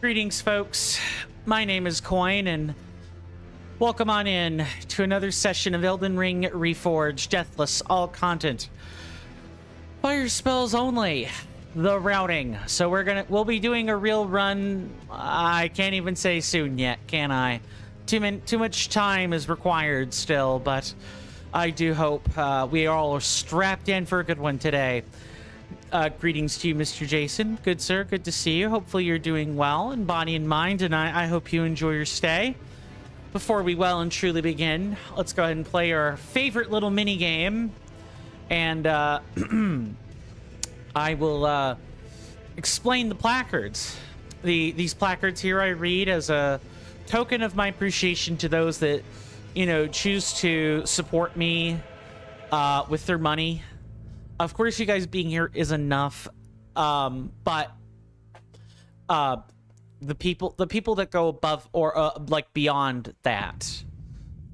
Greetings, folks. My name is Coin, and welcome on in to another session of Elden Ring Reforged, Deathless, all content. Fire spells only. The routing. So we'll be doing a real run. I can't even say soon yet, can I? Too much time is required still, but I do hope we all are strapped in for a good one today. Greetings to you, Mr. Jason. Good, sir. Good to see you. Hopefully you're doing well in body and mind, and I hope you enjoy your stay. Before we well and truly begin, let's go ahead and play our favorite little mini game. And I will explain the placards. These placards here I read as a token of my appreciation to those that, you know, choose to support me with their money. Of course, you guys being here is enough, but the people that go above or like beyond that,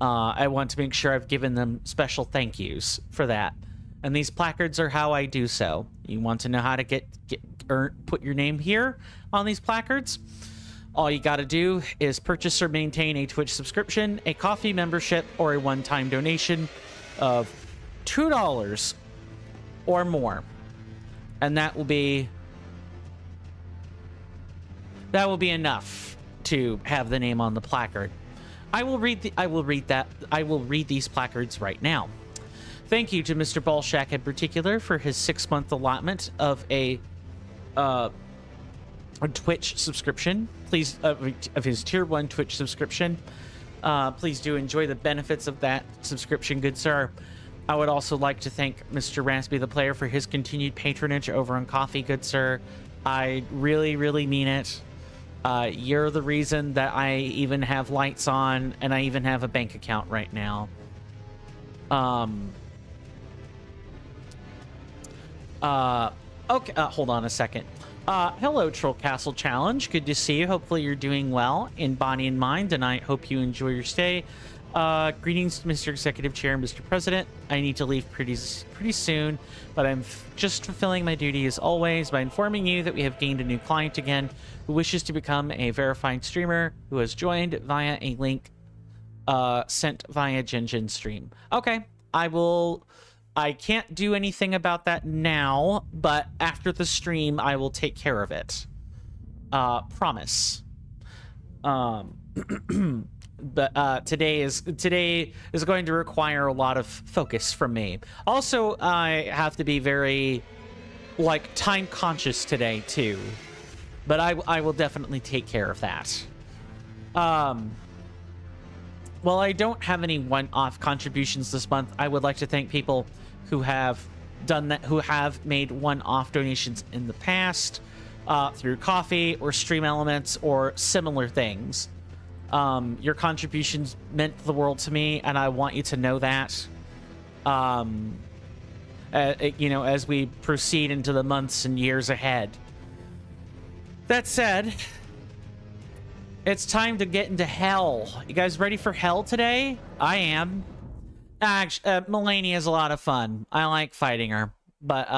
I want to make sure I've given them special thank yous for that. And these placards are how I do so. You want to know how to put your name here on these placards? All you got to do is purchase or maintain a Twitch subscription, a coffee membership, or a one-time donation of $2 or more, and that will be enough to have the name on the placard. I will read these placards right now. Thank you to Mr. Balshak in particular for his 6-month allotment of a Twitch subscription. Please, of his tier 1 Twitch subscription. Please do enjoy the benefits of that subscription, good sir. I would also like to thank Mr. Raspy the Player for his continued patronage over on Coffee, good sir. I really, really mean it. You're the reason that I even have lights on, and I even have a bank account right now. Okay, hold on a second. Hello, Troll Castle Challenge. Good to see you. Hopefully you're doing well in body and mind, and I hope you enjoy your stay. Greetings, Mr. Executive Chair, Mr. President. I need to leave pretty soon, but I'm just fulfilling my duty as always by informing you that we have gained a new client again who wishes to become a verified streamer who has joined via a link sent via Jinjin Stream. Okay, I can't do anything about that now, but after the stream, I will take care of it. Promise. But today is going to require a lot of focus from me. Also, I have to be very, like, time conscious today too. But I will definitely take care of that. While I don't have any one-off contributions this month, I would like to thank people who have done that, who have made one-off donations in the past through Coffee or Stream Elements or similar things. Your contributions meant the world to me, and I want you to know that. You know, as we proceed into the months and years ahead. That said, it's time to get into hell. You guys ready for hell today? I am. Actually, Melania is a lot of fun. I like fighting her, but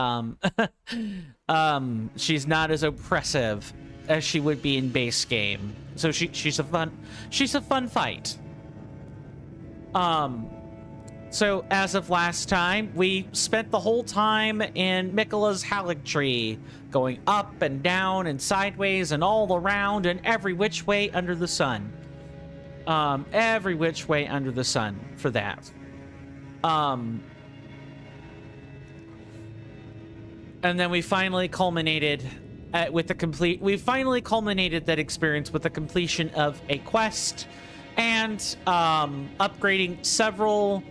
she's not as oppressive as she would be in base game. So she's a fun fight. So as of last time, we spent the whole time in Miquella's Halig Tree, going up and down and sideways and all around and every which way under the sun. Every which way under the sun for that. And then we finally culminated we finally culminated that experience with the completion of a quest and upgrading several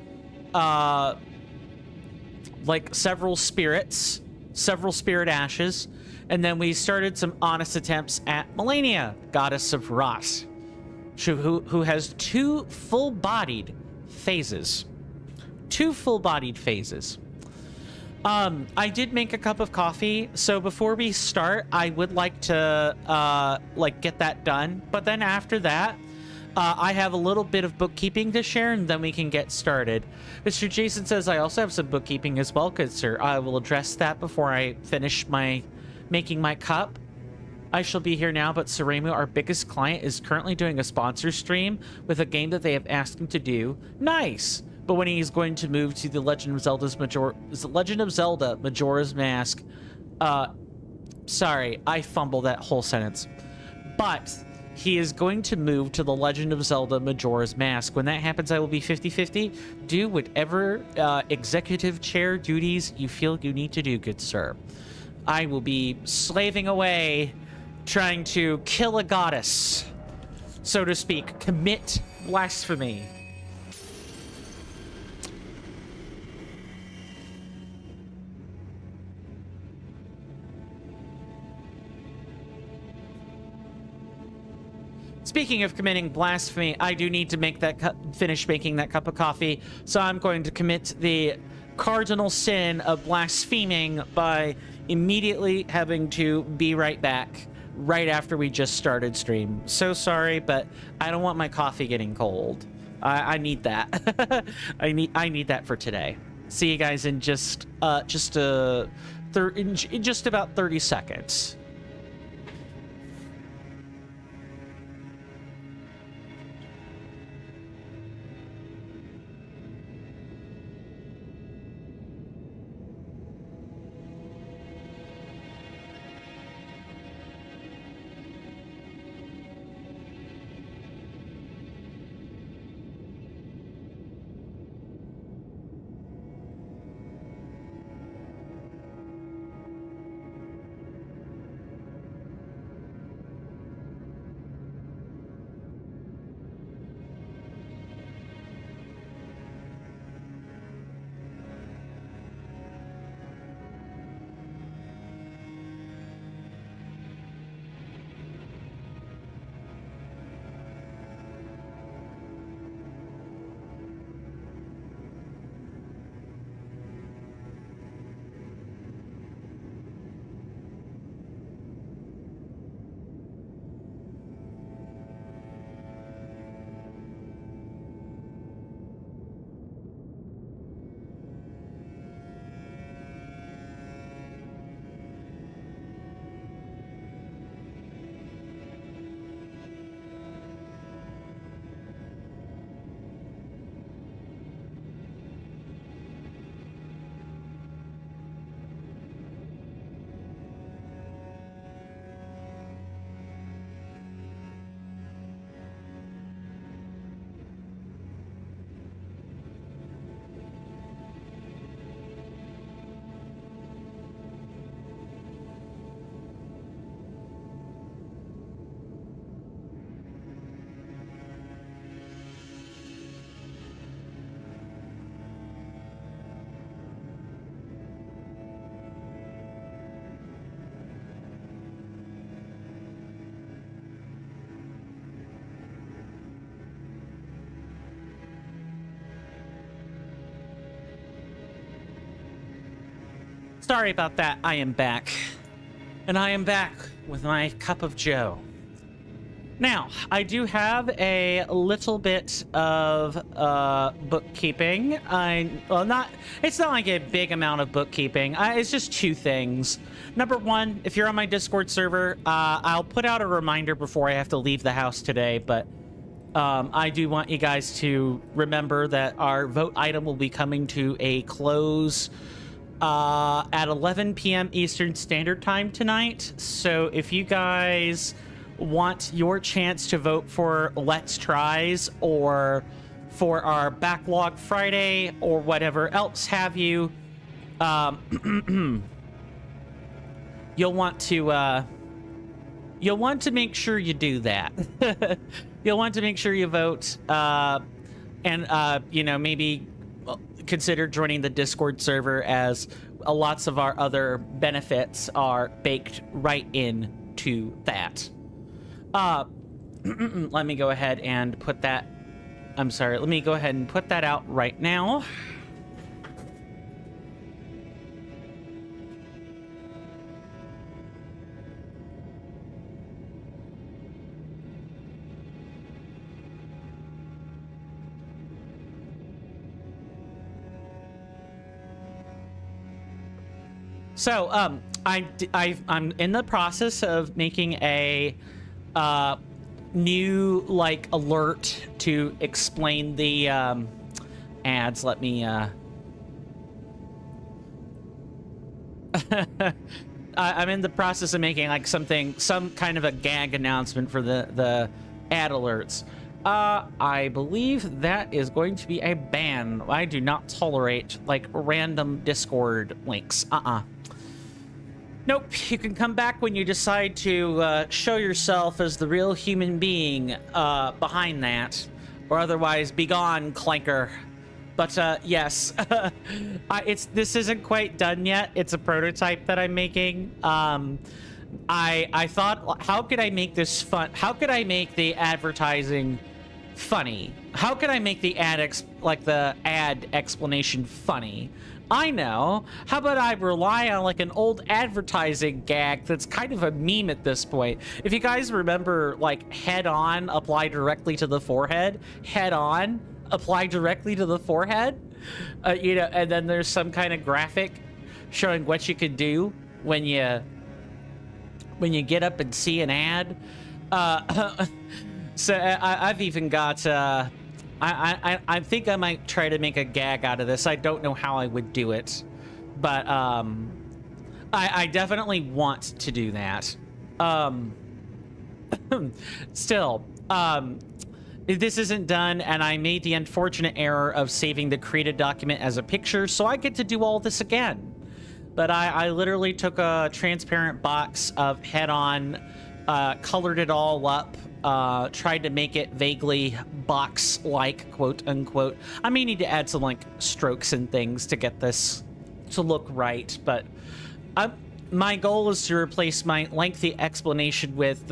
spirit ashes, and then we started some honest attempts at Melania, Goddess of Rot, who has two full-bodied phases. I did make a cup of coffee, so before we start, I would like to get that done. But then after that, I have a little bit of bookkeeping to share, and then we can get started. Mr. Jason says I also have some bookkeeping as well, good sir. I will address that before I finish making my cup. I shall be here now, but Seremu, our biggest client, is currently doing a sponsor stream with a game that they have asked him to do. Nice! But when he's going to move to the Legend of Zelda Majora's Mask, sorry, I fumbled that whole sentence. But he is going to move to the Legend of Zelda Majora's Mask. When that happens, I will be 50-50. Do whatever executive chair duties you feel you need to do, good sir. I will be slaving away, trying to kill a goddess, so to speak. Commit blasphemy. Speaking of committing blasphemy, I do need to make that finish making that cup of coffee, so I'm going to commit the cardinal sin of blaspheming by immediately having to be right back right after we just started stream. So sorry, but I don't want my coffee getting cold. I need that. I need that for today. See you guys in just about 30 seconds. Sorry about that. I am back. And I am back with my cup of joe. Now, I do have a little bit of bookkeeping. It's not like a big amount of bookkeeping. It's just two things. Number one, if you're on my Discord server, I'll put out a reminder before I have to leave the house today, but I do want you guys to remember that our vote item will be coming to a close at 11 p.m. Eastern Standard Time tonight. So if you guys want your chance to vote for Let's Tries or for our Backlog Friday or whatever else have you, you'll want to make sure you do that. You'll want to make sure you vote, and you know, maybe consider joining the Discord server, as lots of our other benefits are baked right into that. Let me go ahead and put that, I'm sorry, let me go ahead and put that out right now. So, I'm in the process of making a new like alert to explain the ads. Let me I'm in the process of making like some kind of a gag announcement for the ad alerts. I believe that is going to be a ban. I do not tolerate like random Discord links. Nope, you can come back when you decide to show yourself as the real human being behind that, or otherwise be gone, clanker. But yes, this isn't quite done yet. It's a prototype that I'm making. I thought, how could I make this fun? How could I make the advertising funny? How could I make the ad explanation funny? I know. How about I rely on like an old advertising gag that's kind of a meme at this point? If you guys remember, like head on, apply directly to the forehead. Head on, apply directly to the forehead. You know, and then there's some kind of graphic showing what you could do when you get up and see an ad. So I've even got. I think I might try to make a gag out of this. I don't know how I would do it, but I definitely want to do that. Still, this isn't done, and I made the unfortunate error of saving the created document as a picture, so I get to do all this again. But I literally took a transparent box of head-on, colored it all up, tried to make it vaguely box-like, quote-unquote. I may need to add some, like, strokes and things to get this to look right, but my goal is to replace my lengthy explanation with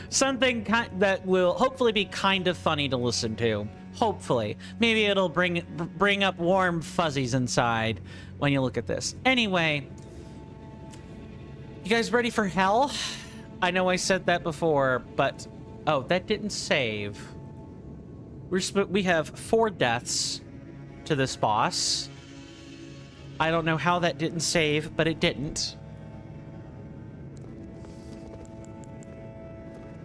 something that will hopefully be kind of funny to listen to. Hopefully. Maybe it'll bring up warm fuzzies inside when you look at this. Anyway, you guys ready for hell? I know I said that before, but oh, that didn't save. We have 4 deaths to this boss. I don't know how that didn't save, but it didn't.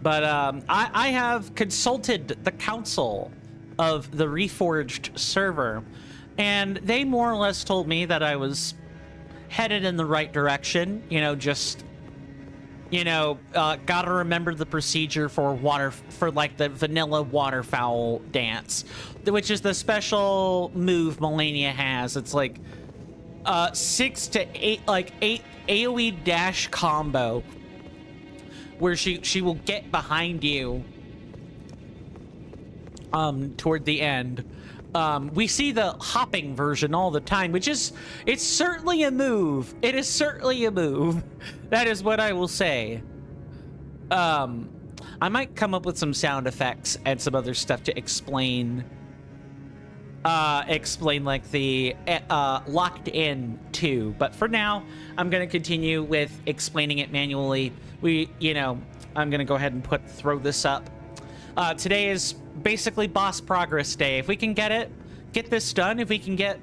But I have consulted the council of the Reforged server, and they more or less told me that I was headed in the right direction. You know, just, you know, gotta remember the procedure for like the vanilla waterfowl dance, which is the special move Melania has. It's like 6 to 8 AoE dash combo where she will get behind you toward the end. We see the hopping version all the time, which is, it's certainly a move. It is certainly a move. That is what I will say. I might come up with some sound effects and some other stuff to explain like the locked in too. But for now, I'm going to continue with explaining it manually. I'm going to go ahead and throw this up. Today is basically boss progress day. If we can get this done, if we can get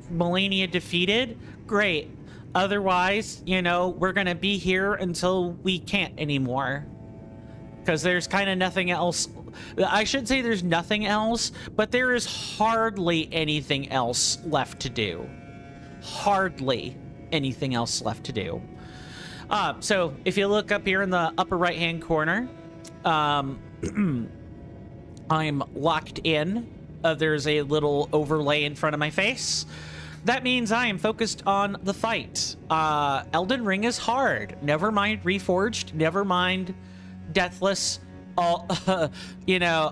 Melania defeated, great. Otherwise, you know, we're gonna be here until we can't anymore. Because there's kind of nothing else. I should say there's nothing else, but there is hardly anything else left to do. Hardly anything else left to do. So if you look up here in the upper right-hand corner, I'm locked in. There's a little overlay in front of my face. That means I am focused on the fight. Elden Ring is hard. Never mind Reforged. Never mind Deathless. All,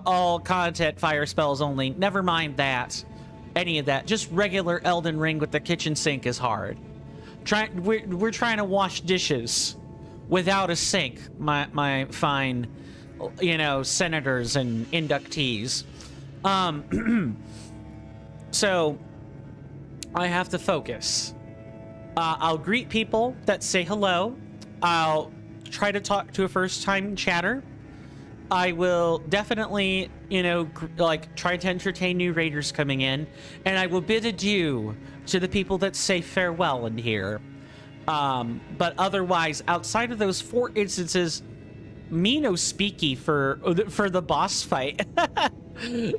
all content fire spells only. Never mind that. Any of that. Just regular Elden Ring with the kitchen sink is hard. We're trying to wash dishes without a sink, my fine, senators and inductees. So I have to focus. I'll greet people that say hello. I'll try to talk to a first-time chatter. I will definitely, try to entertain new raiders coming in, and I will bid adieu to the people that say farewell in here. But otherwise, outside of those 4 instances, me no speaky for the boss fight.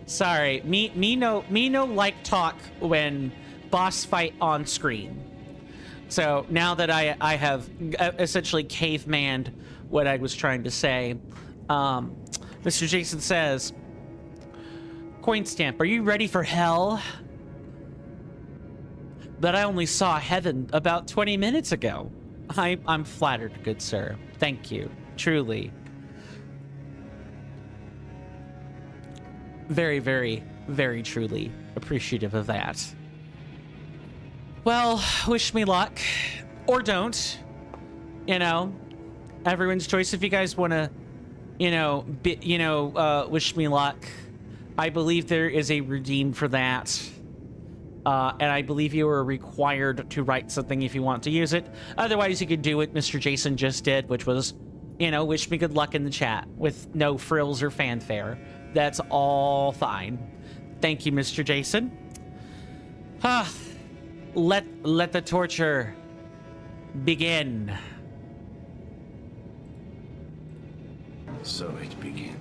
Sorry, me no like talk when boss fight on screen. So now that I have essentially cavemanned what I was trying to say, Mr. Jason says, Coin Stamp, are you ready for hell? But I only saw heaven about 20 minutes ago. I'm flattered, good sir. Thank you, truly. Very, very, very truly appreciative of that. Well, wish me luck. Or don't. You know, everyone's choice. If you guys want to, wish me luck, I believe there is a redeem for that. And I believe you are required to write something if you want to use it. Otherwise, you could do what Mr. Jason just did, which was, wish me good luck in the chat with no frills or fanfare. That's all fine. Thank you, Mr. Jason. Let the torture begin. So it begins.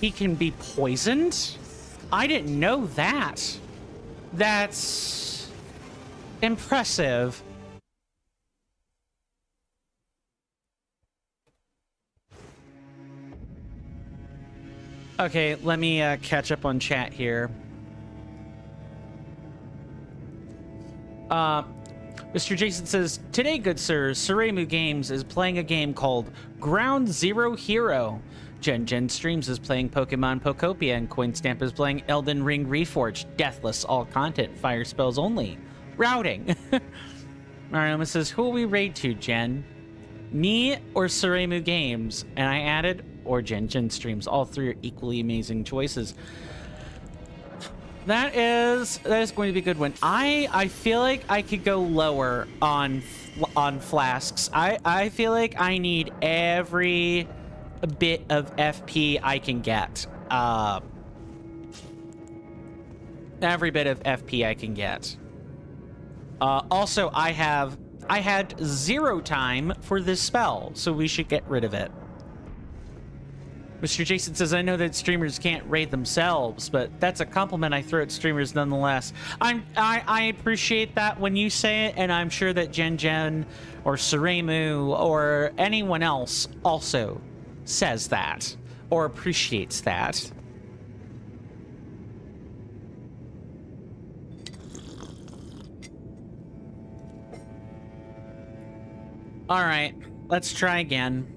he can be poisoned? I didn't know that. That's impressive. Okay, let me catch up on chat here. Mr. Jason says, today, good sirs, Suremu Games is playing a game called Ground Zero Hero. Gen Streams is playing Pokemon Pokopia, and Coinstamp is playing Elden Ring Reforged. Deathless, all content, fire spells only. Routing. Mariama says, who will we raid to, Jen? Me or Suremu Games? And I added, or Gen Streams. All three are equally amazing choices. That is going to be a good one. I feel like I could go lower on flasks. I feel like I need every bit of FP I can get. Every bit of FP I can get. Also, I had 0 time for this spell, so we should get rid of it. Mr. Jason says, I know that streamers can't rate themselves, but that's a compliment I throw at streamers nonetheless. I appreciate that when you say it, and I'm sure that Gen or Suremu or anyone else also says that or appreciates that. All right, let's try again.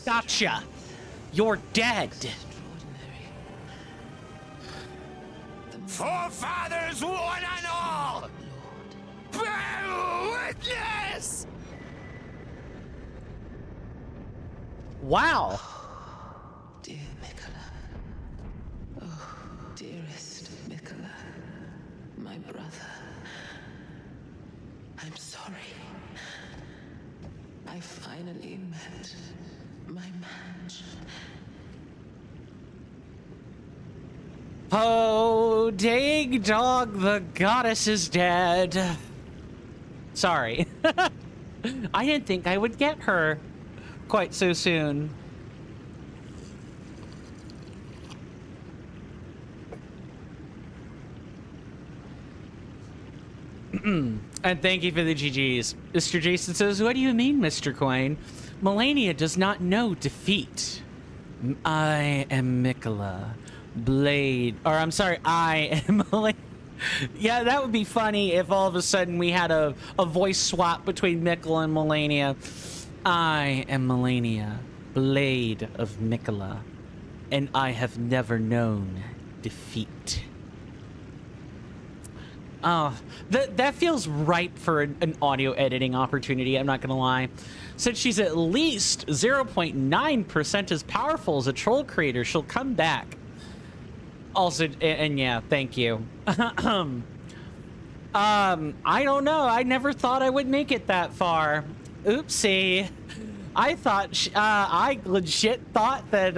Gotcha. You're dead. Forefathers, one and all! Bear witness! Wow. Dear Mikola. Oh, dearest Mikola. My brother. I'm sorry. I finally met my match. Oh, dang dog, the goddess is dead. Sorry. I didn't think I would get her quite so soon. And thank you for the GGs. Mr. Jason says, what do you mean, Mr. Coin? Melania does not know defeat. I am Mikola. Blade. Or I'm sorry, I am Melania. Yeah, that would be funny if all of a sudden we had a voice swap between Mikola and Melania. I am Melania, Blade of Mikola, and I have never known defeat. Oh, that feels ripe for an audio editing opportunity, I'm not gonna lie. Since she's at least 0.9% as powerful as a troll creator, she'll come back. Also, and yeah, thank you. I don't know. I never thought I would make it that far. Oopsie. I thought, I legit thought that,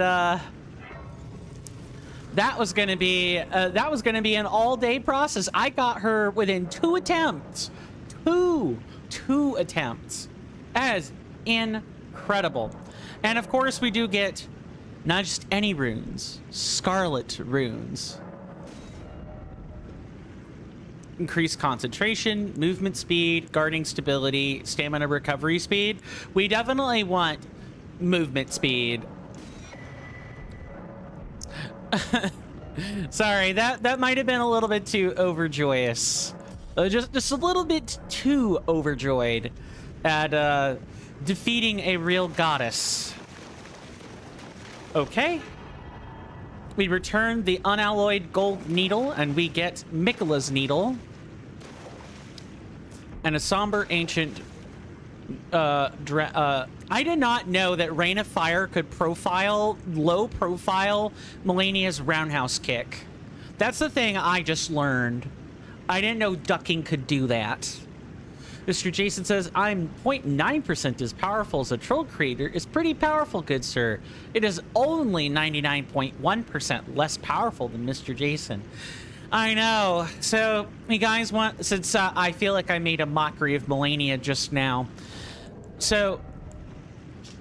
that was gonna be an all-day process. I got her within 2 attempts. Two attempts. That is incredible. And of course we do get not just any runes, scarlet runes. Increased concentration, movement speed, guarding stability, stamina recovery speed. We definitely want movement speed. Sorry, that might have been a little bit too overjoyous. Just a little bit too overjoyed at defeating a real goddess. Okay. We return the unalloyed gold needle, and we get Mikola's needle. And a somber ancient... I did not know that Rain of Fire could low profile Melania's roundhouse kick. That's the thing I just learned. I didn't know ducking could do that. Mr. Jason says, I'm 0.9% as powerful as a troll creator. Is pretty powerful, good sir. It is only 99.1% less powerful than Mr. Jason. I know. So, you guys want, since I feel like I made a mockery of Melania just now. So,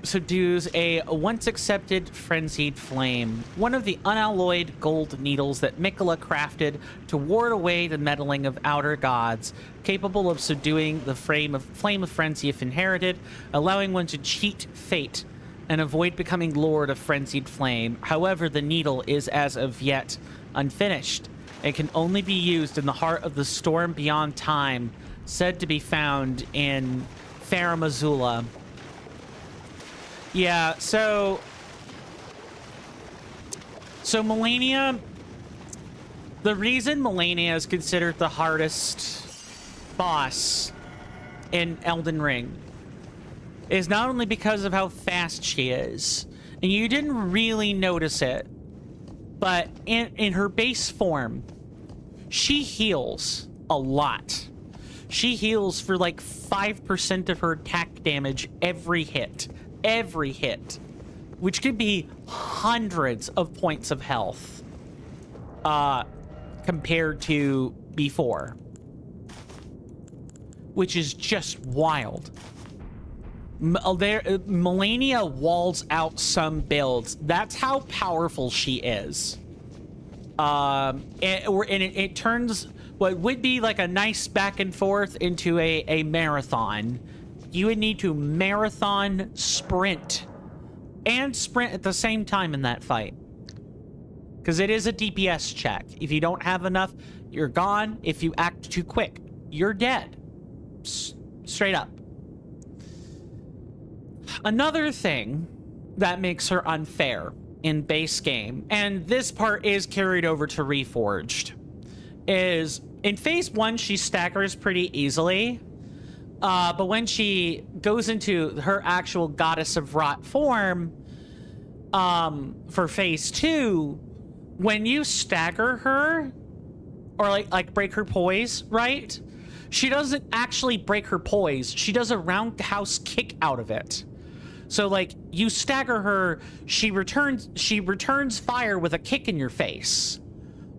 subdues a once accepted frenzied flame, one of the unalloyed gold needles that Mikola crafted to ward away the meddling of outer gods, capable of subduing the flame of frenzy if inherited, allowing one to cheat fate and avoid becoming lord of frenzied flame. However, the needle is as of yet unfinished and can only be used in the heart of the storm beyond time, said to be found in Faramazula. Yeah, so Melania, the reason Melania is considered the hardest boss in Elden Ring is not only because of how fast she is, and you didn't really notice it, but in her base form, she heals a lot. She heals for like 5% of her attack damage every hit. Every hit, which could be hundreds of points of health compared to before, which is just wild. Melania walls out some builds. That's how powerful she is. And it turns what would be like a nice back and forth into a marathon. You would need to marathon sprint and sprint at the same time in that fight, because it is a DPS check. If you don't have enough, you're gone. If you act too quick, you're dead. Straight up. Another thing that makes her unfair in base game. And this part is carried over to Reforged. Is in phase 1, she staggers pretty easily. But when she goes into her actual Goddess of Rot form, for phase 2, when you stagger her, or like break her poise, right? She doesn't actually break her poise. She does a roundhouse kick out of it. So like you stagger her, she returns fire with a kick in your face,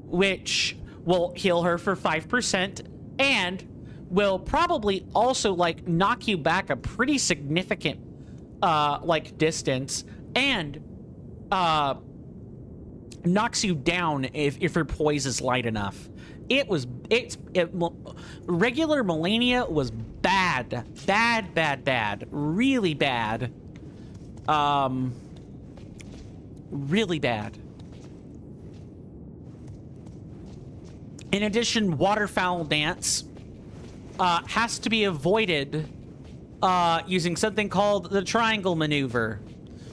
which will heal her for 5% and will probably also like knock you back a pretty significant like distance, and knocks you down if her poise is light enough. Regular Melania was bad, really bad, really bad. In addition, waterfowl dance has to be avoided using something called the triangle maneuver,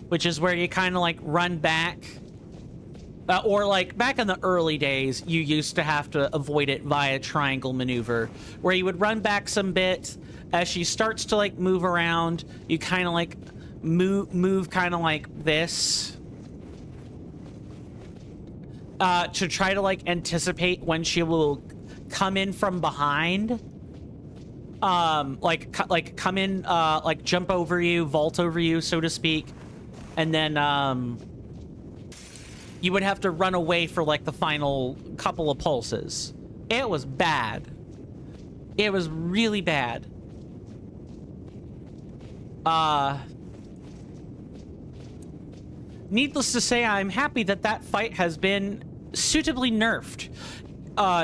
which is where you kind of like run back. Or like back in the early days, you used to have to avoid it via triangle maneuver, where you would run back some bit. As she starts to like move around, you kind of like move kind of like this to try to like anticipate when she will come in from behind. Like come in, like jump over you, vault over you, so to speak, and then you would have to run away for like the final couple of pulses. It was bad. It was really bad. Needless to say, I'm happy that that fight has been suitably nerfed.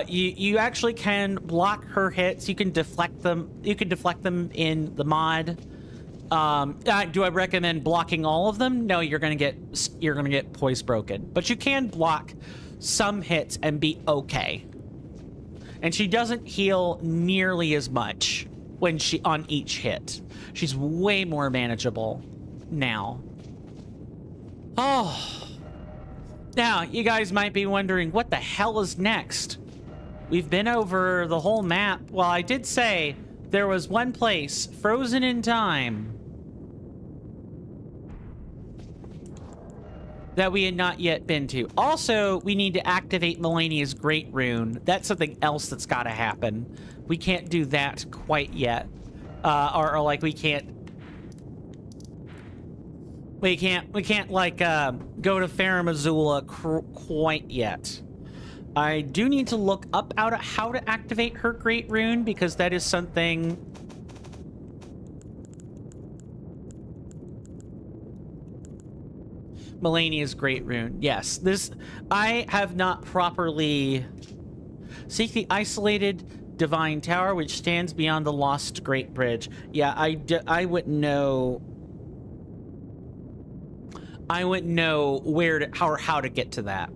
You actually can block her hits. You can deflect them. You can deflect them in the mod. Do I recommend blocking all of them? No, you're gonna get poise broken. But you can block some hits and be okay. And she doesn't heal nearly as much when she on each hit. She's way more manageable now. Oh. Now, you guys might be wondering, what the hell is next? We've been over the whole map. Well, I did say there was one place, frozen in time, that we had not yet been to. Also, we need to activate Melania's Great Rune. That's something else that's got to happen. We can't do that quite yet. Or like we can't like go to Farum Azula quite yet. I do need to look up how to activate her Great Rune, because that is something Melania's Great Rune. Yes, this I have not properly. Seek the isolated divine tower which stands beyond the lost Great Bridge. Yeah, I wouldn't know. I wouldn't know where to how to get to that.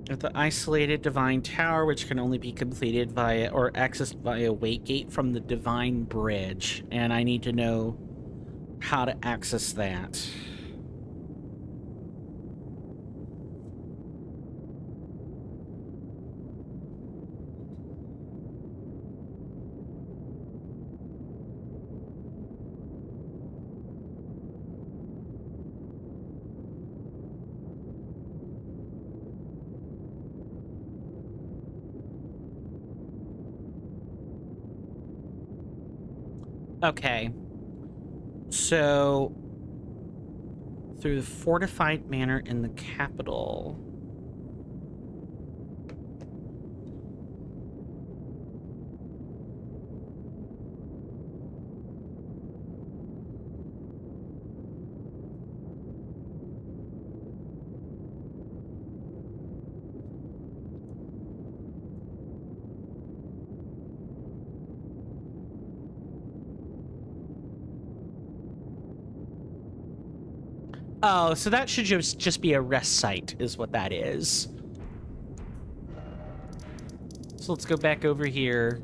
At the isolated divine tower, which can only be completed via or accessed via Waygate from the divine bridge, and I need to know how to access that. Okay, so through the fortified manor in the capital. Oh, so that should just be a rest site, is what that is. So let's go back over here.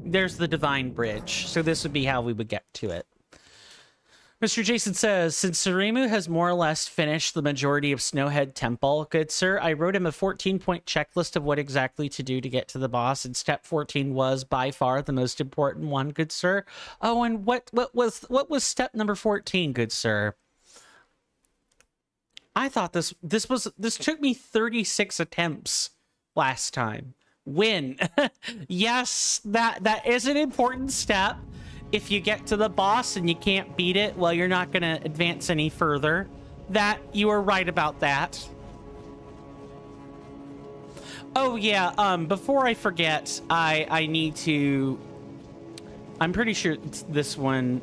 There's the Divine Bridge. So this would be how we would get to it. Mr. Jason says, since Surimu has more or less finished the majority of Snowhead Temple, good sir, I wrote him a 14-point checklist of what exactly to do to get to the boss, and step 14 was by far the most important one, good sir. Oh, and what was step number 14, good sir? I thought this took me 36 attempts last time. Win. Yes, that is an important step. If you get to the boss and you can't beat it, well, you're not going to advance any further. That, you are right about that. Oh, yeah, before I forget, I need to... I'm pretty sure it's this one.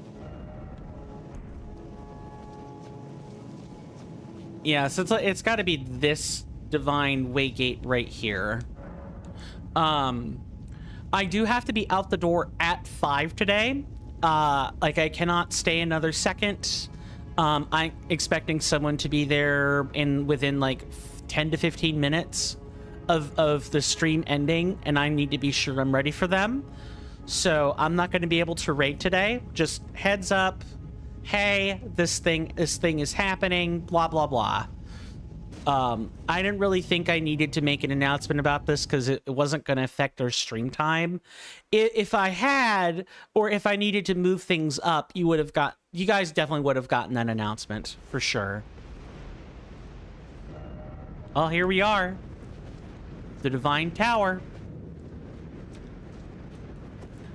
Yeah, so it's got to be this Divine Waygate right here. I do have to be out the door at 5 today. Like, I cannot stay another second. I'm expecting someone to be there within like 10 to 15 minutes of the stream ending, and I need to be sure I'm ready for them. So I'm not going to be able to raid today. Just heads up. Hey, this thing is happening, blah, blah, blah. I didn't really think I needed to make an announcement about this because it wasn't going to affect our stream time. If I had, or if I needed to move things up, you guys definitely would have gotten that announcement for sure. Well, here we are. The Divine Tower.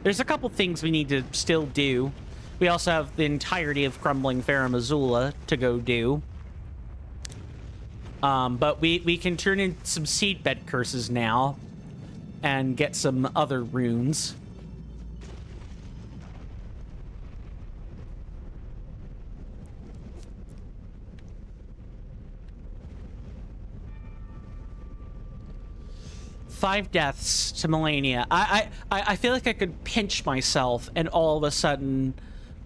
There's a couple things we need to still do. We also have the entirety of Crumbling Farum Azula to go do. But we can turn in some seedbed curses now and get some other runes. Five deaths to Melania. I feel like I could pinch myself and all of a sudden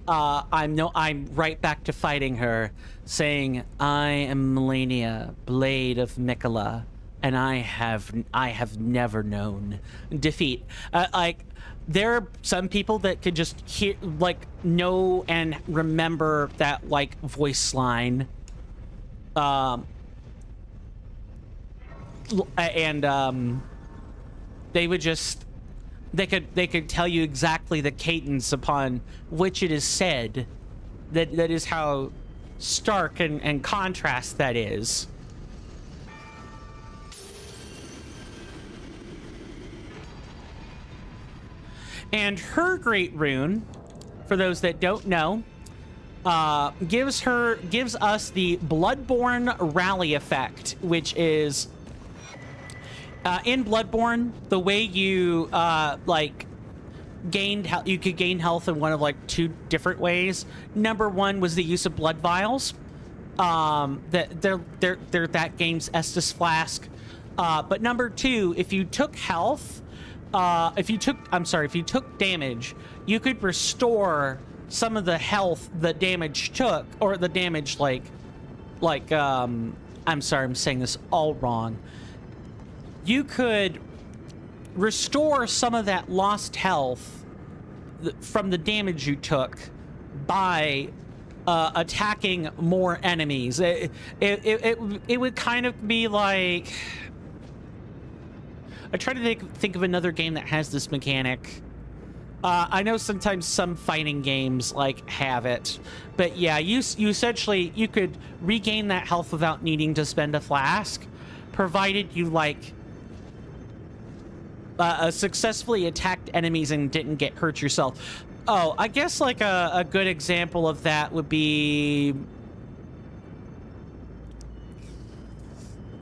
I'm right back to fighting her, saying, I am Melania, Blade of Mikola, and I have never known defeat. Like, there are some people that could just hear, like, know and remember that, like, voice line. They would just... They could tell you exactly the cadence upon which it is said. That is how stark and contrast that is. And her great rune, for those that don't know, gives us the Bloodborne Rally effect, which is... in Bloodborne, the way you you could gain health in one of like two different ways. Number one was the use of blood vials. They're that game's Estus flask. But number two, if you took health, if you took damage, you could restore some of the health the damage took, or the damage I'm sorry, I'm saying this all wrong. You could restore some of that lost health from the damage you took by attacking more enemies. It would kind of be like... I try to think of another game that has this mechanic. I know sometimes some fighting games like have it, but yeah, you essentially, you could regain that health without needing to spend a flask, provided you successfully attacked enemies and didn't get hurt yourself. Oh, I guess like a good example of that would be...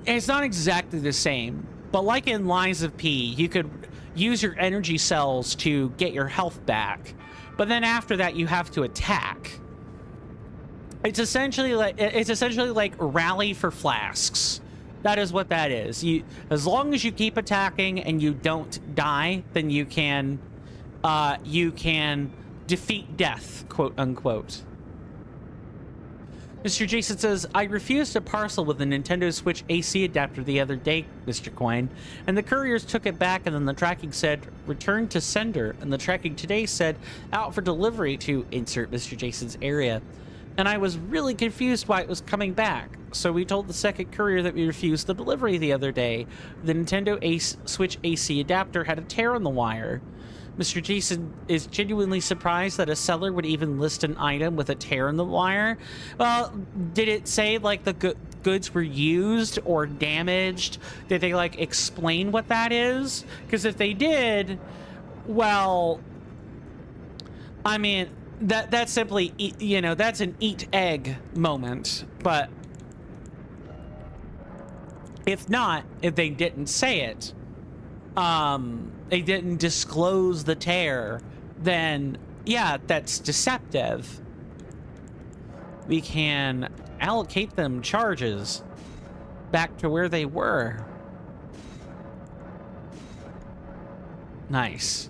It's not exactly the same, but like in Lies of P, you could use your energy cells to get your health back, but then after that you have to attack. It's essentially like Rally for flasks. That is what that is. As long as you keep attacking and you don't die, then you can defeat death, quote unquote. Mr. Jason says, I refused a parcel with a Nintendo Switch AC adapter the other day, Mr. Coin, and the couriers took it back, and then the tracking said, return to sender, and the tracking today said, out for delivery to insert Mr. Jason's area. And I was really confused why it was coming back. So we told the second courier that we refused the delivery the other day. The Nintendo Switch AC adapter had a tear in the wire. Mr. Jason is genuinely surprised that a seller would even list an item with a tear in the wire. Well, did it say like the goods were used or damaged? Did they like explain what that is? Because if they did, well, I mean, that's simply, you know, that's an eat egg moment. But if not, if they didn't say it, they didn't disclose the tear, then yeah, that's deceptive. We can allocate them charges back to where they were. Nice.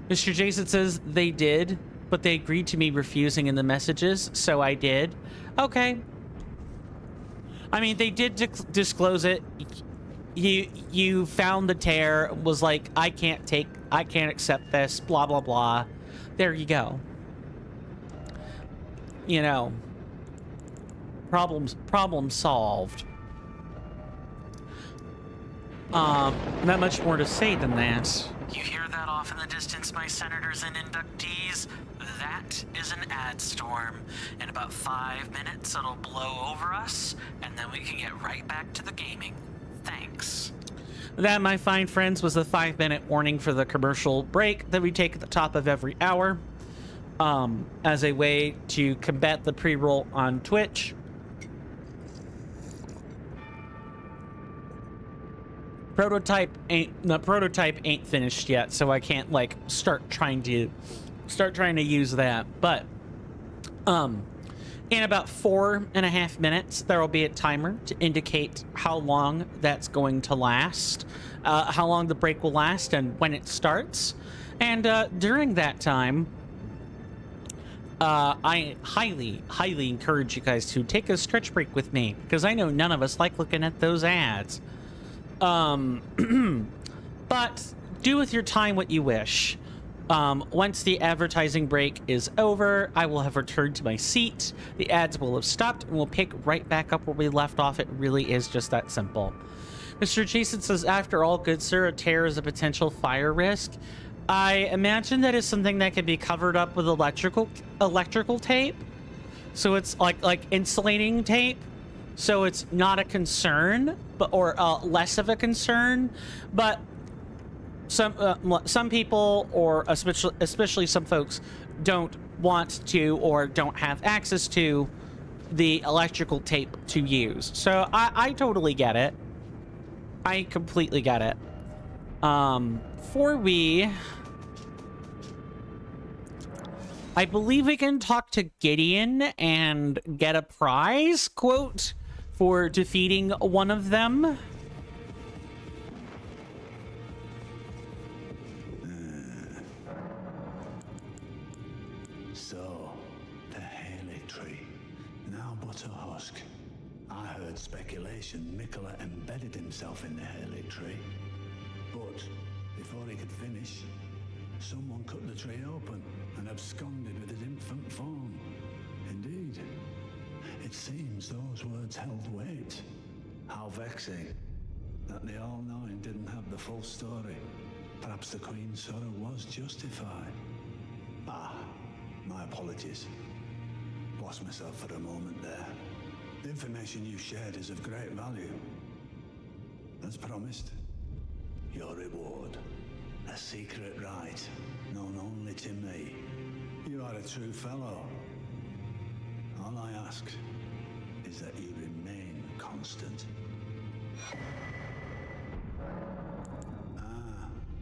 Mr. Jason says they did, but they agreed to me refusing in the messages, so I did. Okay. I mean, they did disclose it. You found the tear, was like, I can't accept this, blah, blah, blah. There you go. You know, problem solved. Not much more to say than that. You hear that off in the distance, my senators and inductees? That is an ad storm. In about 5 minutes, it'll blow over us, and then we can get right back to the gaming. Thanks. That, my fine friends, was the 5-minute warning for the commercial break that we take at the top of every hour, as a way to combat the pre-roll on Twitch. Prototype ain't finished yet, so I can't like start trying to use that. But in about 4.5 minutes, there will be a timer to indicate how long that's going to last, how long the break will last, and when it starts. And during that time, I highly encourage you guys to take a stretch break with me, because I know none of us like looking at those ads. But do with your time what you wish. Once the advertising break is over, I will have returned to my seat. The ads will have stopped, and we'll pick right back up where we left off. It really is just that simple. Mr. Jason says, after all, good sir, a tear is a potential fire risk. I imagine that is something that can be covered up with electrical tape. So it's like insulating tape. So it's not a concern, or less of a concern. But some people, or especially some folks, don't want to or don't have access to the electrical tape to use. So I totally get it. I completely get it. I believe we can talk to Gideon and get a prize, quote, for defeating one of them. So, the Haley tree, now but a husk. I heard speculation Mikola embedded himself in the Haley tree. But, before he could finish, someone cut the tree open and absconded with his infant form. Indeed, it seems those words held weight. How vexing that the all-knowing didn't have the full story. Perhaps the Queen's sorrow was justified. My apologies. Lost myself for a moment there. The information you shared is of great value. As promised, your reward. A secret right, known only to me. You are a true fellow. All I ask is that you remain constant.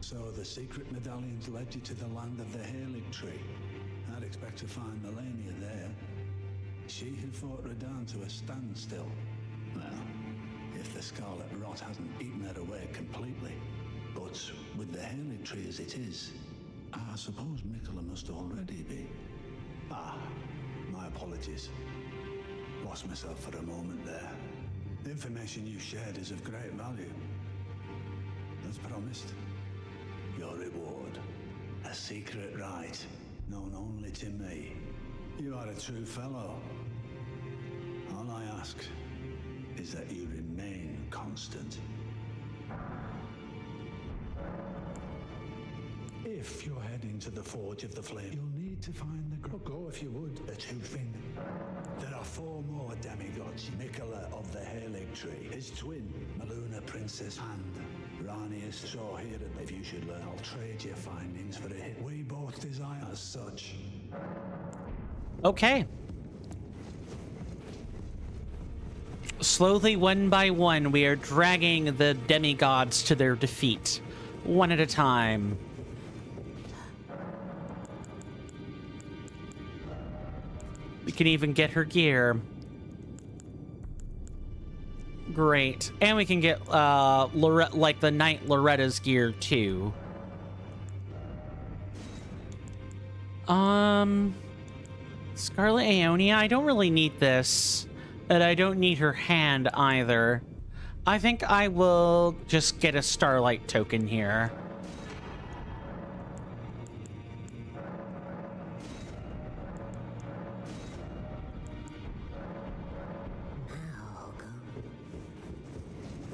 So the secret medallions led you to the land of the Haley tree. I'd expect to find Melania there. She who fought Radahn to a standstill. Well, if the scarlet rot hasn't eaten her away completely. But with the Haley tree as it is, I suppose Mikola must already be. My apologies. lost myself for a moment there. The information you shared is of great value. As promised, your reward. A secret right, known only to me. You are a true fellow. All I ask is that you remain constant. If you're heading to the Forge of the Flame, you'll need to find the go if you would, a two-thing. There are 4 more demigods. Mikola of the Halig Tree, his twin, Maluna Princess, and Ranius. So here, if you should learn, I'll trade your findings for a hit we both desire as such. Okay. Slowly, one by one, we are dragging the demigods to their defeat. One at a time. We can even get her gear. Great. And we can get, like the Knight Loretta's gear, too. Scarlet Aeonia, I don't really need this. And I don't need her hand, either. I think I will just get a Starlight token here.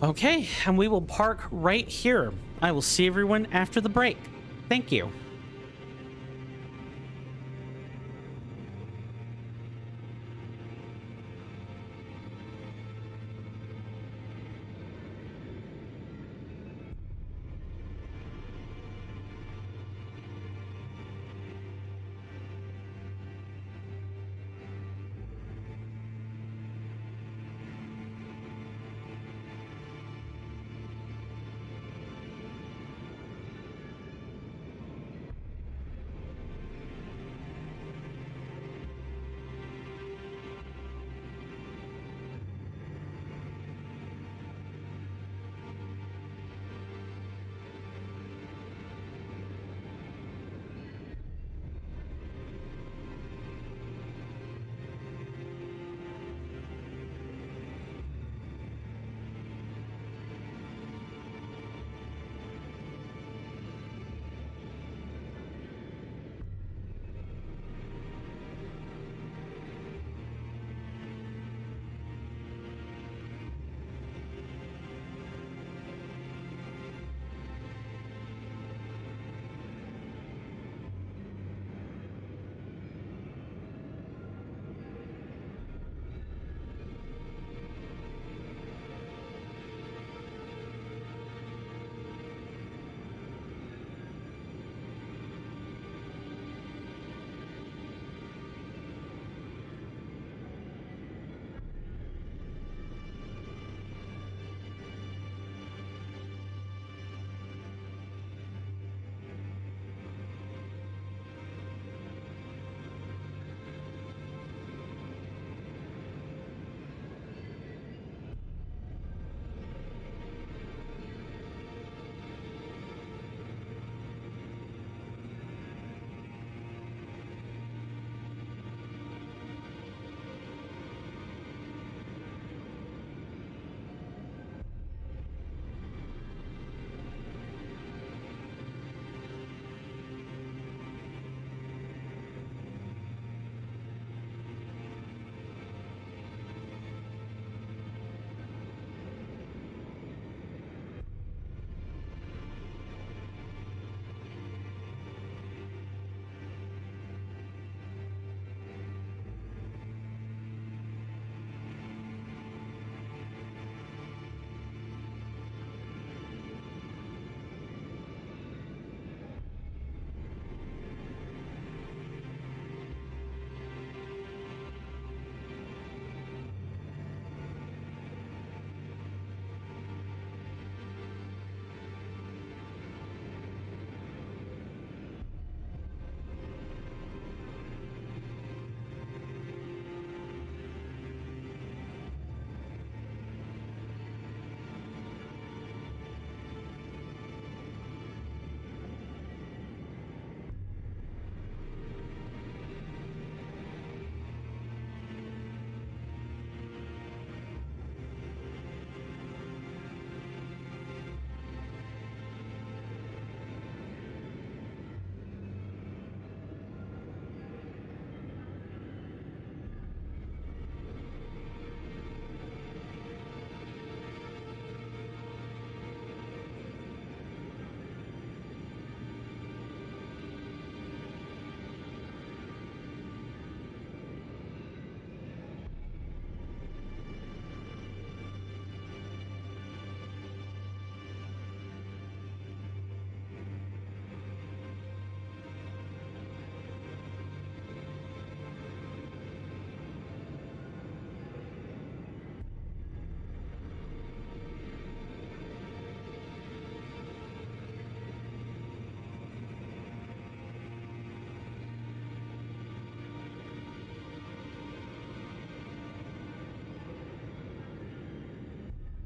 Okay, and we will park right here. I will see everyone after the break. Thank you.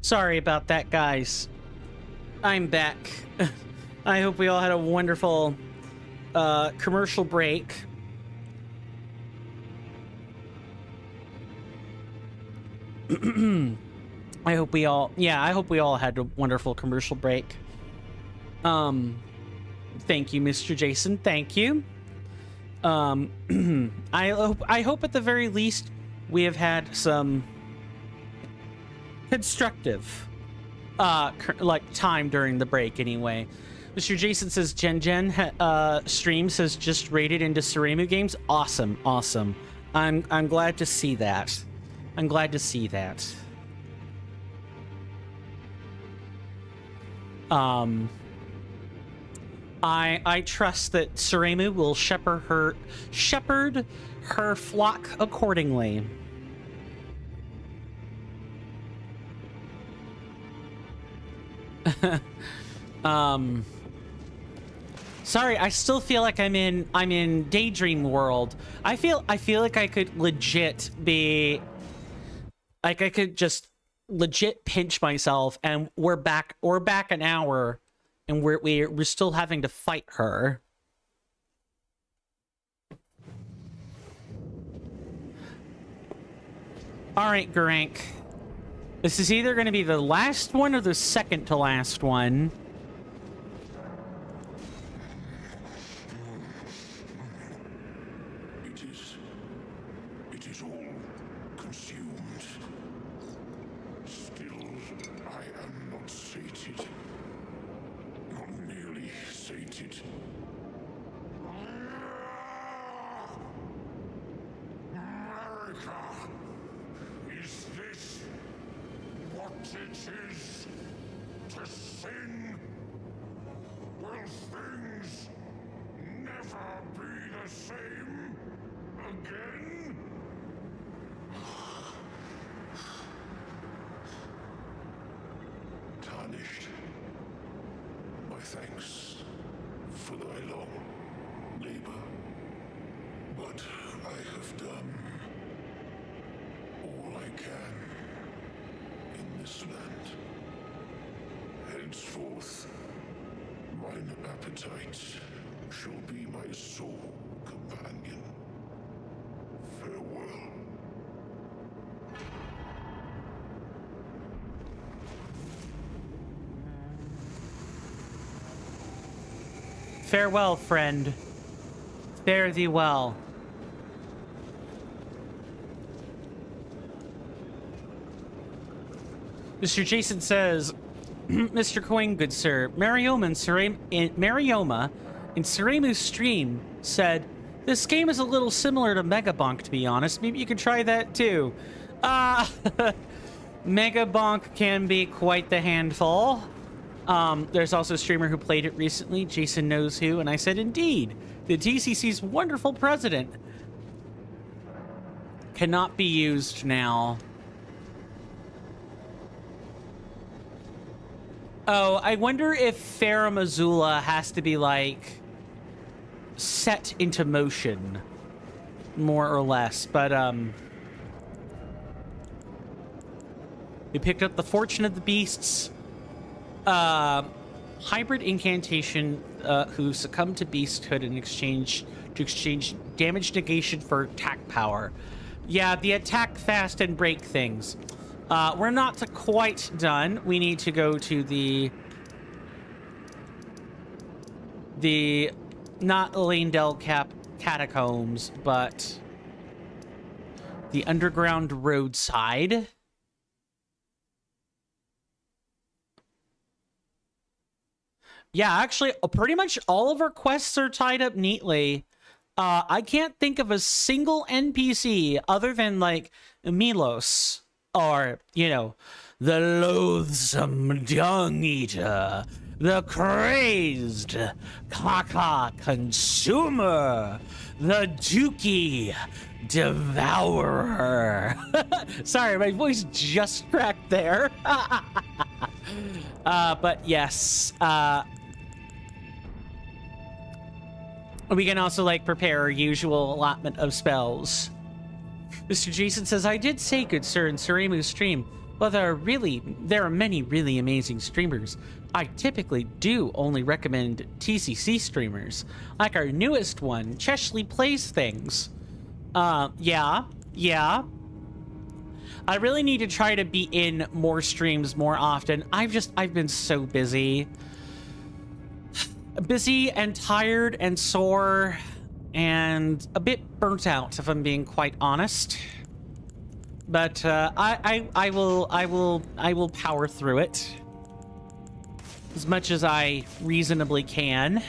Sorry about that, guys. I'm back. I hope we all had a wonderful commercial break. I hope we all had a wonderful commercial break. Thank you, Mr. Jason. Thank you. I hope at the very least we have had some constructive like time during the break anyway. Mr. Jason says Gen streams has just raided into Suremu games. Awesome. I'm glad to see that. I'm glad to see that. I trust that Suremu will shepherd her flock accordingly. Sorry, I still feel like I'm in Daydream world. I feel like I could legit be like I could just legit pinch myself and we're back an hour and we're still having to fight her. All right, Garank. This is either going to be the last one or the second to last one. It is all consumed. Still, I am not sated. Not nearly sated. America! Is this what it is to sin? Will things never be the same again? Tarnished. My thanks for thy long labor. But I have done all I can in this land. Henceforth, mine appetite shall be my sole companion. Farewell. Farewell, friend. Fare thee well. Mr. Jason says, Mr. Coin, good sir, Marioma in Suremu's stream said, this game is a little similar to Megabonk, to be honest. Maybe you could try that too. Megabonk can be quite the handful. There's also a streamer who played it recently, Jason Knows Who, and I said, indeed, the TCC's wonderful president cannot be used now. Oh, I wonder if Farah Missoula has to be, like, set into motion, more or less, but, we picked up the Fortune of the Beasts, hybrid incantation, who succumbed to beasthood in exchange damage negation for attack power. Yeah, the attack fast and break things. We're not quite done. We need to go to the not Lanedell catacombs, but the underground roadside. Yeah, actually, pretty much all of our quests are tied up neatly. I can't think of a single NPC other than, like, Milos. Or, you know, the loathsome dung eater, the crazed caca consumer, the dookie devourer. Sorry, my voice just cracked there. But yes, we can also, like, prepare our usual allotment of spells. Mr. Jason says, I did say, good sir, in Suremu's stream, Well, there are many really amazing streamers. I typically do only recommend TCC streamers, like our newest one, Cheshley Plays Things. Yeah. I really need to try to be in more streams more often. I've been so busy. Busy and tired and sore and a bit burnt out, if I'm being quite honest. But I will power through it as much as I reasonably can.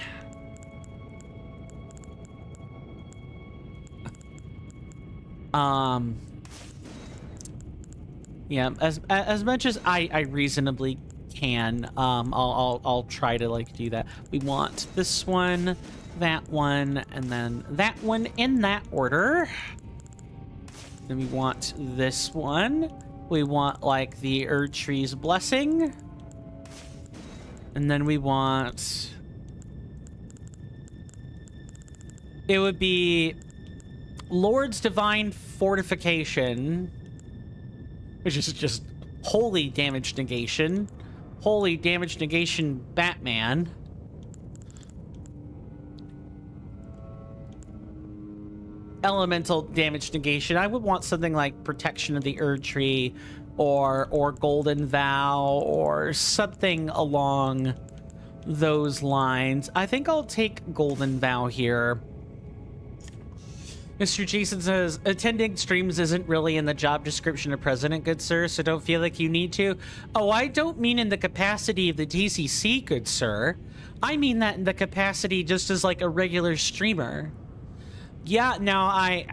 Yeah, as much as I reasonably can. I'll try to like do that. We want this one, that one, and then that one in that order. Then we want this one. We want like the Erdtree's Blessing. And then we want... It would be Lord's Divine Fortification, which is just holy damage negation. Holy damage negation Batman. Elemental damage negation. I would want something like Protection of the Erdtree or Golden Vow or something along those lines. I think I'll take Golden Vow here. Mr. Jason says, attending streams isn't really in the job description of president, good sir, so don't feel like you need to. Oh, I don't mean in the capacity of the TCC, good sir. I mean that in the capacity just as like a regular streamer. Yeah, now I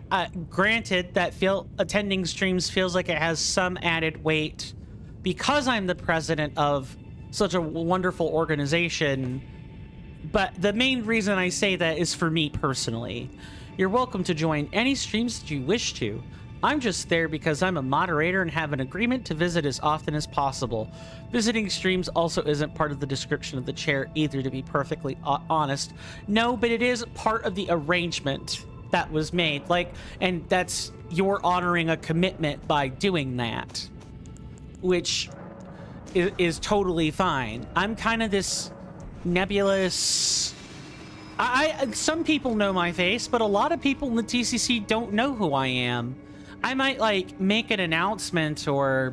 granted that attending streams feels like it has some added weight because I'm the president of such a wonderful organization, but the main reason I say that is for me personally. You're welcome to join any streams that you wish to. I'm just there because I'm a moderator and have an agreement to visit as often as possible. Visiting streams also isn't part of the description of the chair either, to be perfectly honest. No, but it is part of the arrangement that was made. And that's, you're honoring a commitment by doing that, which is totally fine. I'm kind of this nebulous... some people know my face, but a lot of people in the TCC don't know who I am. I might like make an announcement or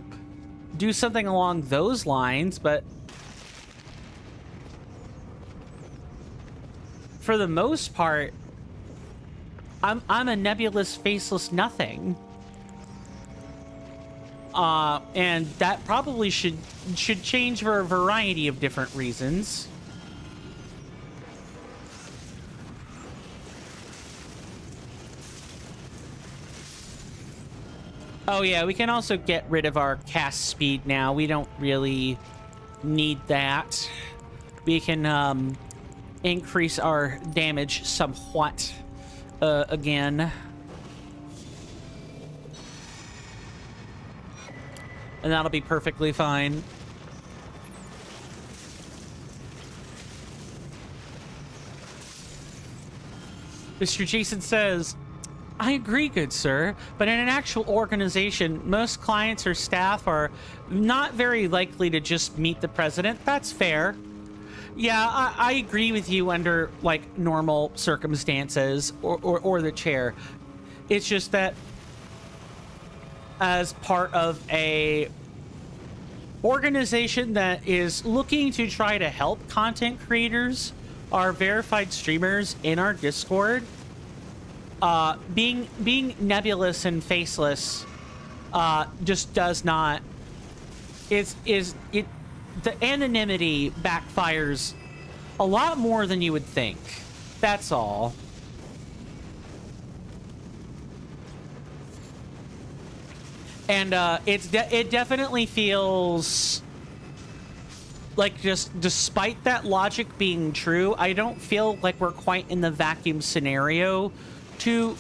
do something along those lines, but for the most part, I'm a nebulous, faceless nothing. And that probably should change for a variety of different reasons. Oh yeah, we can also get rid of our cast speed now. We don't really need that. We can increase our damage somewhat again. And that'll be perfectly fine. Mr. Jason says, I agree, good sir, but in an actual organization, most clients or staff are not very likely to just meet the president. That's fair. Yeah, I agree with you under, like, normal circumstances or the chair. It's just that as part of a organization that is looking to try to help content creators, our verified streamers in our Discord, being nebulous and faceless just does not. The anonymity backfires a lot more than you would think. That's all. And it definitely feels like, just despite that logic being true, I don't feel like we're quite in the vacuum scenario to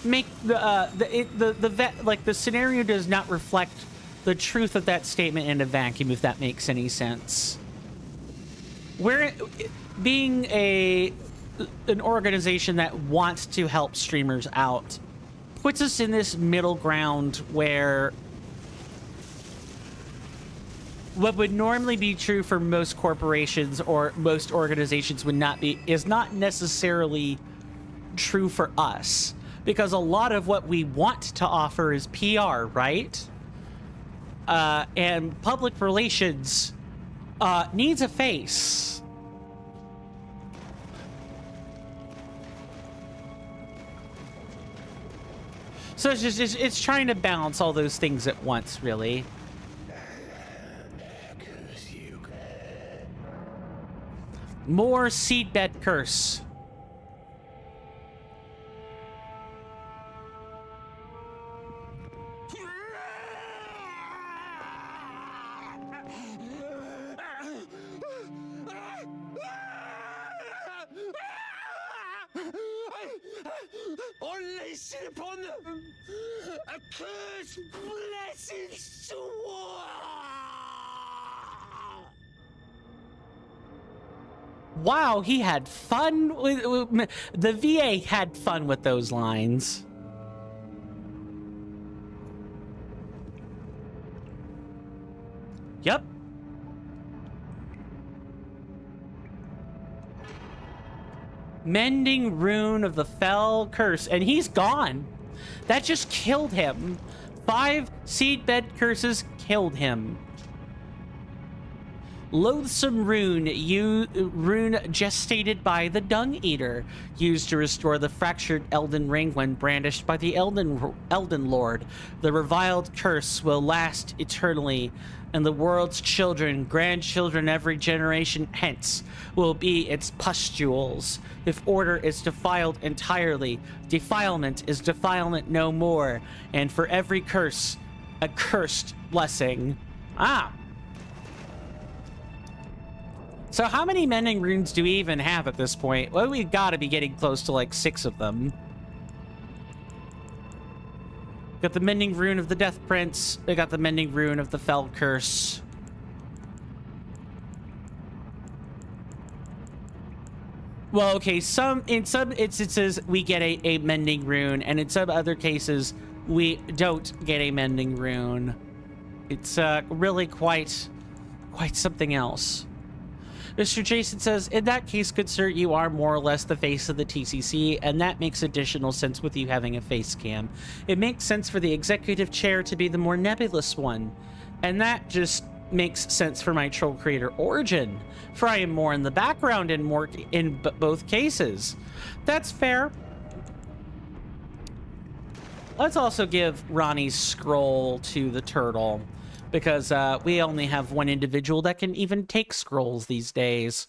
make the scenario does not reflect the truth of that statement in a vacuum, if that makes any sense. We're being an organization that wants to help streamers out puts us in this middle ground where what would normally be true for most corporations or most organizations is not necessarily true for us, because a lot of what we want to offer is PR, right? And public relations needs a face. So it's trying to balance all those things at once, really. More seedbed curse. Unleash it upon them! A curse blessings to war! Wow, he had fun with the VA had fun with those lines. Yep. Mending rune of the fell curse, and he's gone. That just killed him. 5 seedbed curses killed him. Loathsome rune, rune gestated by the Dung Eater, used to restore the fractured Elden ring when brandished by the Elden Lord. The reviled curse will last eternally, and the world's children, grandchildren, every generation hence, will be its pustules. If order is defiled entirely, defilement is defilement no more, and for every curse, a cursed blessing. Ah! So how many mending runes do we even have at this point? Well, we've got to be getting close to like 6 of them. Got the mending rune of the Death Prince. We got the mending rune of the Fell Curse. Well, okay, in some instances we get a mending rune, and in some other cases we don't get a mending rune. It's really quite something else. Mr. Jason says, in that case, good sir, you are more or less the face of the TCC, and that makes additional sense with you having a face cam. It makes sense for the executive chair to be the more nebulous one, and that just makes sense for my troll creator origin, for I am more in the background in both cases. That's fair. Let's also give Ronnie's scroll to the turtle, because we only have one individual that can even take scrolls these days.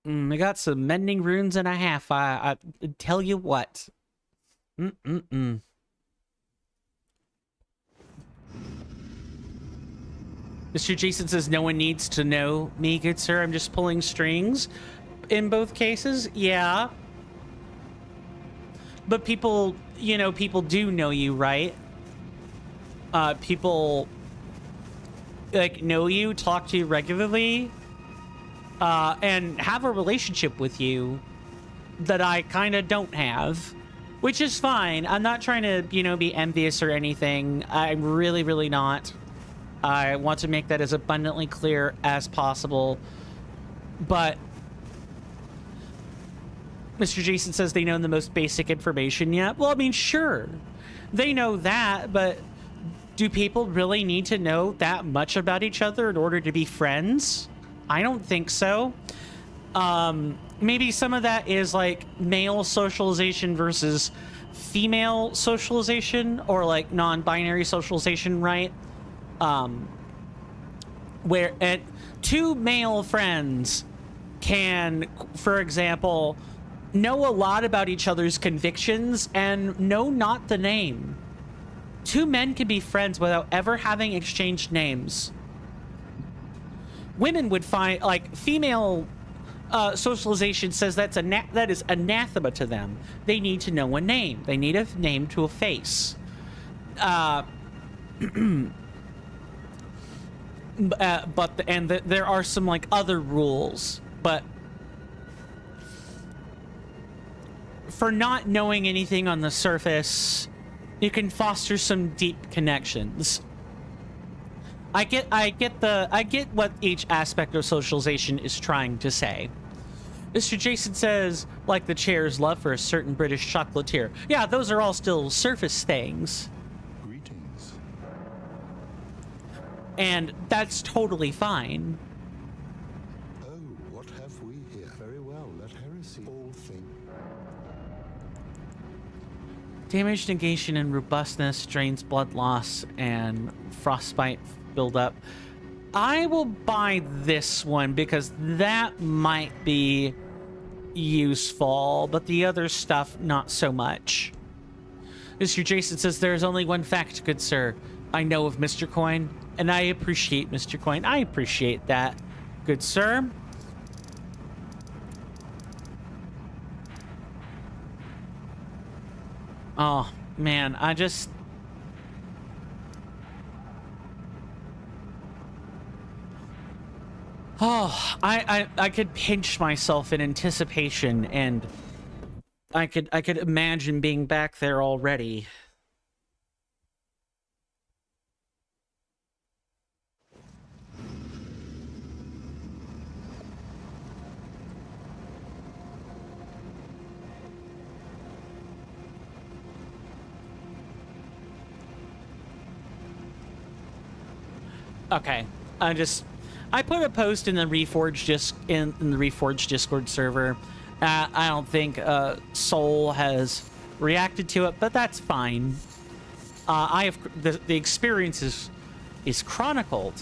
I got some mending runes and a half. I tell you what. Mr. Jason says, no one needs to know me, good sir. I'm just pulling strings in both cases. Yeah. But people, you know, people do know you, right? People, like, know you, talk to you regularly, and have a relationship with you that I kind of don't have, which is fine. I'm not trying to, you know, be envious or anything. I'm really, really not. I want to make that as abundantly clear as possible. But Mr. Jason says they know the most basic information yet. Well, I mean, sure, they know that, but do people really need to know that much about each other in order to be friends? I don't think so. Maybe some of that is like male socialization versus female socialization, or like non-binary socialization, right? Where two male friends can, for example, know a lot about each other's convictions and know not the name. Two men can be friends without ever having exchanged names. Women would find, like, female socialization says that is anathema to them. They need to know a name. They need a name to a face. There are some, like, other rules, but for not knowing anything on the surface, You can foster some deep connections. I get what each aspect of socialization is trying to say. Mr. Jason says, like the chair's love for a certain British chocolatier. Yeah, those are all still surface things. Greetings. And that's totally fine. Oh, what have we here? Very well, let heresy all think. Damage negation and robustness drains blood loss and frostbite buildup. I will buy this one because that might be useful, but the other stuff, not so much. Mr. Jason says there is only one fact, good sir. I know of Mr. Coin, and I appreciate Mr. Coin. I appreciate that, good sir. Oh, man, I just... Oh, I could pinch myself in anticipation, and I could imagine being back there already. Okay, I put a post in the Reforged Discord server. I don't think Soul has reacted to it, but that's fine. I have the experience is chronicled.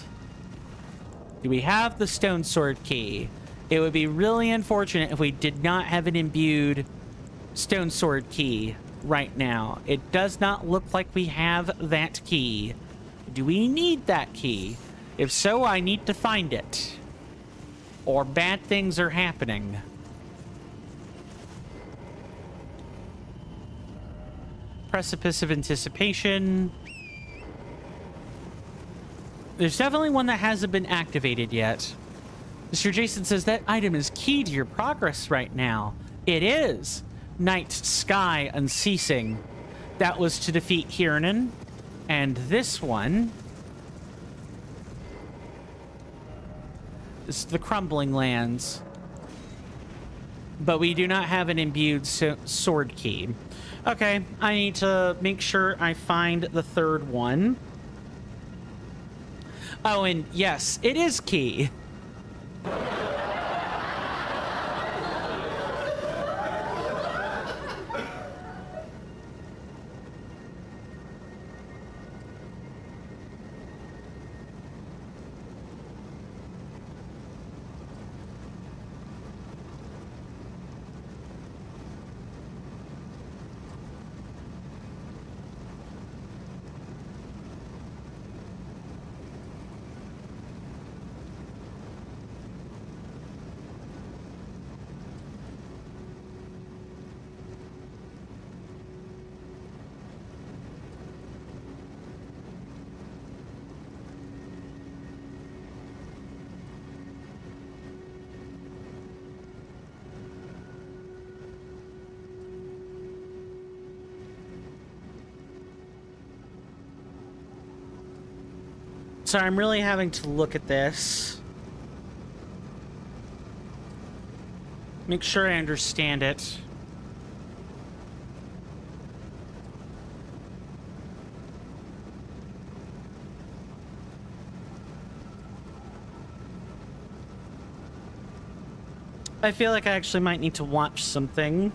Do we have the stone sword key? It would be really unfortunate if we did not have an imbued stone sword key right now. It does not look like we have that key. Do we need that key? If so, I need to find it. Or bad things are happening. Precipice of Anticipation. There's definitely one that hasn't been activated yet. Mr. Jason says that item is key to your progress right now. It is. Night Sky Unceasing. That was to defeat Hiernan. And this one is the Crumbling Lands. But we do not have an imbued sword key. Okay, I need to make sure I find the third one. Oh, and yes, it is key. So I'm really having to look at this. Make sure I understand it. I feel like I actually might need to watch something.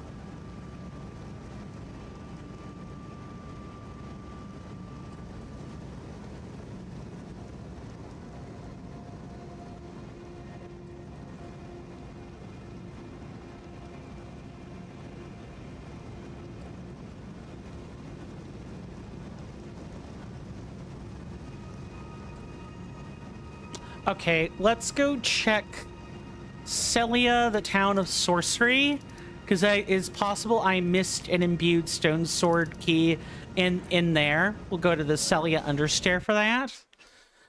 Okay, let's go check Celia, the town of sorcery, because it's possible I missed an imbued stone sword key in there. We'll go to the Celia Understair for that.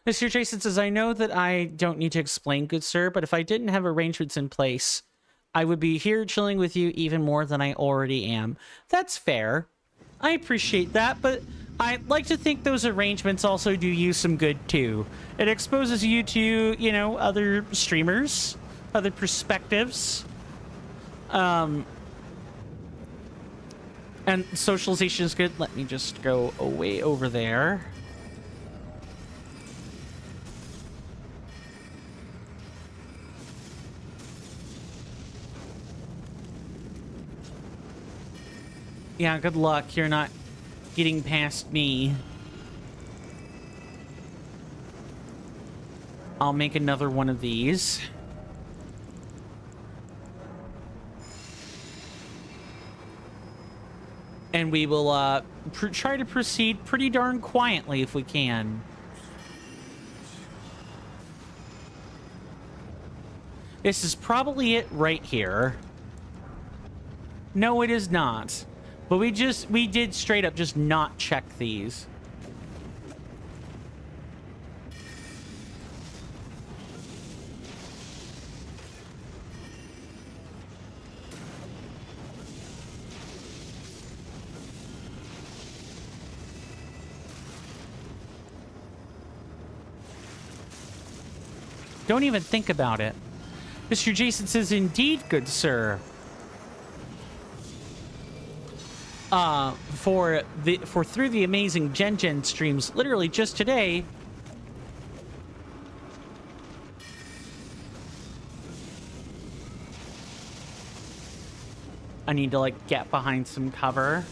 Mr. Jason says, I know that I don't need to explain, good sir, but if I didn't have arrangements in place, I would be here chilling with you even more than I already am. That's fair. I appreciate that, but I'd like to think those arrangements also do you some good too. It exposes you to, you know, other streamers, other perspectives. And socialization is good. Let me just go away over there. Yeah, good luck. You're not getting past me. I'll make another one of these. And we will try to proceed pretty darn quietly if we can. This is probably it right here. No, it is not. But we did straight up just not check these. Don't even think about it. Mr. Jason says, indeed, good sir. For through the amazing Gen streams, literally just today, I need to like get behind some cover.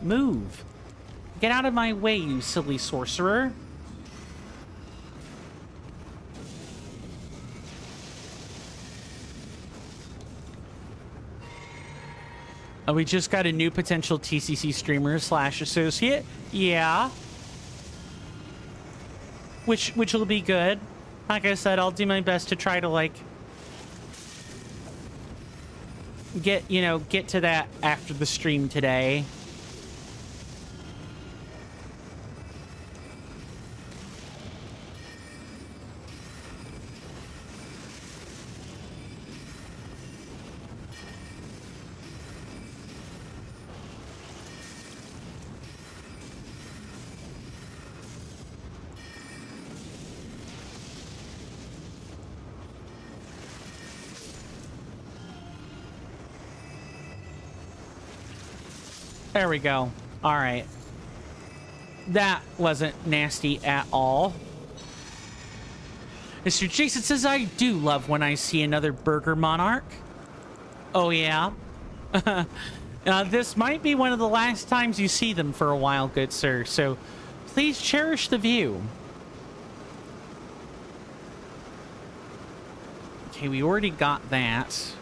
Move. Get out of my way, you silly sorcerer. We just got a new potential TCC streamer / associate. Yeah. Which will be good. Like I said, I'll do my best to try to like get to that after the stream today. There we go. All right. That wasn't nasty at all. Mr. Jason says, I do love when I see another Burger Monarch. Oh, yeah? This might be one of the last times you see them for a while, good sir. So please cherish the view. Okay, we already got that.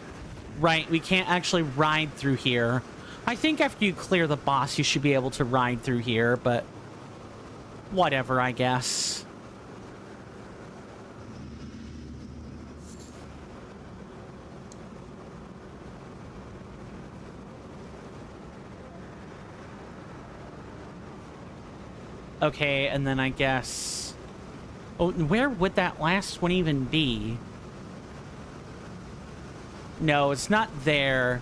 Right, we can't actually ride through here. I think after you clear the boss, you should be able to ride through here, but whatever, I guess. Okay, and then I guess... Oh, where would that last one even be? No, it's not there.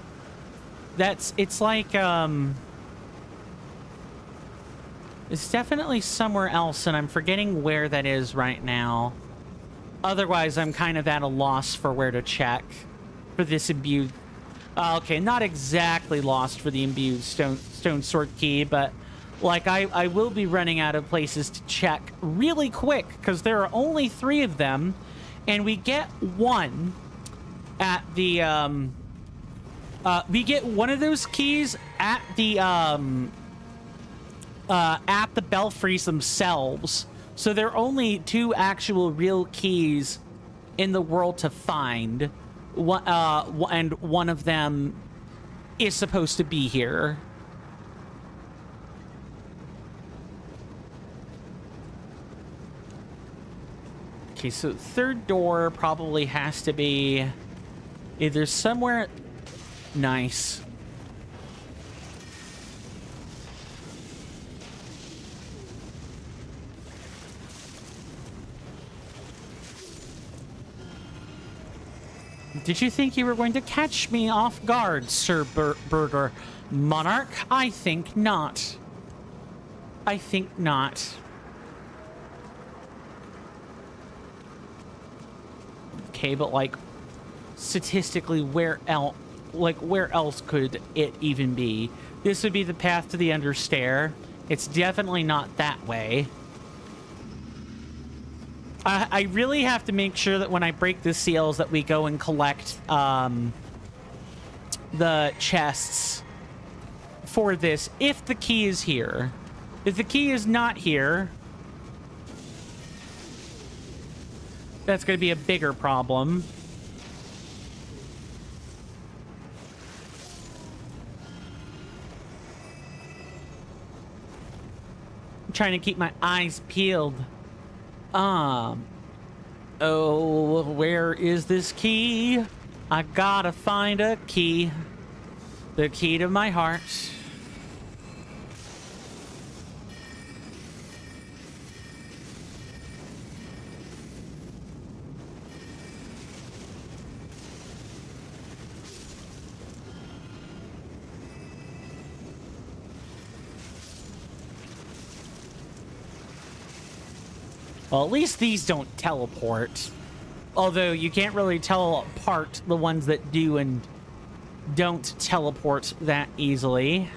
It's like, it's definitely somewhere else, and I'm forgetting where that is right now. Otherwise, I'm kind of at a loss for where to check for this imbued... okay, not exactly lost for the imbued stone sword key, but, like, I will be running out of places to check really quick, because there are only 3 of them, and we get one at the, we get one of those keys at the belfries themselves. So there are only 2 actual real keys in the world to find. And one of them is supposed to be here. Okay, so third door probably has to be either somewhere... Nice. Did you think you were going to catch me off guard, Sir Burger Monarch? I think not. I think not. Okay, but like statistically, where else could it even be? This would be the path to the Understair. It's definitely not that way. I really have to make sure that when I break the seals that we go and collect the chests for this, if the key is here. If the key is not here, that's going to be a bigger problem. I'm trying to keep my eyes peeled. Oh, where is this key? I gotta find a key. The key to my heart. Well, at least these don't teleport. Although you can't really tell apart the ones that do and don't teleport that easily.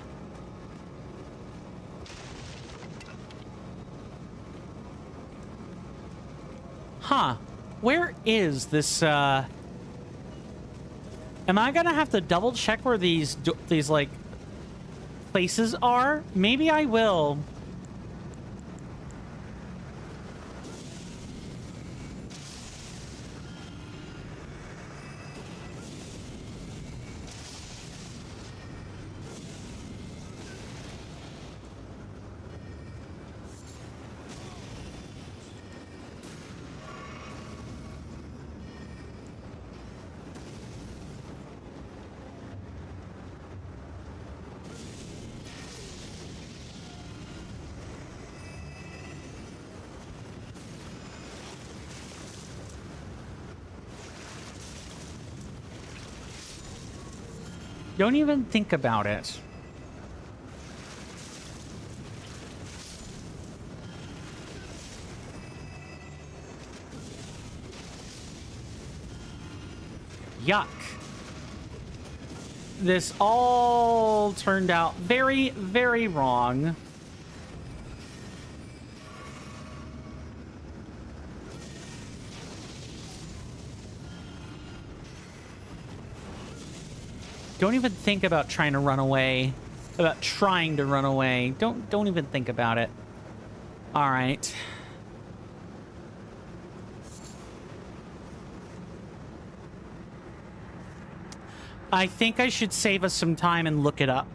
Huh. Where is this, Am I gonna have to double check where these like, places are? Maybe I will. Don't even think about it. Yuck. This all turned out very, very wrong. Don't even think about trying to run away. About trying to run away. Don't even think about it. All right. I think I should save us some time and look it up.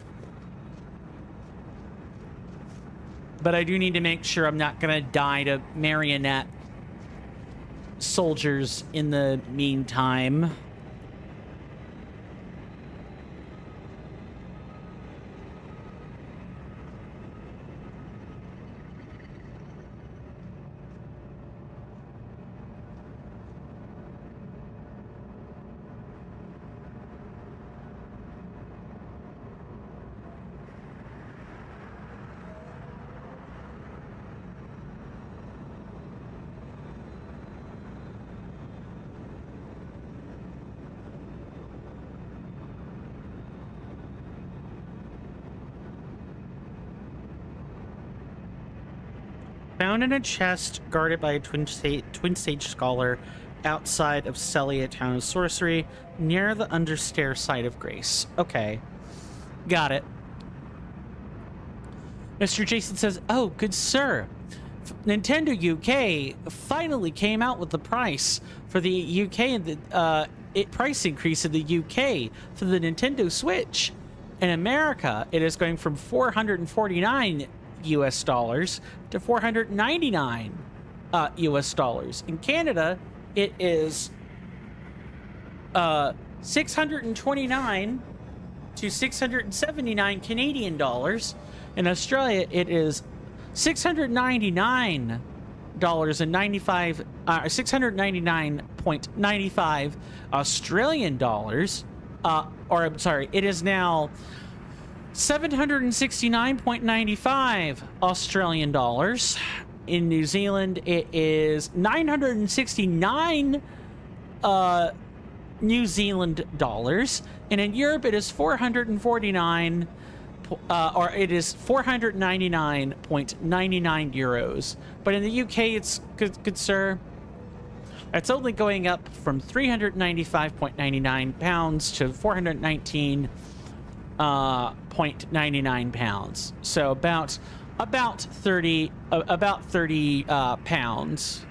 But I do need to make sure I'm not gonna die to marionette soldiers in the meantime. Found in a chest guarded by a twin sage scholar outside of Celia Town of Sorcery near the Understair site of Grace. Okay. Got it. Mr. Jason says, oh, good sir. Nintendo UK finally came out with the price for the UK and the price increase in the UK for the Nintendo Switch. In America, it is going from $449 US dollars to $499 US dollars. In Canada, it is 629 to 679 Canadian dollars. In Australia, it is $699 699.95 Australian dollars. Or I'm sorry, it is now 769.95 Australian dollars. In New Zealand, it is 969 New Zealand dollars, and in Europe it is 449 or it is 499.99 euros. But in the UK, it's good sir, it's only going up from 395.99 pounds to 419.99 pounds. So about 30 pounds,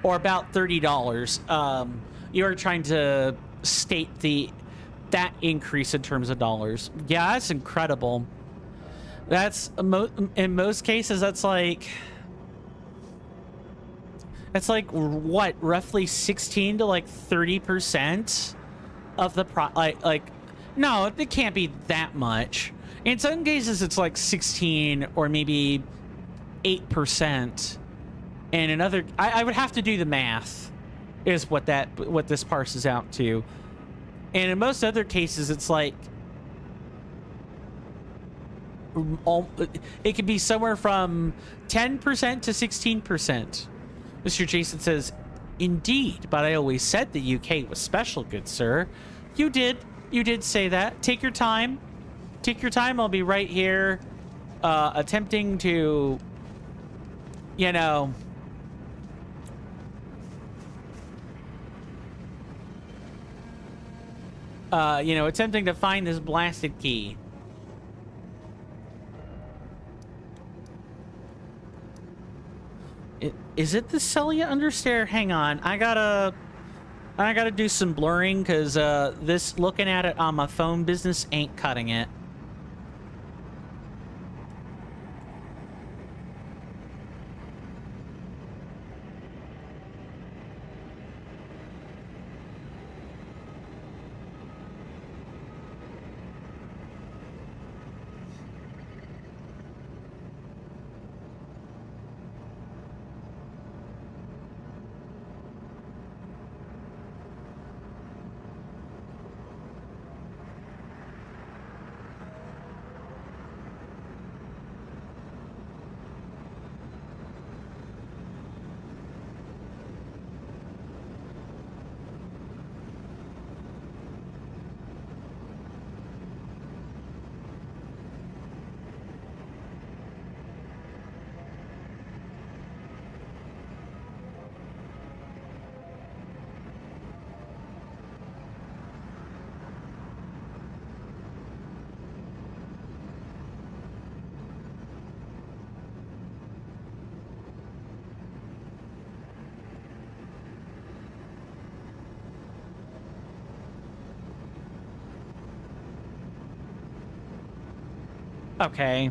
or about $30. You are trying to state that increase in terms of dollars. Yeah, that's incredible. That's in most cases that's like what, roughly 16 to like 30% of the no, it can't be that much. In some cases it's like 16 or maybe 8%, and another I would have to do the math, is what this parses out to. And in most other cases it's like it could be somewhere from 10% to 16%. Mr. Jason says, indeed, but I always said the UK was special, good sir. You did say that. Take your time. I'll be right here attempting to, you know, attempting to find this blasted key. Is it the Celia Understair? Hang on, I gotta do some blurring, because this looking at it on my phone business ain't cutting it. Okay.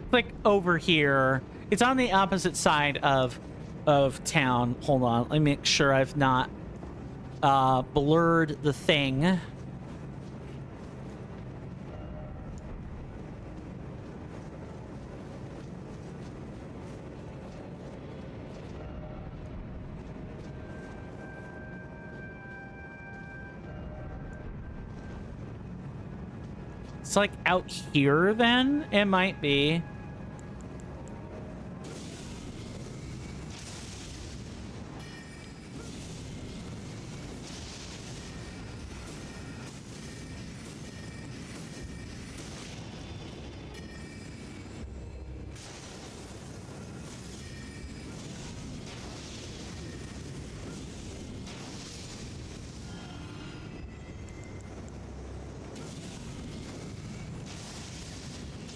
Click over here. It's on the opposite side of town. Hold on. Let me make sure I've not blurred the thing. It's like out here then? It might be.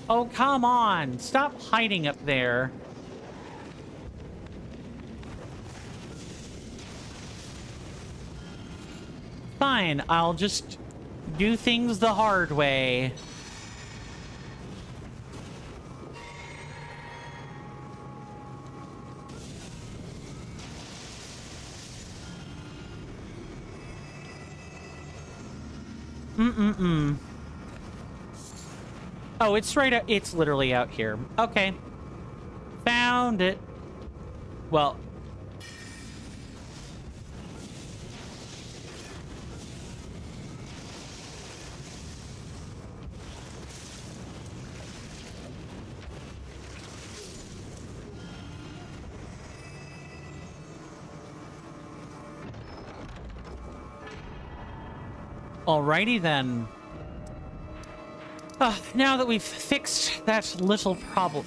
Oh, come on. Stop hiding up there. Fine, I'll just do things the hard way. Oh, it's right out. It's literally out here. Okay. Found it. Well. Alrighty then. Now that we've fixed that little problem.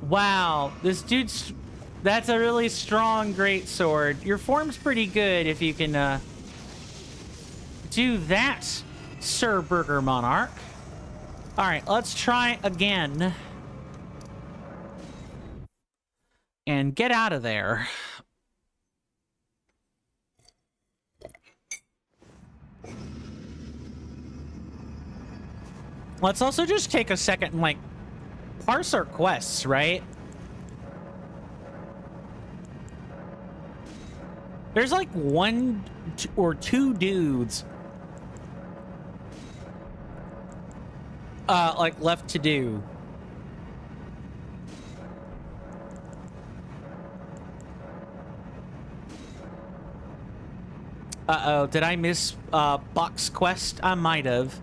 Wow, this dude's... That's a really strong greatsword. Your form's pretty good if you can do that, Sir Burger Monarch. Alright, let's try again. And get out of there. Let's also just take a second and, like, parse our quests, right? There's, like, one or two dudes, like, left to do. Uh-oh, did I miss, Buck's quest? I might have.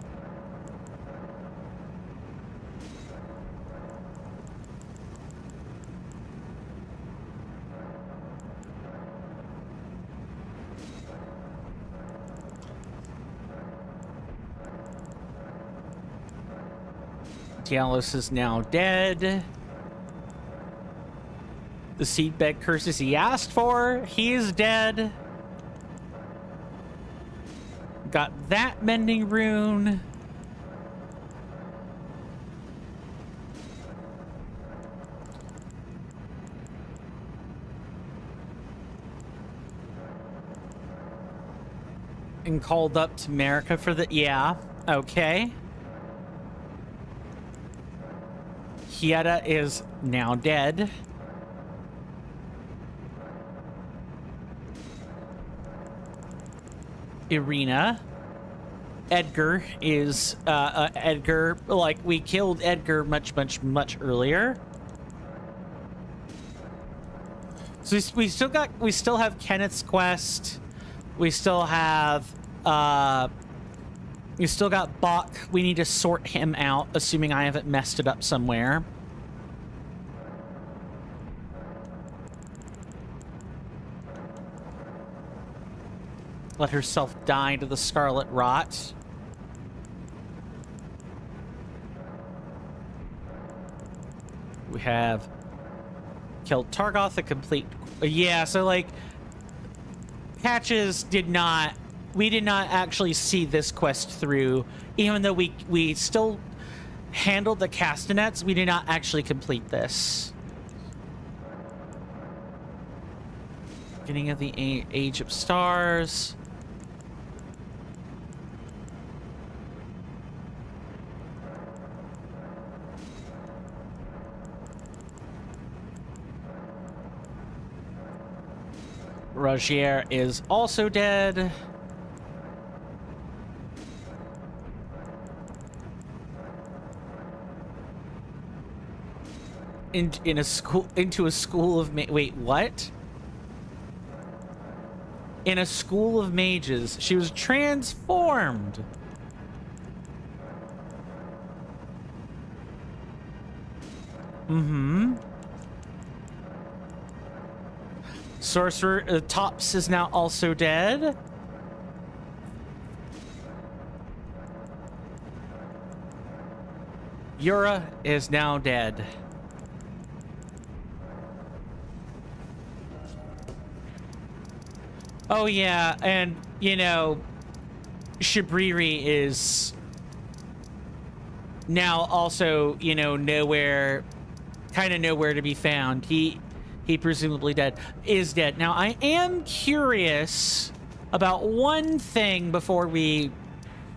Deathless is now dead. The seedbed curses he asked for, he is dead. Got that mending rune. And called up to America for the... Yeah, okay. Hieta is now dead. Irina. Edgar is, Edgar, like, we killed Edgar much earlier. So we still have Kenneth's quest. We still have, we still got Bach. We need to sort him out, assuming I haven't messed it up somewhere. Let herself die to the Scarlet Rot. We have killed Targoth, a complete... Yeah, so, like, Patches did not... We did not actually see this quest through. Even though we still handled the castanets, we did not actually complete this. Beginning of the Age of Stars. Rogier is also dead. Into a school of wait, what? In a school of mages. She was transformed. Mm-hmm. Sorcerer Tops is now also dead. Yura is now dead. Oh yeah, and you know, Shabriri is now also, you know, nowhere to be found. He presumably is dead. Now, I am curious about one thing before we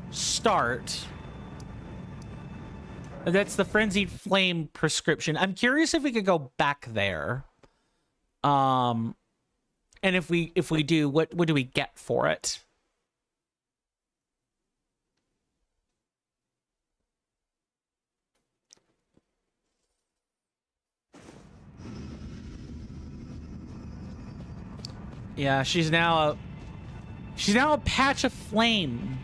start. That's the Frenzied Flame prescription. I'm curious if we could go back there. And if we do, what do we get for it? Yeah, she's now a patch of flame.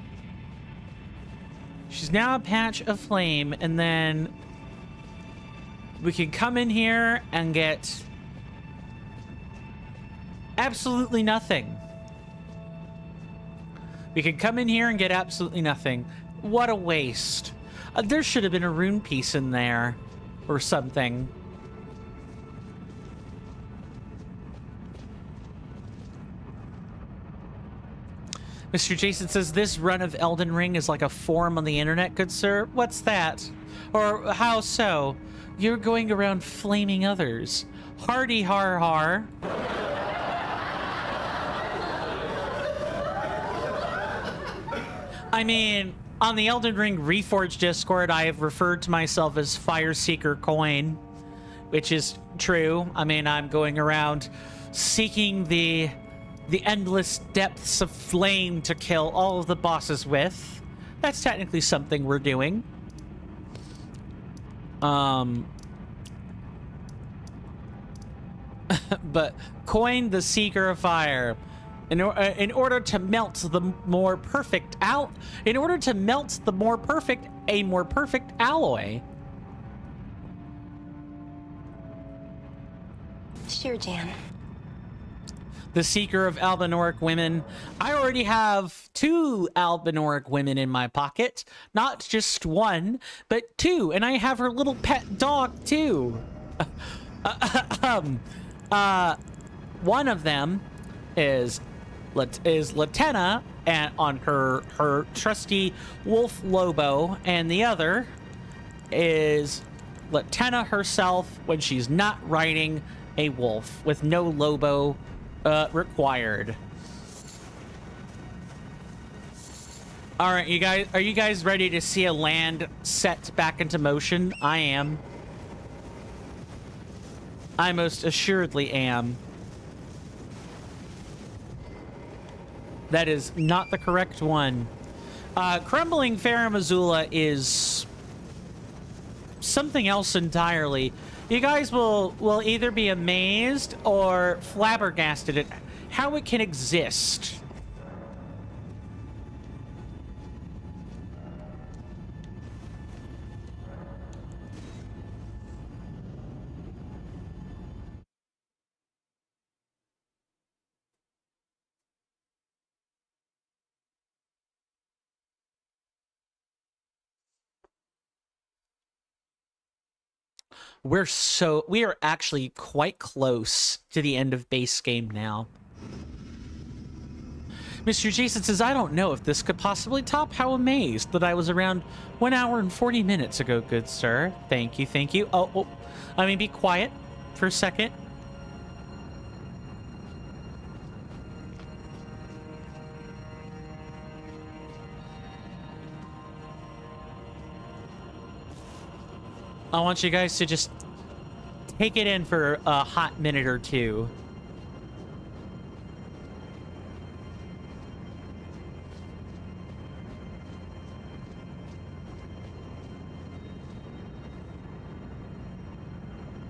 She's now a patch of flame, and then we can come in here and get absolutely nothing. We can come in here and get absolutely nothing. What a waste. There should have been a rune piece in there or something. Mr. Jason says, this run of Elden Ring is like a forum on the internet, good sir. What's that? Or how so? You're going around flaming others. Hardy har har. I mean, on the Elden Ring Reforged Discord, I have referred to myself as Fire Seeker Coin, which is true. I mean, I'm going around seeking the endless depths of flame to kill all of the bosses with. That's technically something we're doing. But Coin the Seeker of Fire. In order to melt the more perfect a more perfect alloy. Sure, Jan. The Seeker of Albinoric Women. I already have 2 Albinoric women in my pocket. Not just 1, but 2. And I have her little pet dog, too. One of them is Latenna, and on her trusty wolf Lobo, and the other is Latenna herself when she's not riding a wolf with no Lobo required. All right, you guys, are you guys ready to see a land set back into motion? I am. I most assuredly am. That is not the correct one. Crumbling Farum Azula is something else entirely. You guys will either be amazed or flabbergasted at how it can exist. We are actually quite close to the end of base game now. Mr. Jason says, I don't know if this could possibly top. How amazed that I was around 1 hour and 40 minutes ago, good sir. Thank you, thank you. Oh, I mean, be quiet for a second. I want you guys to just take it in for a hot minute or two.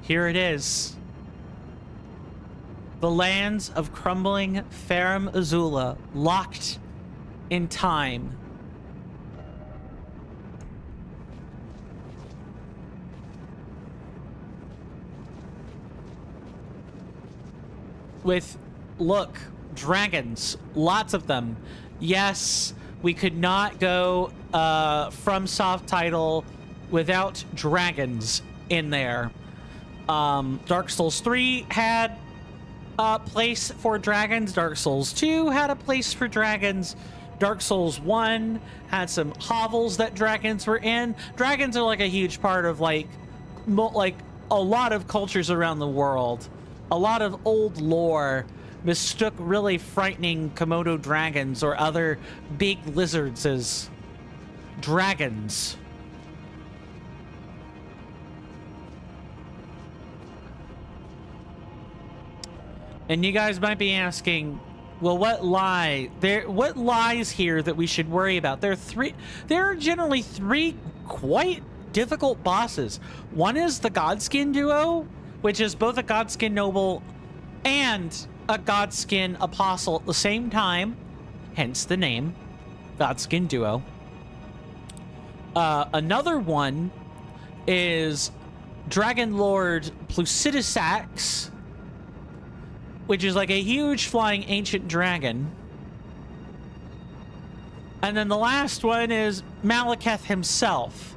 Here it is. The lands of crumbling Farum Azula, locked in time. With, look, dragons, lots of them. Yes, we could not go from soft title without dragons in there. Dark Souls 3 had a place for dragons. Dark Souls 2 had a place for dragons. Dark Souls 1 had some hovels that dragons were in. Dragons are like a huge part of like a lot of cultures around the world. A lot of old lore mistook really frightening Komodo dragons or other big lizards as dragons. And you guys might be asking, well, what lies here that we should worry about? There are generally 3 quite difficult bosses. One is the Godskin duo, which is both a Godskin Noble and a Godskin apostle at the same time, hence the name, Godskin Duo. Another one is Dragon Lord Plucidisax, which is like a huge flying ancient dragon. And then the last one is Malekith himself,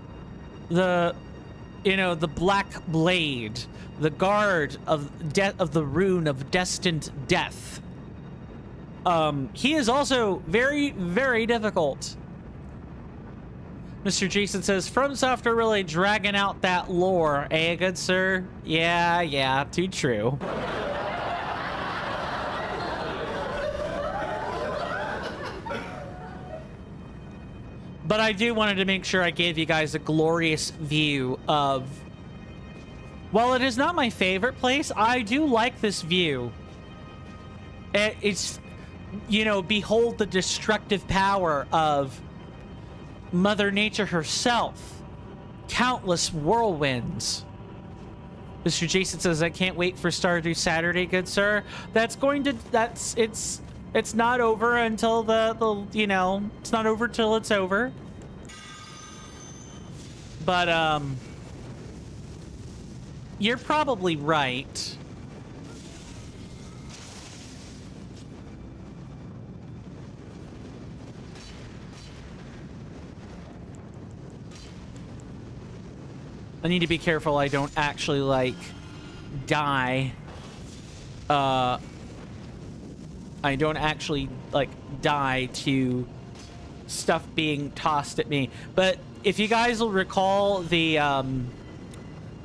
the Black Blade, the guard of the rune of destined death. He is also very, very difficult. Mr. Jason says, From Software really dragging out that lore, eh, good sir? Yeah, too true. But I wanted to make sure I gave you guys a glorious view of... While it is not my favorite place, I do like this view. It's, behold the destructive power of Mother Nature herself. Countless whirlwinds. Mr. Jason says, I can't wait for Stardew Saturday, good sir. It's not over until it's not over till it's over. But, you're probably right. I need to be careful I don't actually, die. I don't actually, die to stuff being tossed at me. But if you guys will recall the,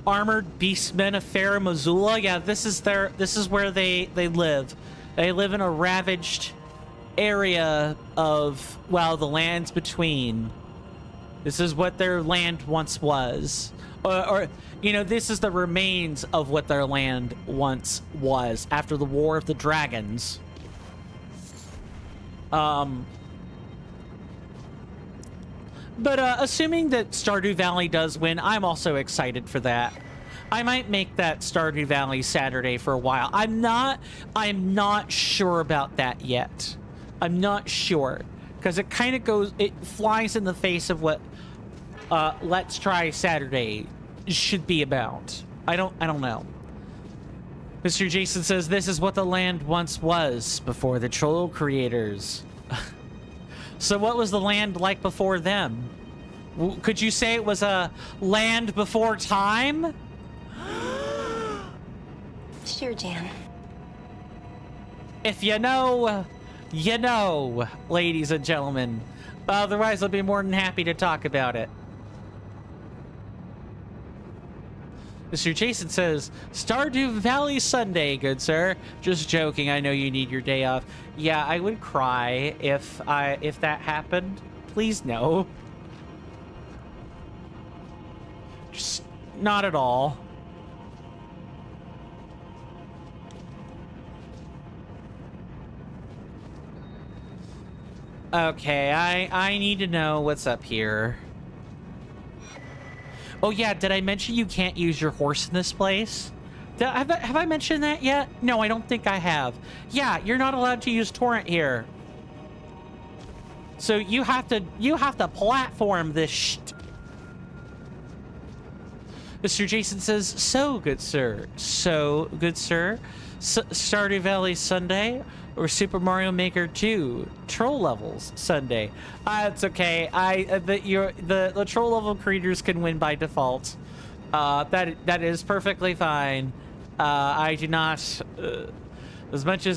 Armored Beastmen of Fair Missoula, yeah, this is where they live. They live in a ravaged area of, the lands between. This is what their land once was. Or this is the remains of what their land once was after the War of the Dragons. But assuming that Stardew Valley does win, I'm also excited for that. I might make that Stardew Valley Saturday for a while. I'm not sure about that yet. I'm not sure. Because it kind of it flies in the face of what Let's Try Saturday should be about. I don't know. Mr. Jason says, this is what the land once was before the troll creators. So what was the land like before them? Could you say it was a land before time? Sure, Jan. If you know, ladies and gentlemen. Otherwise, I'll be more than happy to talk about it. Mr. Jason says, Stardew Valley Sunday, good sir. Just joking, I know you need your day off. Yeah, I would cry if that happened. Please no. Just not at all. Okay, I need to know what's up here. Oh yeah, did I mention you can't use your horse in this place? Have I mentioned that yet? No, I don't think I have. Yeah, you're not allowed to use torrent here. So you have to platform this shit. Mr. Jason says, so good sir. So good sir. Stardew Valley Sunday or Super Mario Maker 2 troll levels Sunday. It's okay. The troll level creators can win by default. That is perfectly fine. I do not as much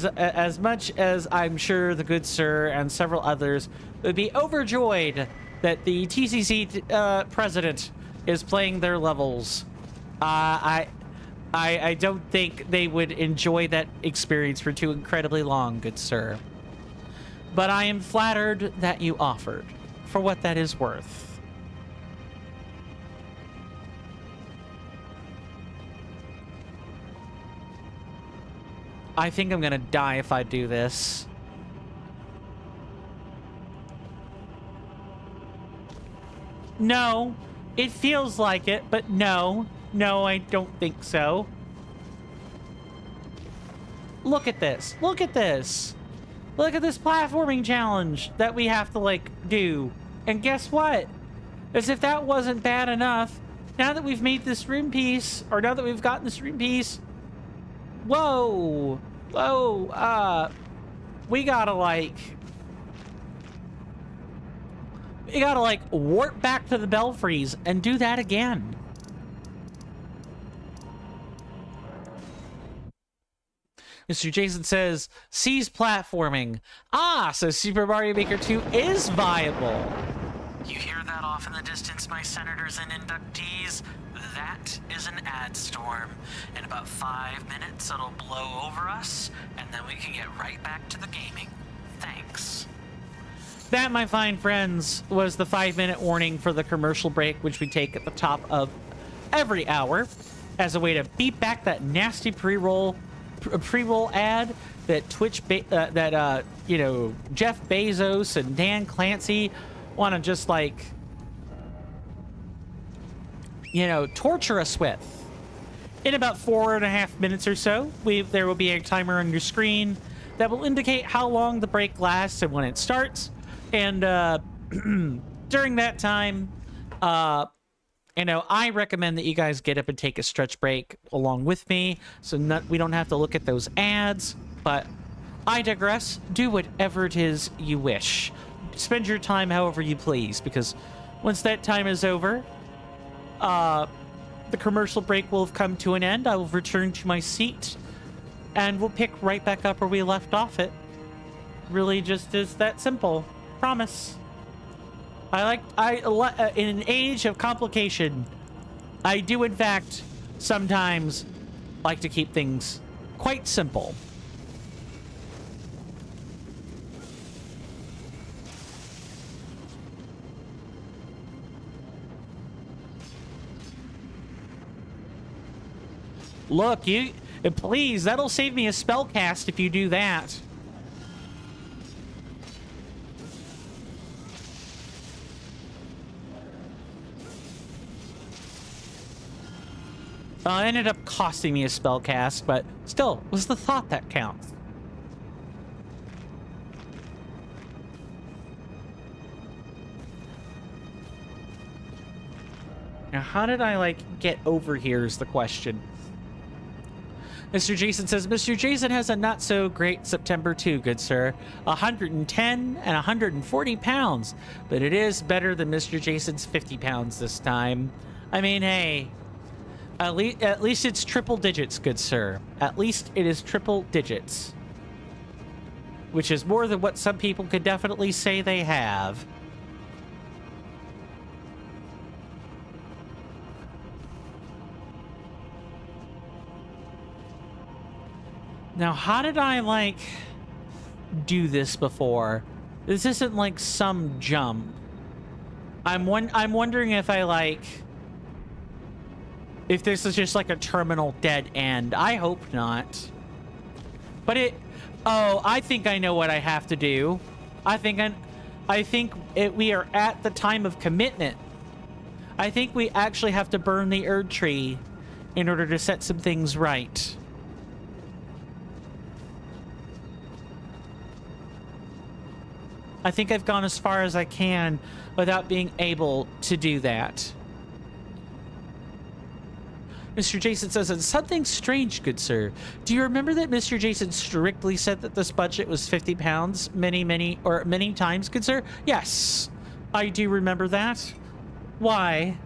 as I'm sure the good sir and several others would be overjoyed that the TCC president is playing their levels. I don't think they would enjoy that experience for too incredibly long, good sir. But I am flattered that you offered, for what that is worth. I think I'm gonna die if I do this. No, it feels like it, but no. No, I don't think so. look at this. Look at this. Look at this platforming challenge that we have to, like, do. And guess what? As if that wasn't bad enough, now that we've made this room piece, or now that we've gotten this room piece, whoa, we gotta, like, warp back to the belfries and do that again. Mr. Jason says, "C's platforming." Ah, so Super Mario Maker 2 is viable. You hear that off in the distance, my senators and inductees? That is an ad storm. In about 5 minutes, it'll blow over us, and then we can get right back to the gaming. Thanks. That, my fine friends, was the 5-minute warning for the commercial break, which we take at the top of every hour as a way to beat back that nasty pre-roll ad that you know, Jeff Bezos and Dan Clancy want to just, like, you know, torture us with. In about 4.5 minutes or so, there will be a timer on your screen that will indicate how long the break lasts and when it starts. And during that time, you know, I recommend that you guys get up and take a stretch break along with me, so we don't have to look at those ads. But I digress. Do whatever it is you wish. Spend your time however you please, because once that time is over, the commercial break will have come to an end. I will return to my seat, and we'll pick right back up where we left off it. Really just is that simple. Promise. In an age of complication, I do in fact sometimes like to keep things quite simple. Look, please, that'll save me a spell cast if you do that. It ended up costing me a spell cast, but still, it was the thought that counts. Now, how did I, like, get over here is the question. Mr. Jason says, Mr. Jason has a not-so-great September too, good sir. 110 and 140 pounds, but it is better than Mr. Jason's 50 pounds this time. I mean, hey, at least it's triple digits, good sir. At least it is triple digits. Which is more than what some people could definitely say they have. Now, how did I, like, do this before? This isn't, like, some jump. I'm wondering if I, like... if this is just, like, a terminal dead end. I hope not. But it... oh, I think I know what I have to do. I think we are at the time of commitment. I think we actually have to burn the Erd Tree in order to set some things right. I think I've gone as far as I can without being able to do that. Mr. Jason says, and something strange, good sir. Do you remember that Mr. Jason strictly said that this budget was 50 pounds many times, good sir? Yes, I do remember that. Why?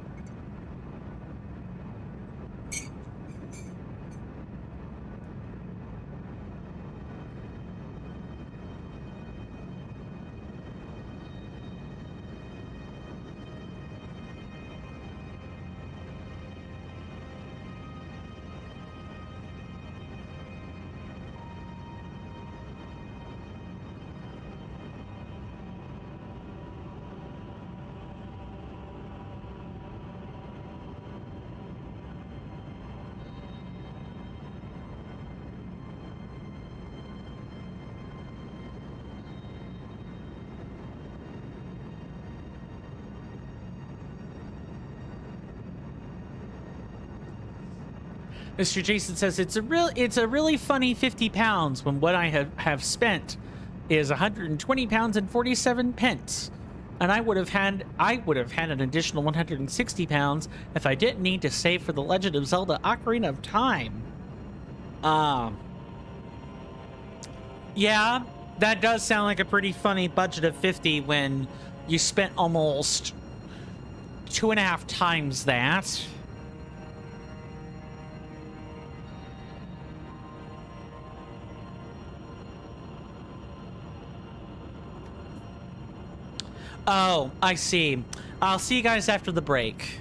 Mr. Jason says it's a really funny 50 pounds when what I have spent is 120 pounds and 47 pence. And I would have had an additional 160 pounds if I didn't need to save for the Legend of Zelda Ocarina of Time. Yeah, that does sound like a pretty funny budget of 50 when you spent almost 2.5 times that. Oh, I see. I'll see you guys after the break.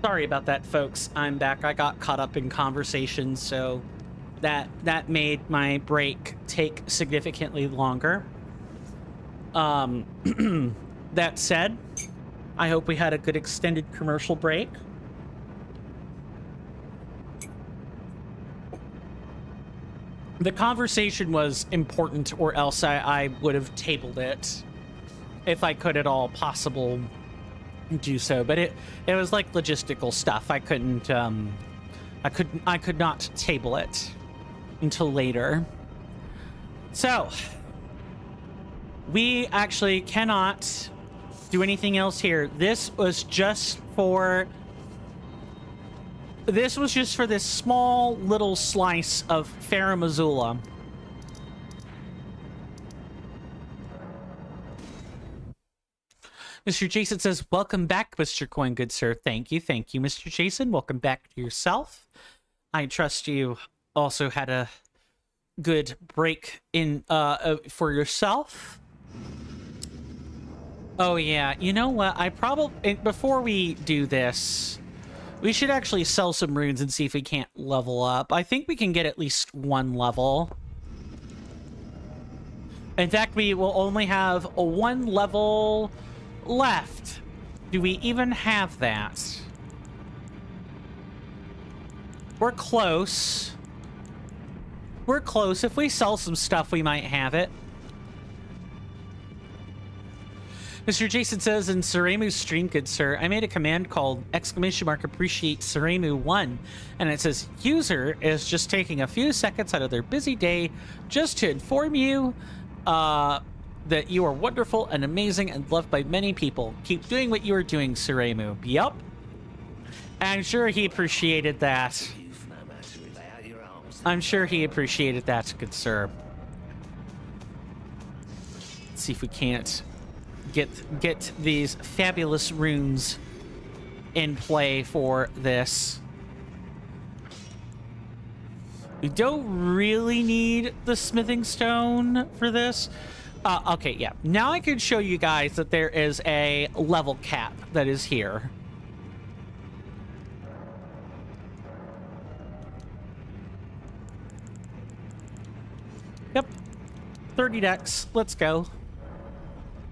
Sorry about that, folks. I'm back. I got caught up in conversation, so that made my break take significantly longer. That said, I hope we had a good extended commercial break. The conversation was important, or else I would have tabled it if I could at all possible do so. But it was like logistical stuff. I could not table it until later. So we actually cannot do anything else here. This was just for this small little slice of Farum Azula. Mr. Jason says, welcome back, Mr. Coin, good sir. Thank you, Mr. Jason. Welcome back to yourself. I trust you also had a good break in for yourself. Oh yeah, you know what? I probably, before we do this, we should actually sell some runes and see if we can't level up. I think we can get at least one level. In fact, we will only have a one level left. Do we even have that? We're close. We're close. If we sell some stuff, we might have it. Mr. Jason says, in Suremu stream, good sir, I made a command called !appreciate Suremu1, and it says, user is just taking a few seconds out of their busy day just to inform you that you are wonderful and amazing and loved by many people. Keep doing what you are doing, Suremu. Yup. I'm sure he appreciated that. I'm sure he appreciated that, good sir. Let's see if we can't get these fabulous runes in play for this. We don't really need the smithing stone for this. Okay, yeah. Now I can show you guys that there is a level cap that is here. Yep. 30 decks. Let's go.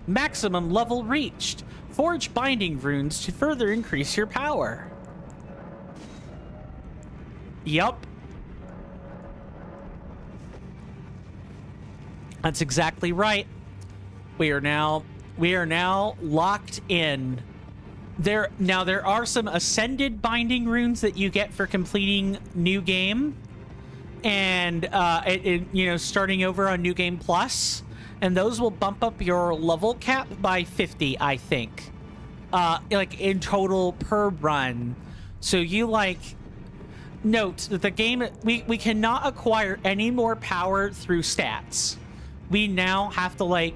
Maximum level reached. Forge binding runes to further increase your power. Yup. That's exactly right. We are now locked in. There are some ascended binding runes that you get for completing new game, and starting over on New Game Plus, and those will bump up your level cap by 50, I think, like in total per run. So you note that the game, we cannot acquire any more power through stats. We now have to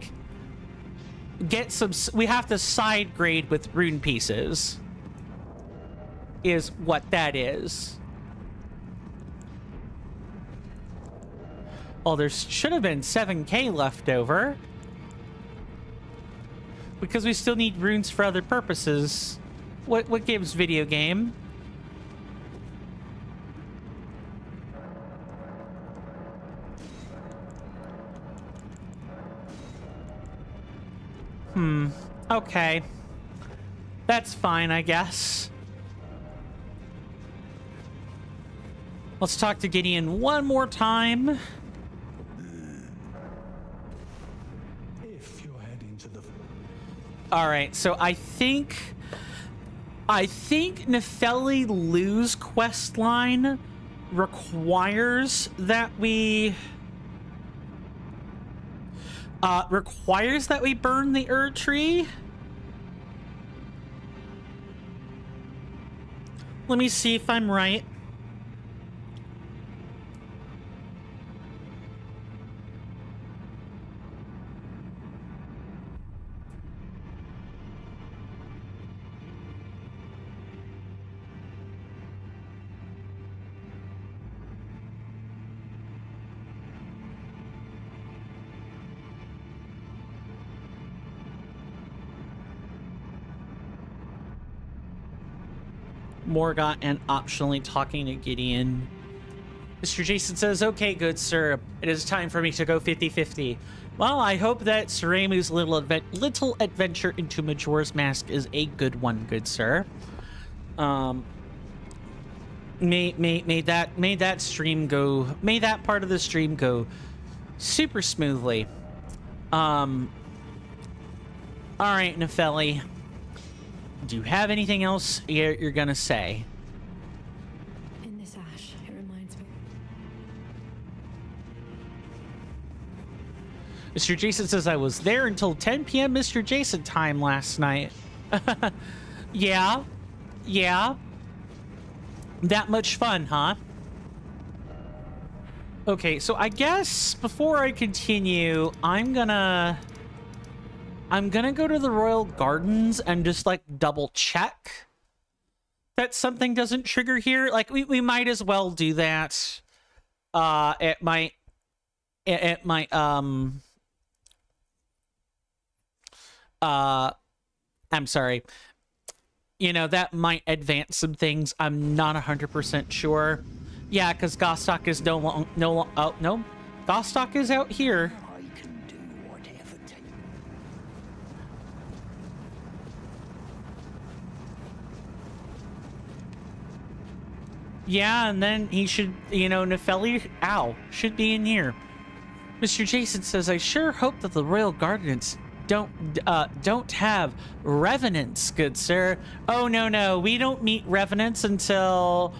get some, we have to side grade with rune pieces, is what that is. Well, there should have been 7k left over, because we still need runes for other purposes. What gives video game? Okay. That's fine, I guess. Let's talk to Gideon one more time. If you're heading to the... Alright, so I think Nefeli Lou's questline requires that we burn the Erd tree. Let me see if I'm right. Morgot and optionally talking to Gideon. Mr. Jason says, okay, good sir, it is time for me to go 50-50. Well, I hope that Suremu's little adventure into Majora's Mask is a good one, good sir. May that stream go, may that part of the stream go super smoothly. All right, Nepheli, do you have anything else you're gonna say? In this ash, it reminds me. Mr. Jason says, I was there until 10 p.m. Mr. Jason time last night. Yeah. That much fun, huh? Okay, so I guess before I continue, I'm gonna go to the Royal Gardens and just like double check that something doesn't trigger here. Like we might as well do that. I'm sorry. You know, that might advance some things. I'm not 100% sure. Yeah, because Gostock is no. Gostock is out here. I can do whatever takes. Yeah, and then he should, you know, Nepheli, should be in here. Mr. Jason says, I sure hope that the Royal Gardens don't have revenants, good sir. Oh, no, we don't meet revenants until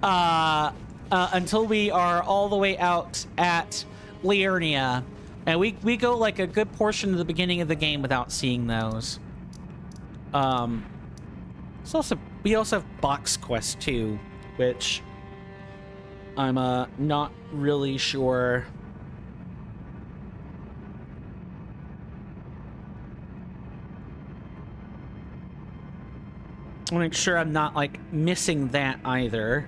we are all the way out at Liurnia. And we go like a good portion of the beginning of the game without seeing those. We also have Box Quest 2, which I'm not really sure. I want to make sure I'm not like missing that either.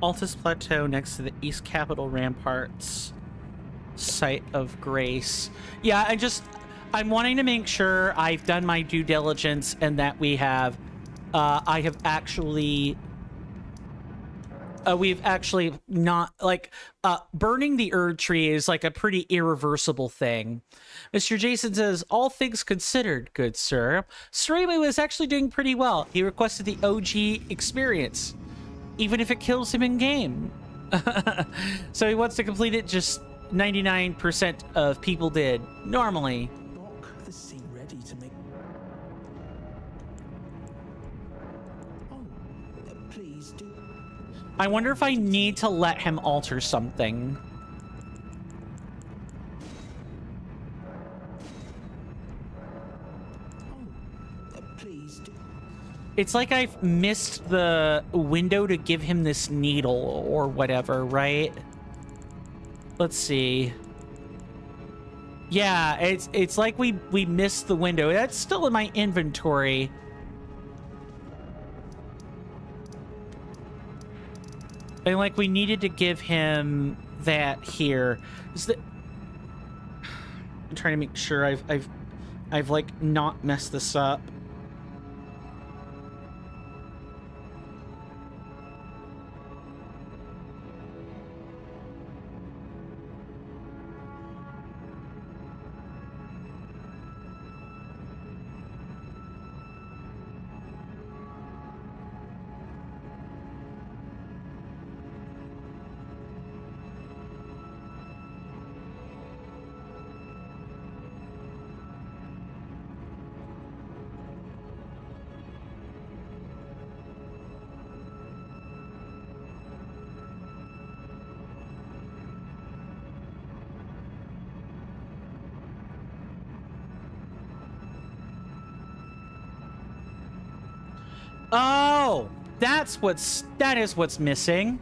Altus Plateau next to the East Capitol Ramparts Site of Grace. Yeah, I'm wanting to make sure I've done my due diligence and that we have, we've actually not, like, burning the Erd Tree is like a pretty irreversible thing. Mr. Jason says, all things considered, good sir, Suremu is actually doing pretty well. He requested the OG experience, even if it kills him in game. So he wants to complete it. Just 99% of people did normally. Lock the sea ready to make. Oh, please do. I wonder if I need to let him alter something. Oh, please do. It's like I've missed the window to give him this needle or whatever, right? Let's see. Yeah, it's like we missed the window. That's still in my inventory. And like we needed to give him that here. Is that I'm trying to make sure I've like not messed this up. Oh, that is what's missing.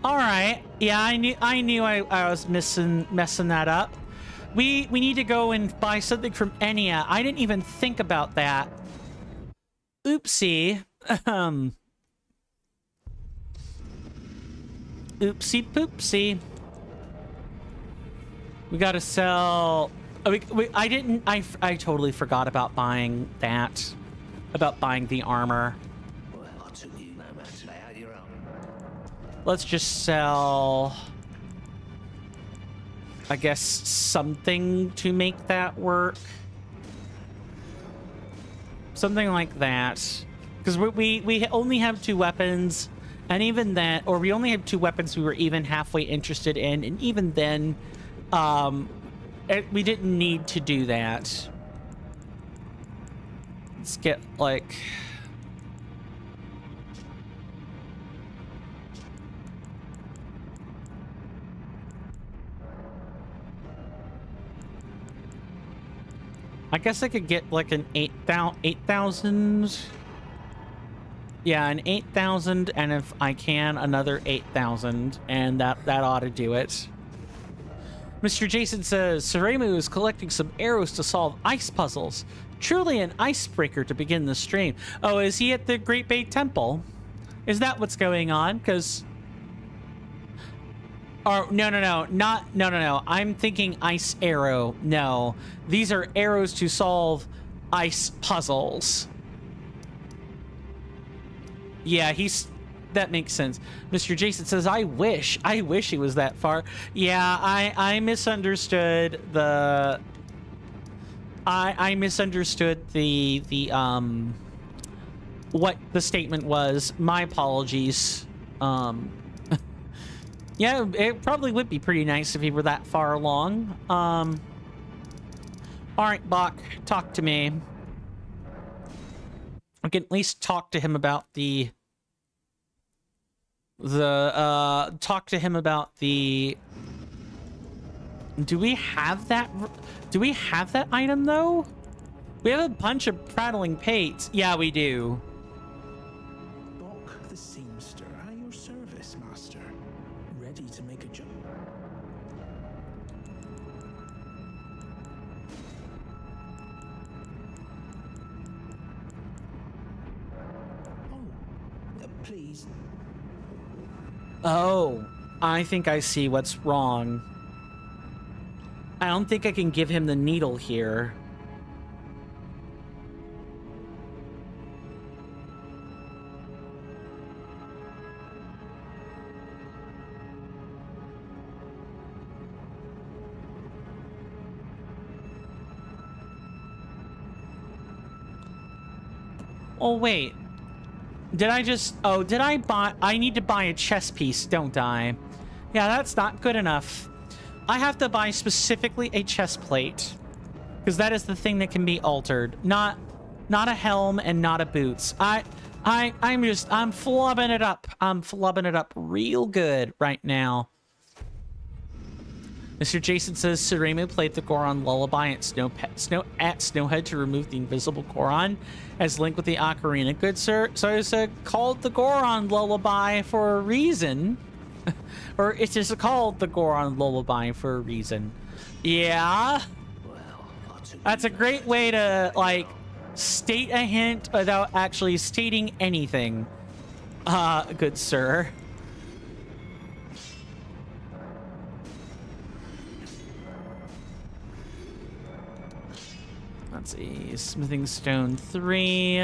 All right. Yeah, I knew I was messing that up. We need to go and buy something from Enya. I didn't even think about that. Oopsie. Oopsie poopsie. We gotta sell. I totally forgot about buying that. About buying the armor. Well, I took you, no matter. Lay out your own. Let's just sell, I guess, something to make that work. Something like that. Because we only have 2 weapons, and even that, or we only have 2 weapons we were even halfway interested in, and even then, we didn't need to do that. Let's get, like... I guess I could get like an 8,000. Yeah, an 8,000, and if I can, another 8,000, and that ought to do it. Mr. Jason says, Seremu is collecting some arrows to solve ice puzzles. Truly an icebreaker to begin the stream. Oh, is he at the Great Bay Temple? Is that what's going on? Because... Oh, no. I'm thinking ice arrow. No, these are arrows to solve ice puzzles. Yeah, that makes sense. Mr. Jason says, I wish he was that far. Yeah, I misunderstood the... I misunderstood the what the statement was. My apologies. Yeah, it probably would be pretty nice if he were that far along. All right, Bach, talk to me. I can at least talk to him about the talk to him about the... Do we have that item, though? We have a bunch of prattling pates. Yeah, we do. Bok the seamster, at your service, master. Ready to make a jump. Oh, please. Oh, I think I see what's wrong. I don't think I can give him the needle here. Oh, wait. Did I just... Oh, did I buy... I need to buy a chess piece, don't I? Yeah, that's not good enough. I have to buy specifically a chest plate. Because that is the thing that can be altered. Not a helm and not a boots. I'm flubbing it up. I'm flubbing it up real good right now. Mr. Jason says Seremu played the Goron lullaby at Snowhead to remove the invisible Goron as linked with the ocarina. Good sir. So it's called the Goron lullaby for a reason. Or it is called the Goron lullaby for a reason. Yeah. That's a great way to, like, state a hint without actually stating anything. Good sir. Let's see. Smithing stone 3.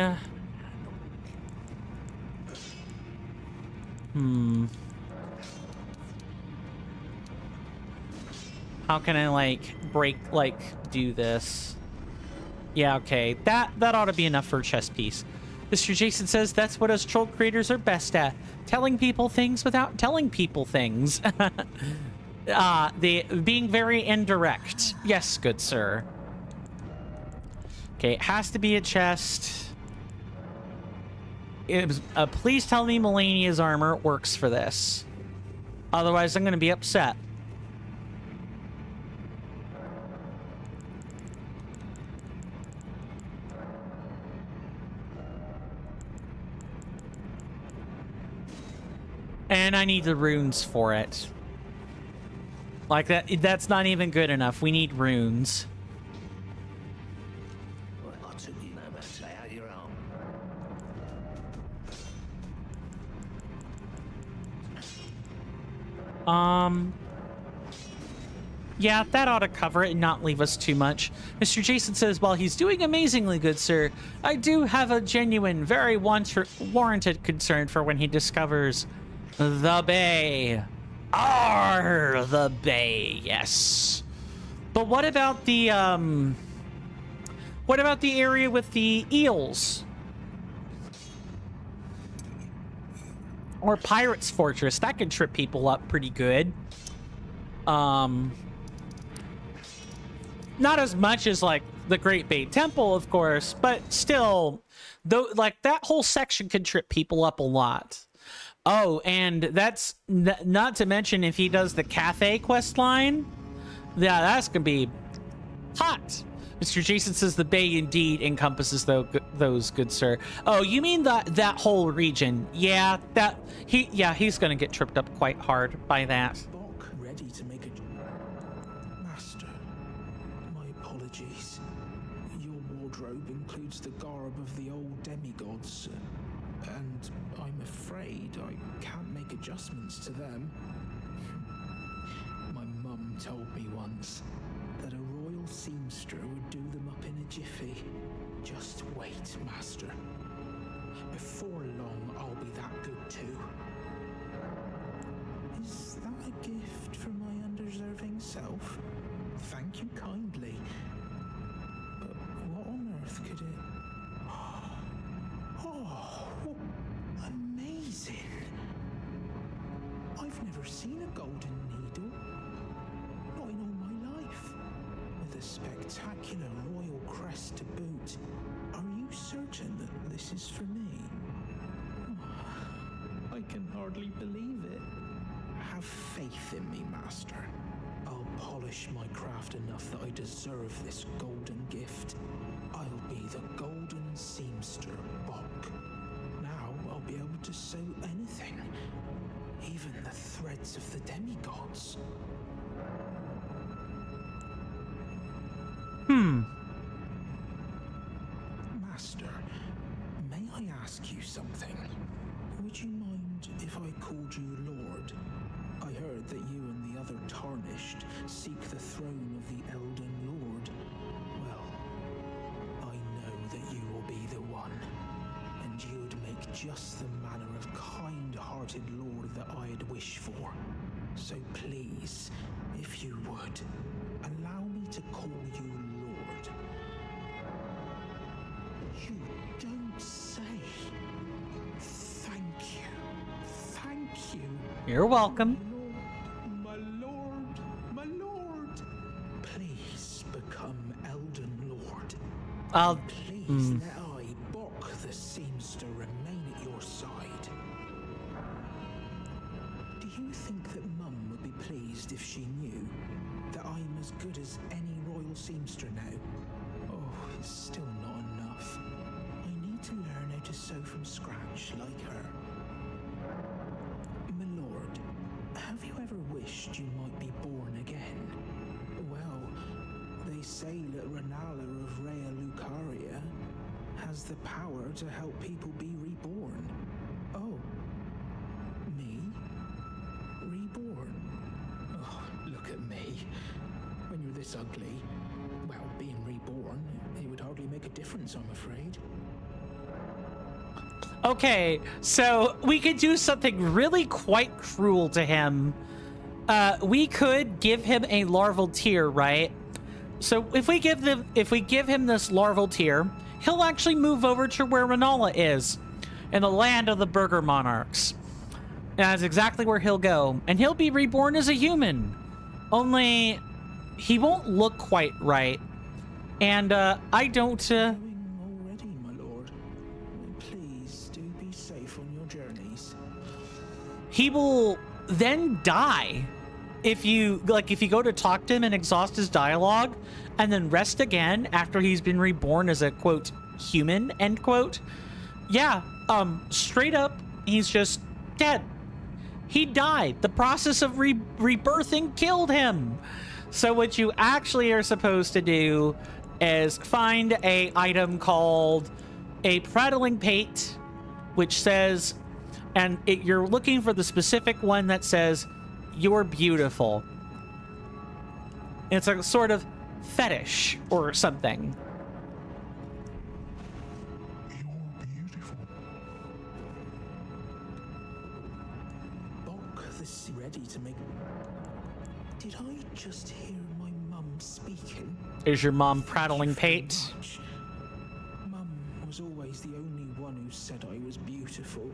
How can I, like, do this? Yeah, okay. That ought to be enough for a chess piece. Mr. Jason says that's what us troll creators are best at. Telling people things without telling people things. Being very indirect. Yes, good sir. Okay, it has to be a chest. Please tell me Melania's armor works for this. Otherwise, I'm going to be upset. And I need the runes for it. Like that's not even good enough. We need runes. Well, I took you no matter how you're on. Yeah, that ought to cover it and not leave us too much. Mr. Jason says, while he's doing amazingly good, sir, I do have a genuine, very warranted concern for when he discovers the bay. The bay, yes. But what about the area with the eels? Or Pirate's Fortress? That can trip people up pretty good. Not as much as like the Great Bay Temple, of course, but still, though, like that whole section can trip people up a lot. Oh, and that's not to mention if he does the cafe quest line. Yeah, that's gonna be hot. Mr. Jason says the bay indeed encompasses those, good sir. Oh, you mean that whole region? Yeah, he's gonna get tripped up quite hard by that. Bok ready to make a... Master, my apologies. Your wardrobe includes the garb of the old demigods, and I'm afraid I can't make adjustments to them. My mum told me once that a royal seamster would do them up in a jiffy. Just wait, Master. Before long, I'll be that good too. Is that a gift from my undeserving self? Thank you kindly. But what on earth could it... Oh, amazing! I've never seen a golden needle. Not in all my life. With a spectacular royal crest to boot. Are you certain that this is for me? I can hardly believe it. Have faith in me, Master. I'll polish my craft enough that I deserve this golden gift. I'll be the golden seamster Bok. Now I'll be able to sew anything, even the threads of the demigods. Master, may I ask you something? Would you mind if I called you Lord? I heard that you and the other Tarnished seek the throne of the Elden Lord. Well, I know that you will be the one, and you'd make just the manner of kind-hearted Lord that I'd wish for. So please, if you would, allow me to call you Lord. You don't say. Thank you. Thank you. You're welcome. My lord, my lord. Please become Elden Lord. Please let I, Bok the Seamster, remain at your side. Do you think that Mum would be pleased if she knew that I'm as good as any royal seamster now? Oh, it's still not enough. I need to learn how to sew from scratch like her. My lord, have you ever wished you might be born again? Well, they say that Renala of Rea Lucaria has the power to help people be reborn. Oh, me? Reborn? Oh, look at me. When you're this ugly, well, being reborn, it would hardly make a difference, I'm afraid. Okay, so we could do something really quite cruel to him. We could give him a larval tear, right? So if we give him this larval tear, he'll actually move over to where Renala is, in the land of the Burger Monarchs. And that's exactly where he'll go, and he'll be reborn as a human. Only he won't look quite right, and I don't. Already, my lord. Please do be safe on your journeys. He will then die if you go to talk to him and exhaust his dialogue and then rest again after he's been reborn as a quote human end quote. Yeah, straight up he's just dead. He died. The process of rebirthing killed him. So what you actually are supposed to do is find a item called a prattling pate, which says, and you're looking for the specific one that says, "You're beautiful." It's a sort of fetish or something. You're beautiful. Bok the ready to make. Did I just hear my mum speaking? Is your mom prattling pate? Much. Mum was always the only one who said I was beautiful.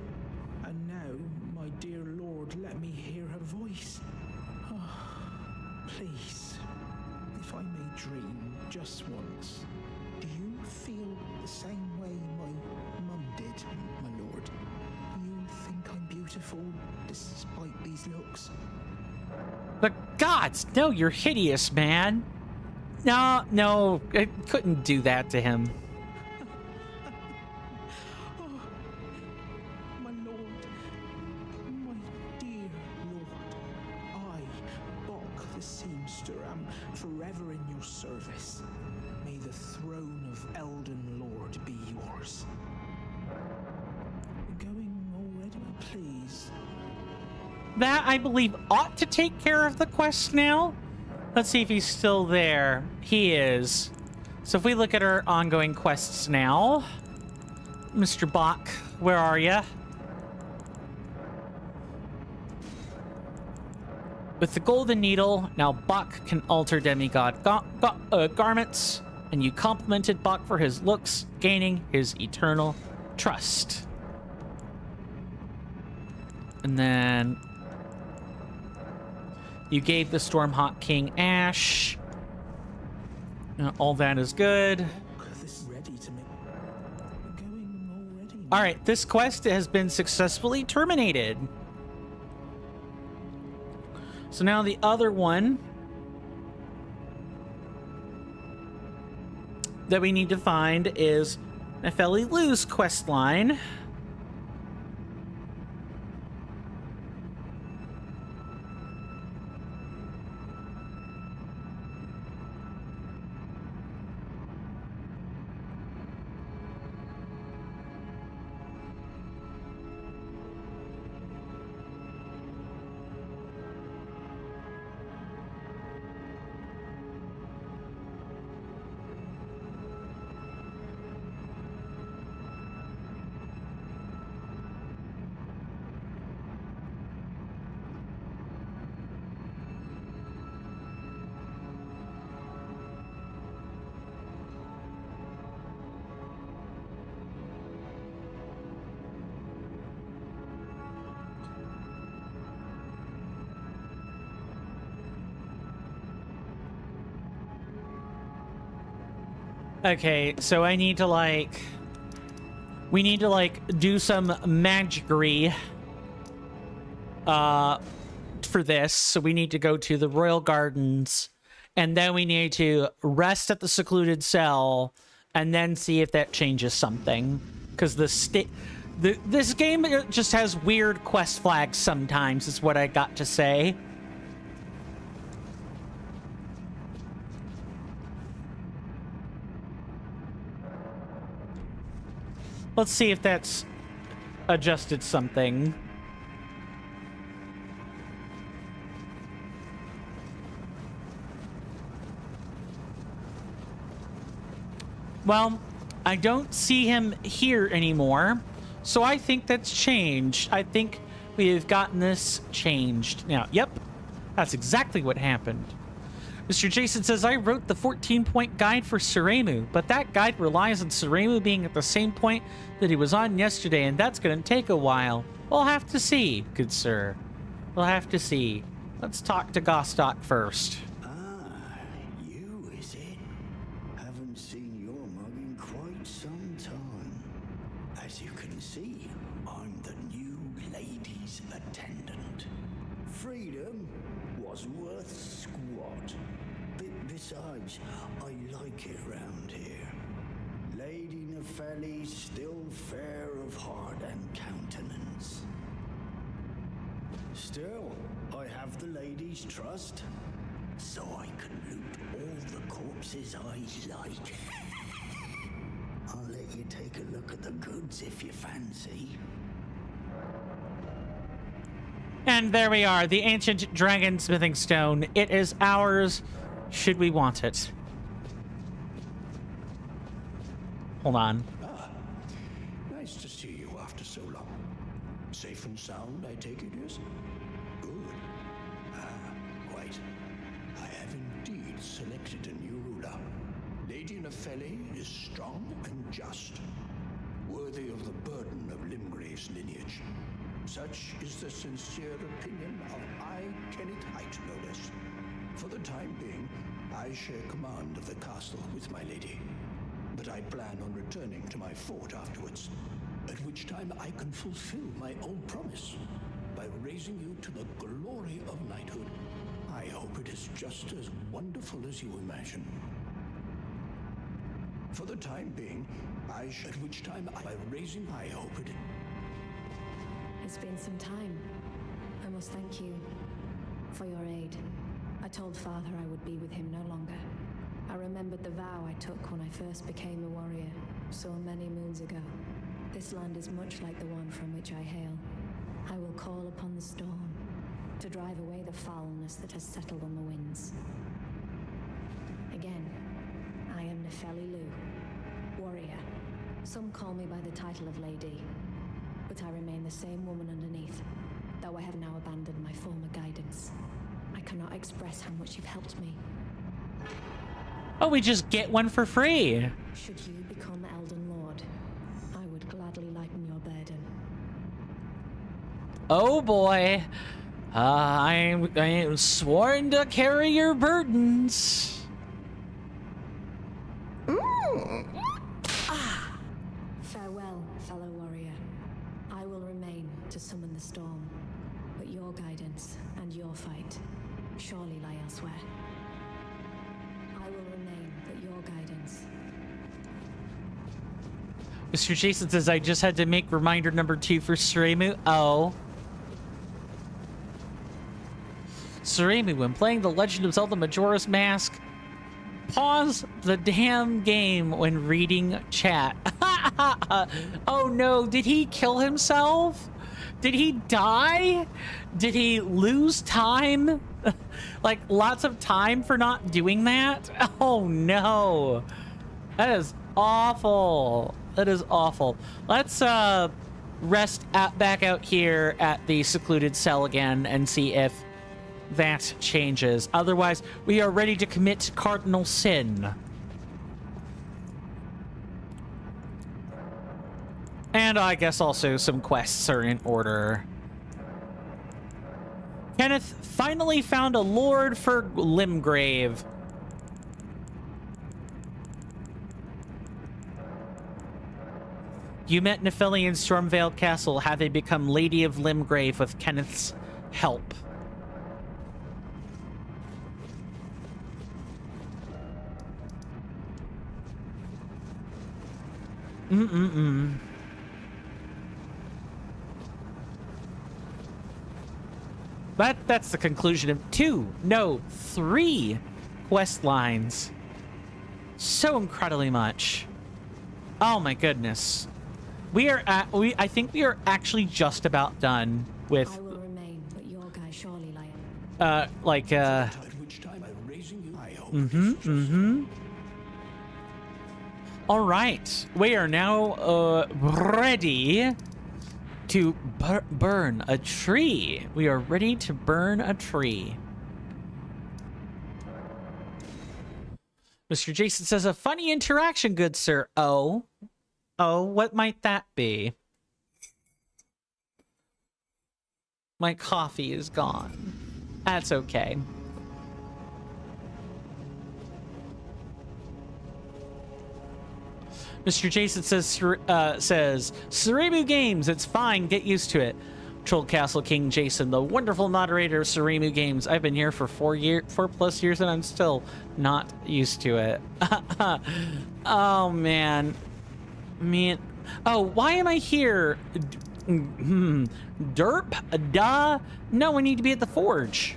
And now, my dear Lord, let me hear her voice. Please, if I may dream just once, do you feel the same way my mum did, my lord? Do you think I'm beautiful despite these looks? But gods, no, you're hideous, man. No, I couldn't do that to him. My lord, my dear lord, I, Bok the seamster, am forever in your service. May the throne of Elden Lord be yours. Going already, please. That, I believe, ought to take care of the quest now. Let's see if he's still there. He is. So if we look at our ongoing quests now. Mr. Bok, where are ya? With the golden needle, now Bok can alter demigod garments, and you complimented Bok for his looks, gaining his eternal trust. And then you gave the Stormhawk King Ash. All that is good. All right, this quest has been successfully terminated. So now the other one that we need to find is Nefeli Lu's quest line. Okay, so I need to we need to do some magicry for this. So we need to go to the Royal Gardens, and then we need to rest at the secluded cell, and then see if that changes something. Because this game just has weird quest flags sometimes, is what I got to say. Let's see if that's adjusted something. Well, I don't see him here anymore, so I think that's changed. I think we've gotten this changed. Now, yep, that's exactly what happened. Mr. Jason says, I wrote the 14-point guide for Suremu, but that guide relies on Suremu being at the same point that he was on yesterday, and that's going to take a while. We'll have to see, good sir. We'll have to see. Let's talk to Gostok first. You, is it? Haven't seen your mug in quite some time. As you can see, I'm the new ladies' attendant. Freedom was worth squat. Besides, I like it round here. Lady Nefeli's still fair of heart and countenance. Still, I have the lady's trust, so I can loot all the corpses I like. I'll let you take a look at the goods if you fancy. And there we are, the ancient dragon smithing stone. It is ours, should we want it. Hold on. Ah, nice to see you after so long. Safe and sound, I take it, yes? Good. Quite. I have indeed selected a new ruler. Lady Nepheli is strong and just, worthy of the burden of Limgrave's lineage. Such is the sincere opinion of I, Kenneth Height, no less. For the time being, I share command of the castle with my lady. But I plan on returning to my fort afterwards, at which time I can fulfill my old promise by raising you to the glory of knighthood. I hope it is just as wonderful as you imagine. For the time being, at which time I hope it. It's been some time. I must thank you for your aid. I told Father I would be with him no longer. I remembered the vow I took when I first became a warrior, so many moons ago. This land is much like the one from which I hail. I will call upon the storm to drive away the foulness that has settled on the winds. Again, I am Nepheli Lu, warrior. Some call me by the title of Lady, but I remain the same woman underneath, though I have now abandoned my former guidance. I cannot express how much you've helped me. Oh, we just get one for free. Should you become Elden Lord, I would gladly lighten your burden. Oh boy. I am sworn to carry your burdens. Farewell, fellow warrior. I will remain to summon the storm, but your guidance and your fight surely lie elsewhere. I will remain, but your guidance. Mr. Jason says I just had to make reminder number 2 for Suremu. Oh. Suremu, when playing The Legend of Zelda Majora's Mask, pause the damn game when reading chat. Oh no, did he kill himself? Did he die? Did he lose time? Like, lots of time for not doing that? Oh no. That is awful. That is awful. Let's rest back out here at the secluded cell again and see if that changes. Otherwise, we are ready to commit cardinal sin. And I guess also some quests are in order. Kenneth finally found a lord for Limgrave. You met Nepheli in Stormvale Castle, having become Lady of Limgrave with Kenneth's help. That's the conclusion of 3 quest lines. So incredibly much. Oh my goodness. I think we are actually just about done with I will remain, but your guide surely lie. All right, we are now ready to burn a tree. We are ready to burn a tree. Mr. Jason says, a funny interaction, good sir. Oh, what might that be? My coffee is gone. That's okay. Mr. Jason says, Suremu Games, it's fine, get used to it. Troll Castle King Jason, the wonderful moderator of Suremu Games. I've been here for 4+ years and I'm still not used to it. Oh, man. Oh, why am I here? Derp? Duh. No, we need to be at the forge.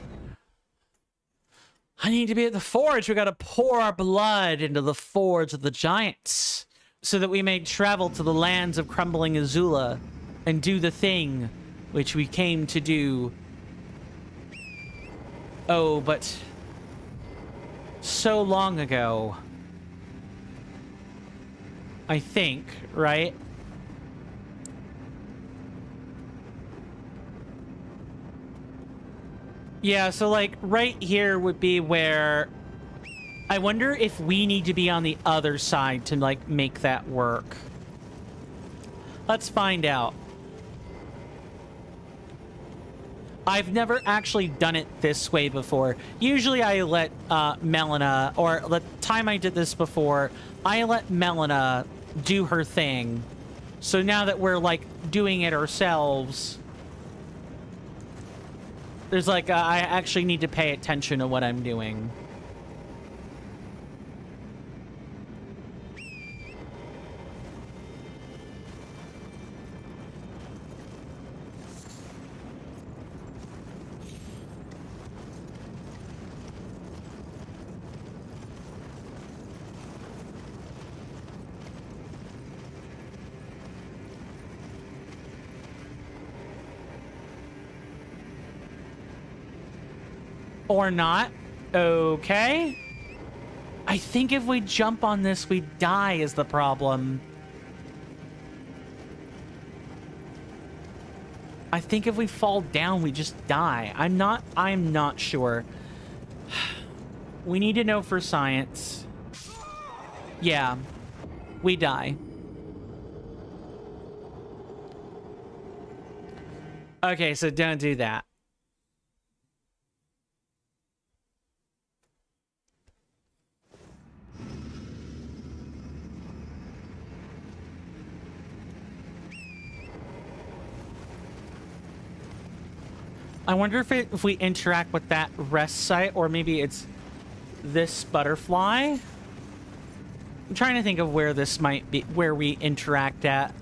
I need to be at the forge. We gotta pour our blood into the forge of the giants so that we may travel to the lands of crumbling Azula and do the thing which we came to do. Oh, but so long ago. I think, right? Yeah, so like right here would be where I wonder if we need to be on the other side to like make that work. Let's find out. I've never actually done it this way before. Usually I let Melina, or the time I did this before, I let Melina do her thing. So now that we're like doing it ourselves, there's like, I actually need to pay attention to what I'm doing. Or not. Okay. I think if we jump on this, we die is the problem. I think if we fall down, we just die. I'm not sure. We need to know for science. Yeah. We die. Okay, so don't do that. I wonder if we interact with that rest site, or maybe it's this butterfly. I'm trying to think of where this might be, where we interact at.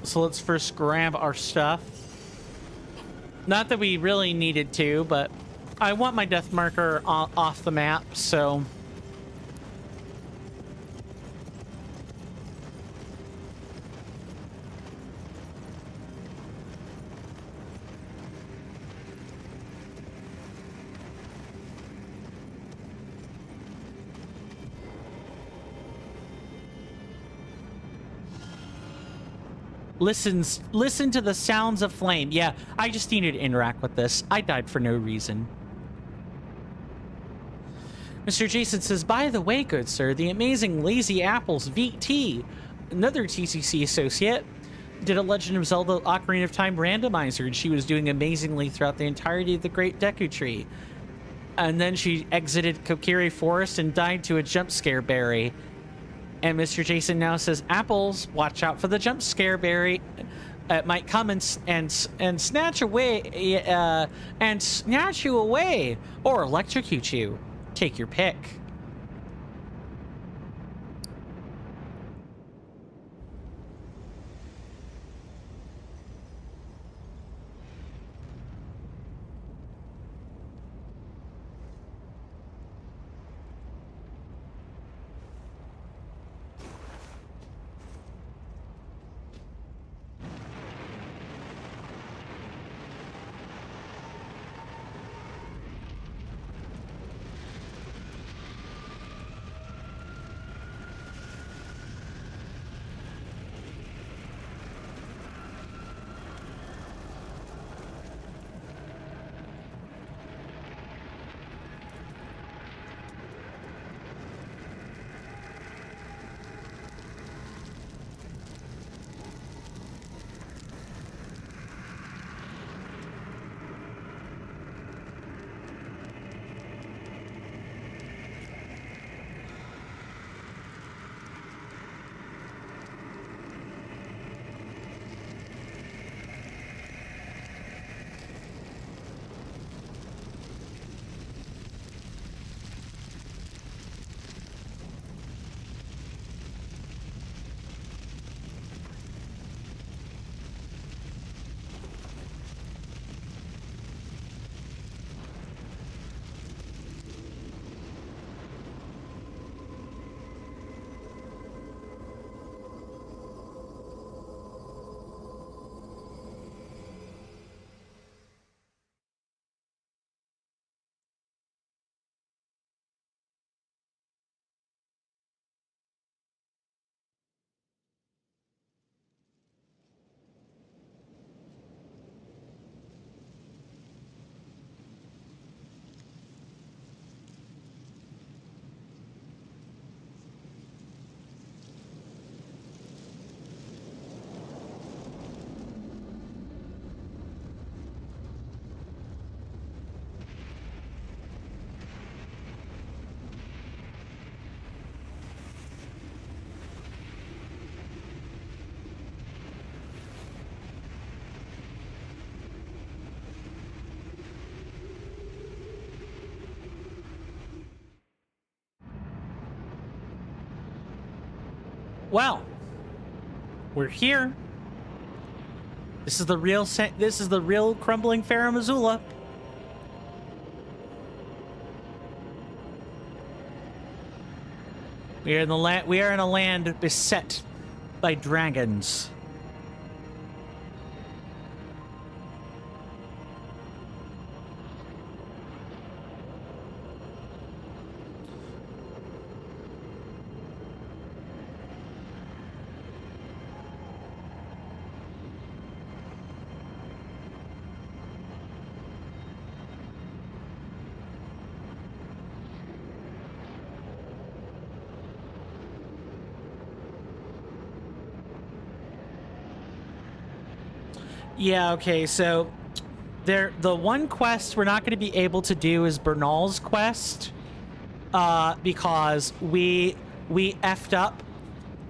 So let's first grab our stuff. Not that we really needed to, but I want my death marker off the map, so... Listen to the sounds of flame. Yeah, I just needed to interact with this. I died for no reason. Mr. Jason says, by the way, good sir, the amazing Lazy Apples VT, another TCC associate, did a Legend of Zelda Ocarina of Time randomizer, and she was doing amazingly throughout the entirety of the Great Deku Tree. And then she exited Kokiri Forest and died to a jump scare berry. And Mr. Jason now says, apples, watch out for the jump scare berry. It might come and snatch away, and snatch you away, or electrocute you. Take your pick. Well, we're here. This is the real crumbling Farum Azula. We are in a land beset by dragons. Yeah, okay, so the one quest we're not going to be able to do is Bernal's quest, because we effed up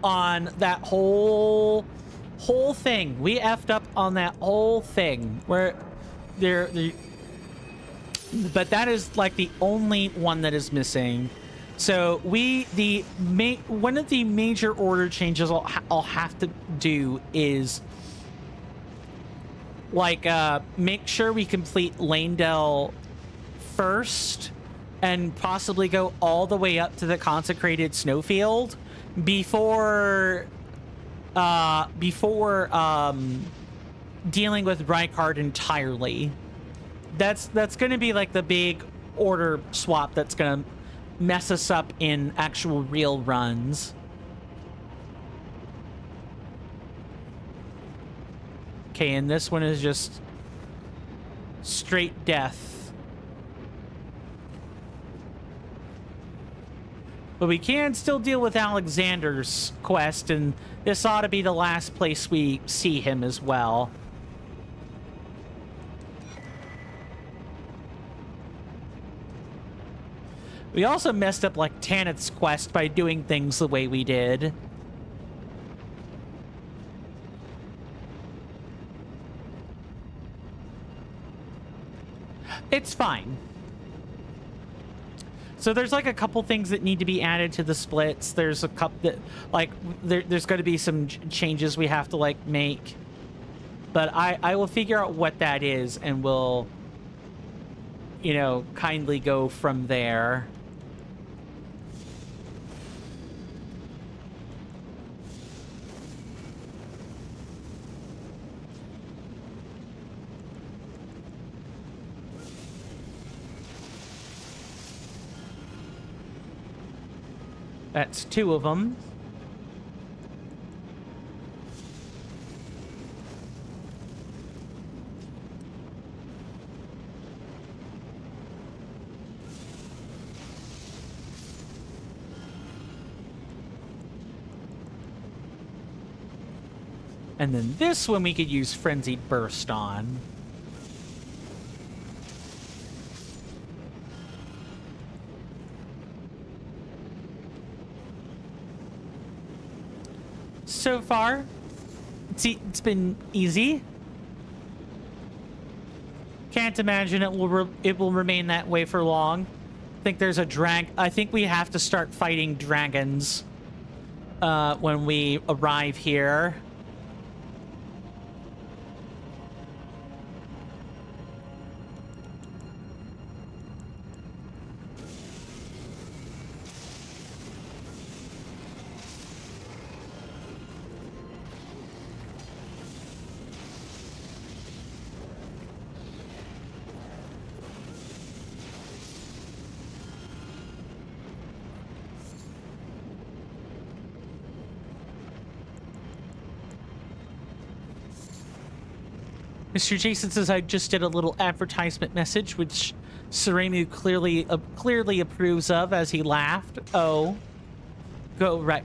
on that whole thing. We effed up on that whole thing where but that is like the only one that is missing. So one of the major order changes I'll have to do is like make sure we complete Lanedell first and possibly go all the way up to the consecrated snowfield before dealing with Rykard entirely. That's going to be like the big order swap that's going to mess us up in actual real runs. Okay, and this one is just straight death. But we can still deal with Alexander's quest, and this ought to be the last place we see him as well. We also messed up like Tanith's quest by doing things the way we did. It's fine. So there's like a couple things that need to be added to the splits. There's a couple that like there's going to be some changes we have to like make. But I will figure out what that is and we'll, you know, kindly go from there. That's two of them. And then this one we could use Frenzied Burst on. So far, it's been easy. Can't imagine it will remain that way for long. I think there's a I think we have to start fighting dragons when we arrive here. Mr. Jason says I just did a little advertisement message, which Seremu clearly approves of as he laughed. Oh, go right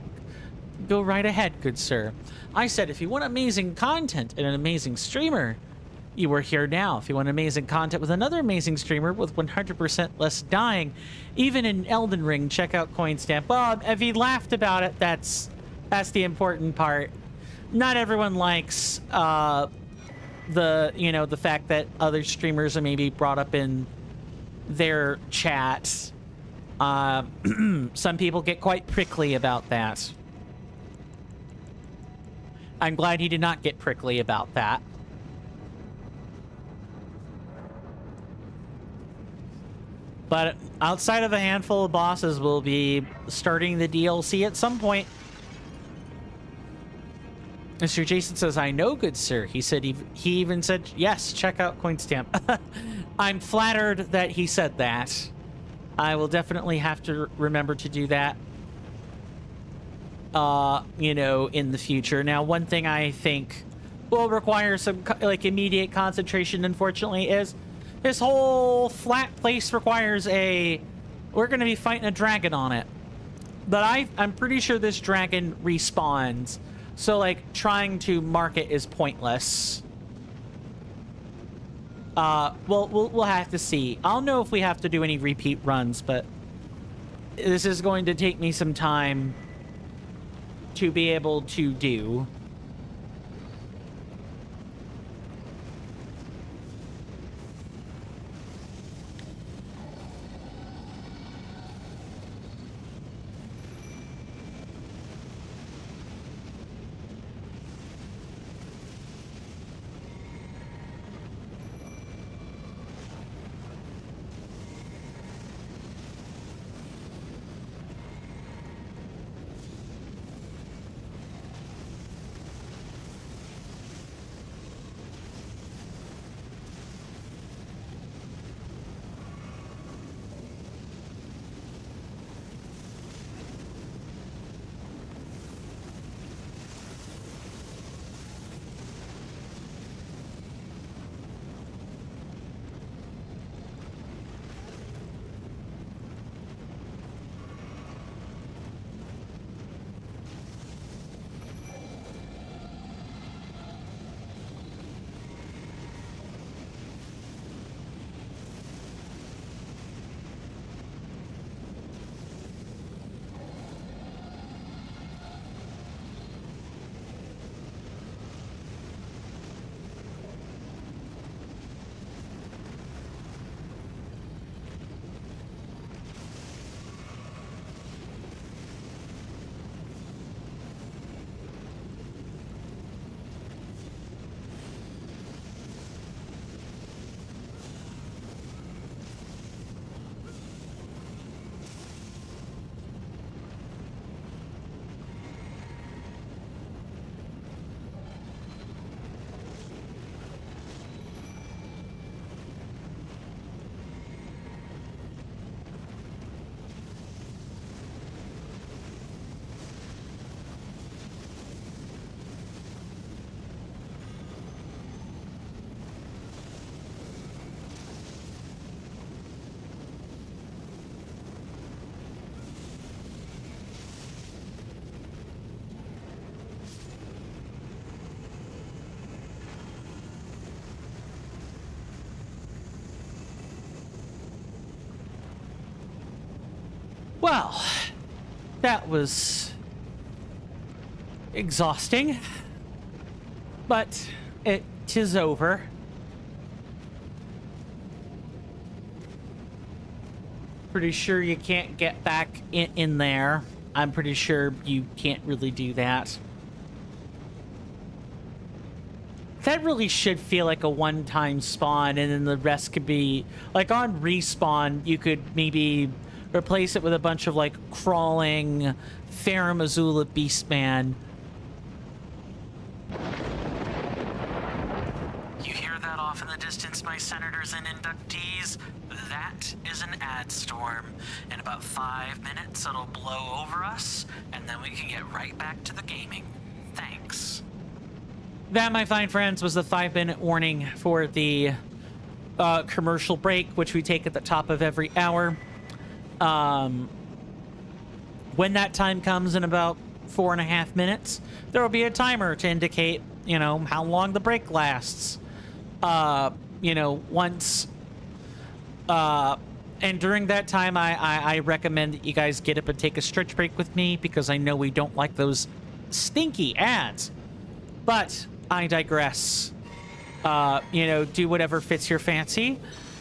ahead, good sir. I said if you want amazing content and an amazing streamer, you are here now. If you want amazing content with another amazing streamer with 100% less dying, even in Elden Ring, check out Coinstamp. Well, if he laughed about it, that's the important part. Not everyone likes the fact that other streamers are maybe brought up in their chats. Some people get quite prickly about that. I'm glad he did not get prickly about that. But outside of a handful of bosses, we'll be starting the DLC at some point. Mr. Jason says, I know, good sir. He said he even said, yes, check out Coinstamp. I'm flattered that he said that. I will definitely have to remember to do that, you know, in the future. Now, one thing I think will require some, like, immediate concentration, unfortunately, is this whole flat place requires a... We're going to be fighting a dragon on it. But I'm pretty sure this dragon respawns. So, like, trying to mark it is pointless. We'll have to see. I'll know if we have to do any repeat runs, but this is going to take me some time to be able to do. Well, that was exhausting, but it is over. Pretty sure you can't get back in there. I'm pretty sure you can't really do that. That really should feel like a one-time spawn, and then the rest could be... Like, on respawn, you could maybe replace it with a bunch of, like, crawling Farum Azula Beastman. You hear that off in the distance, my senators and inductees? That is an ad storm. In about 5 minutes, it'll blow over us, and then we can get right back to the gaming. Thanks. That, my fine friends, was the 5-minute warning for the commercial break, which we take at the top of every hour. When that time comes in about 4.5 minutes, there will be a timer to indicate, you know, how long the break lasts. You know, once... and during that time, I recommend that you guys get up and take a stretch break with me, because I know we don't like those stinky ads. But I digress. You know, do whatever fits your fancy.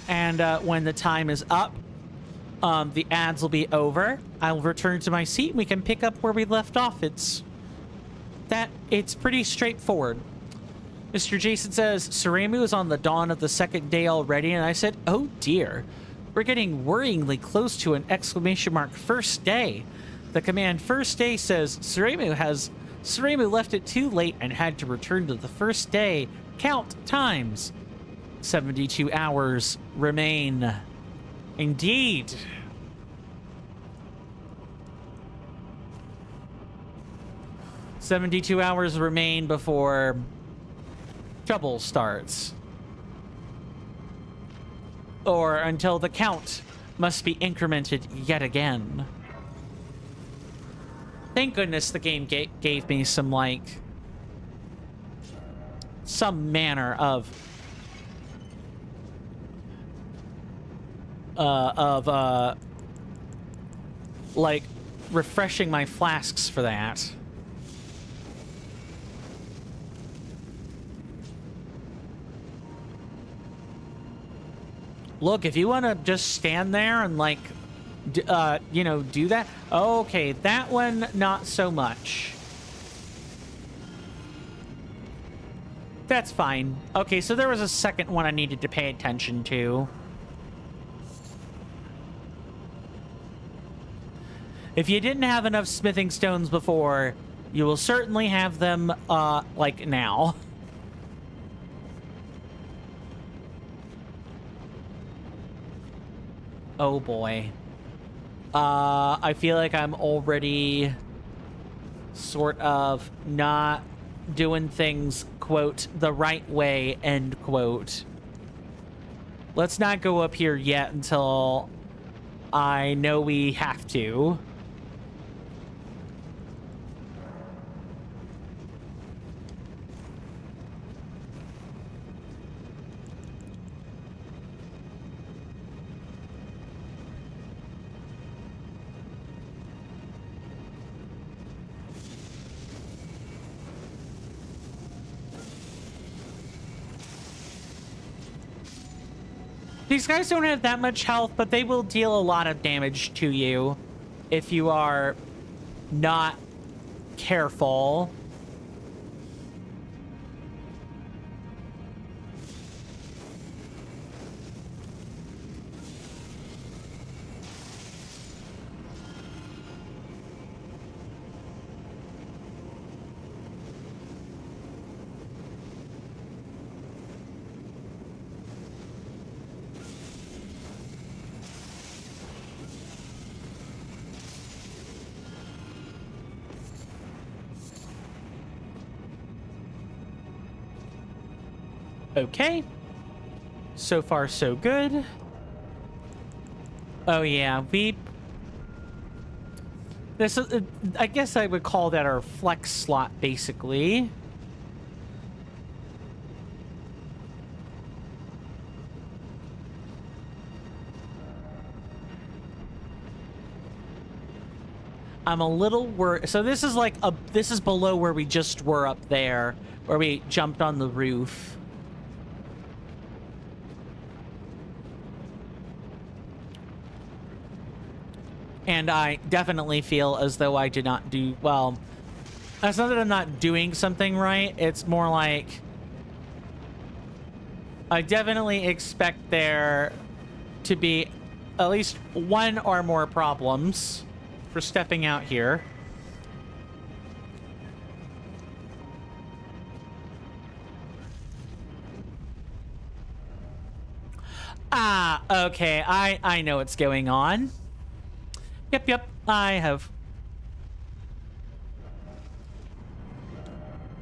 And when the time is up, the ads will be over. I'll return to my seat and we can pick up where we left off. It's that it's pretty straightforward. Mr. Jason says, Suremu is on the dawn of the second day already, and I said, oh dear. We're getting worryingly close to an exclamation mark first day. The command first day says, Suremu left it too late and had to return to the first day. Count times. 72 hours remain. Indeed. "72 hours remain before trouble starts. Or until the count must be incremented yet again." Thank goodness the game gave me some, like, some manner of like, refreshing my flasks for that. Look, if you want to just stand there and, like, you know, do that. Okay, that one, not so much. That's fine. Okay, so there was a second one I needed to pay attention to. If you didn't have enough smithing stones before, you will certainly have them, like, now. Oh boy. I feel like I'm already sort of not doing things, quote, the right way, end quote. Let's not go up here yet until I know we have to. These guys don't have that much health, but they will deal a lot of damage to you if you are not careful. Okay. So far, so good. Oh, yeah. This is, I guess I would call that our flex slot, basically. I'm a little worried. So this is like this is below where we just were up there, where we jumped on the roof. And I definitely feel as though I did not do well. It's not that I'm not doing something right. It's more like I definitely expect there to be at least one or more problems for stepping out here. Ah, okay. I know what's going on. Yep, I have.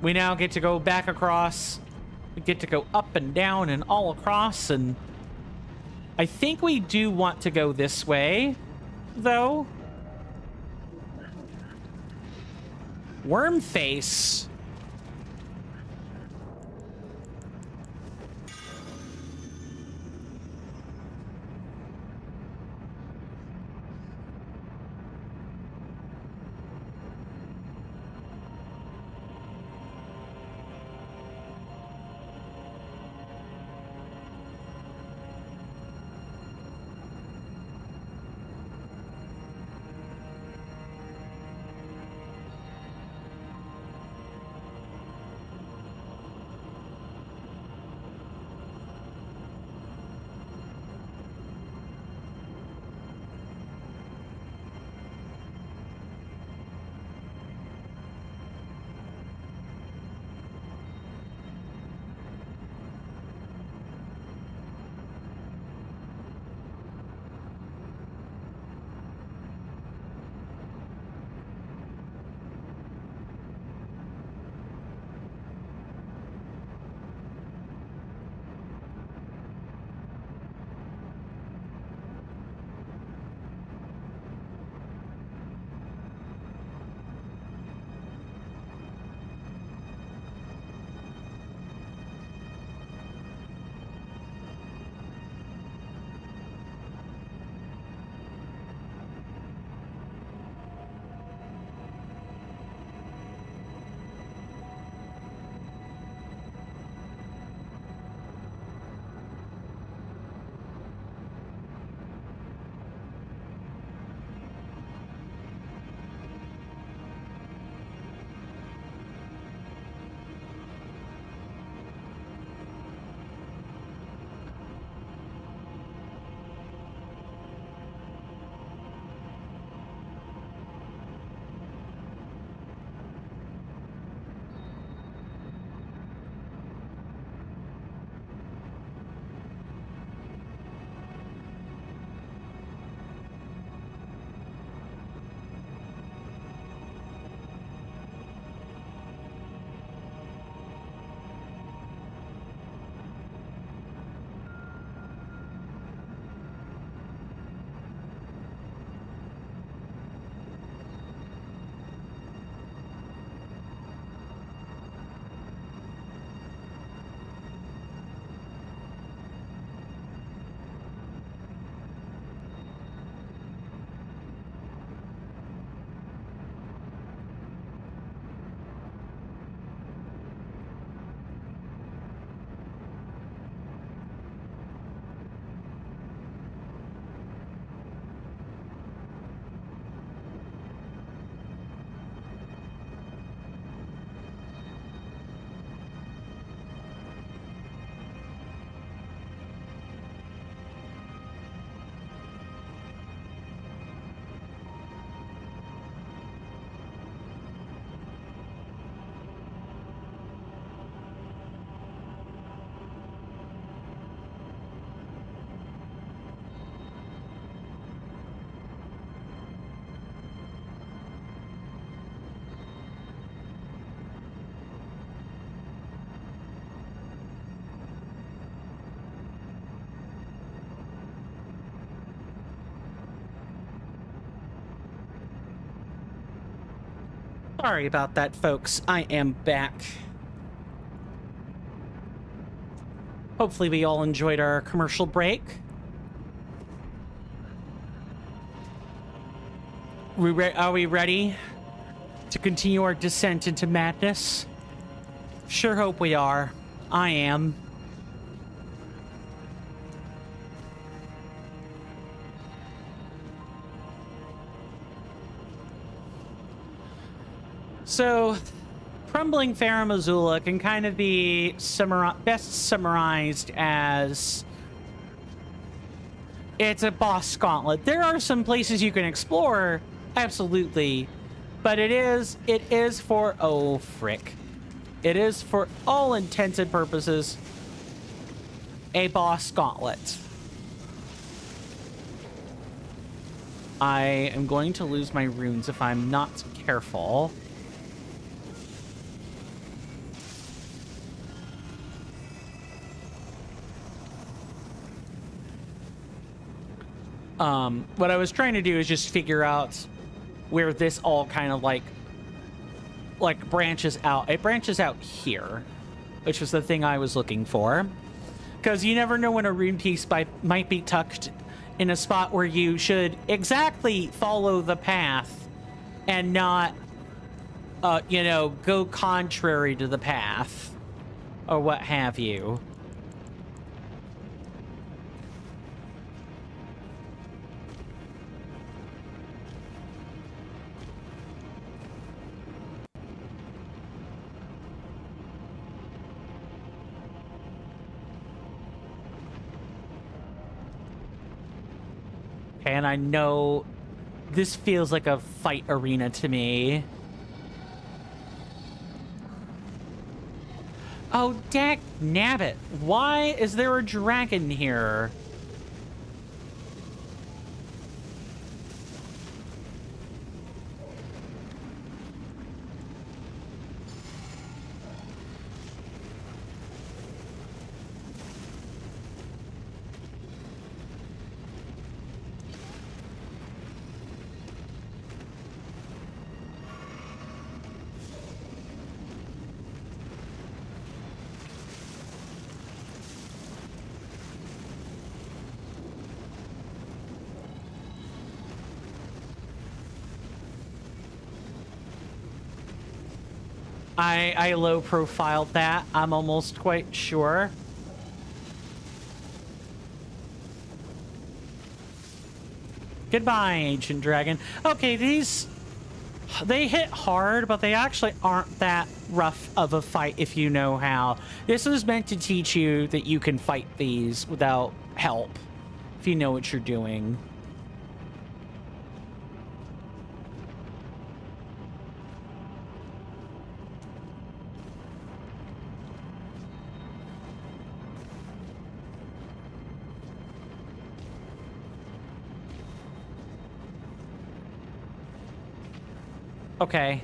We now get to go back across. We get to go up and down and all across, and I think we do want to go this way, though. Worm face. Sorry about that, folks. I am back. Hopefully we all enjoyed our commercial break. Are we ready to continue our descent into madness? Sure hope we are. I am. So, Crumbling Farum Azula can kind of be best summarized as it's a boss gauntlet. There are some places you can explore, absolutely, but it is for it is for all intents and purposes a boss gauntlet. I am going to lose my runes if I'm not careful. What I was trying to do is just figure out where this all kind of like branches out. It branches out here, which was the thing I was looking for. Because you never know when a rune piece might be tucked in a spot where you should exactly follow the path and not, you know, go contrary to the path or what have you. And I know this feels like a fight arena to me. Oh, dak nabbit. Why is there a dragon here? I low profiled that, I'm almost quite sure. Goodbye, Ancient Dragon. Okay, they hit hard, but they actually aren't that rough of a fight if you know how. This was meant to teach you that you can fight these without help, if you know what you're doing. Okay.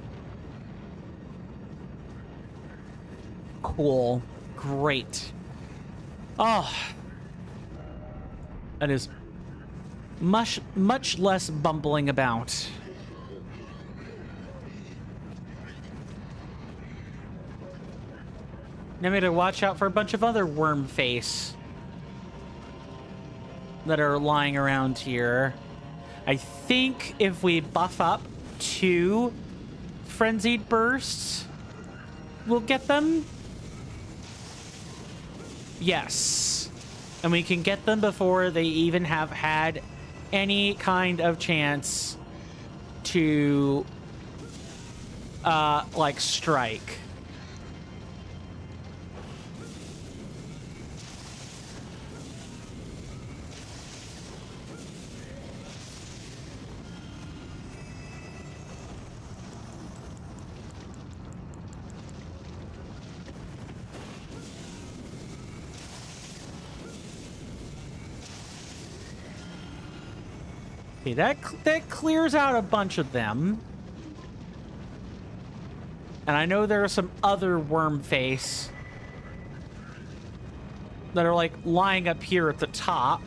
Cool. Great. Oh. That is much less bumbling about. Now we have to watch out for a bunch of other worm face that are lying around here. I think if we buff up 2 frenzied bursts, we'll get them. Yes. And we can get them before they even have had any kind of chance to, like, strike. Okay, that clears out a bunch of them. And I know there are some other worm face that are like lying up here at the top.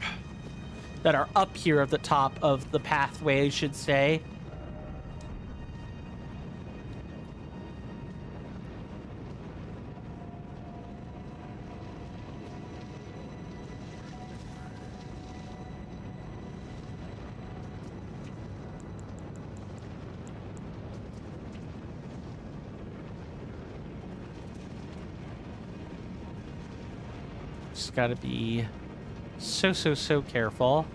That are up here at the top of the pathway, I should say. Just gotta be so careful.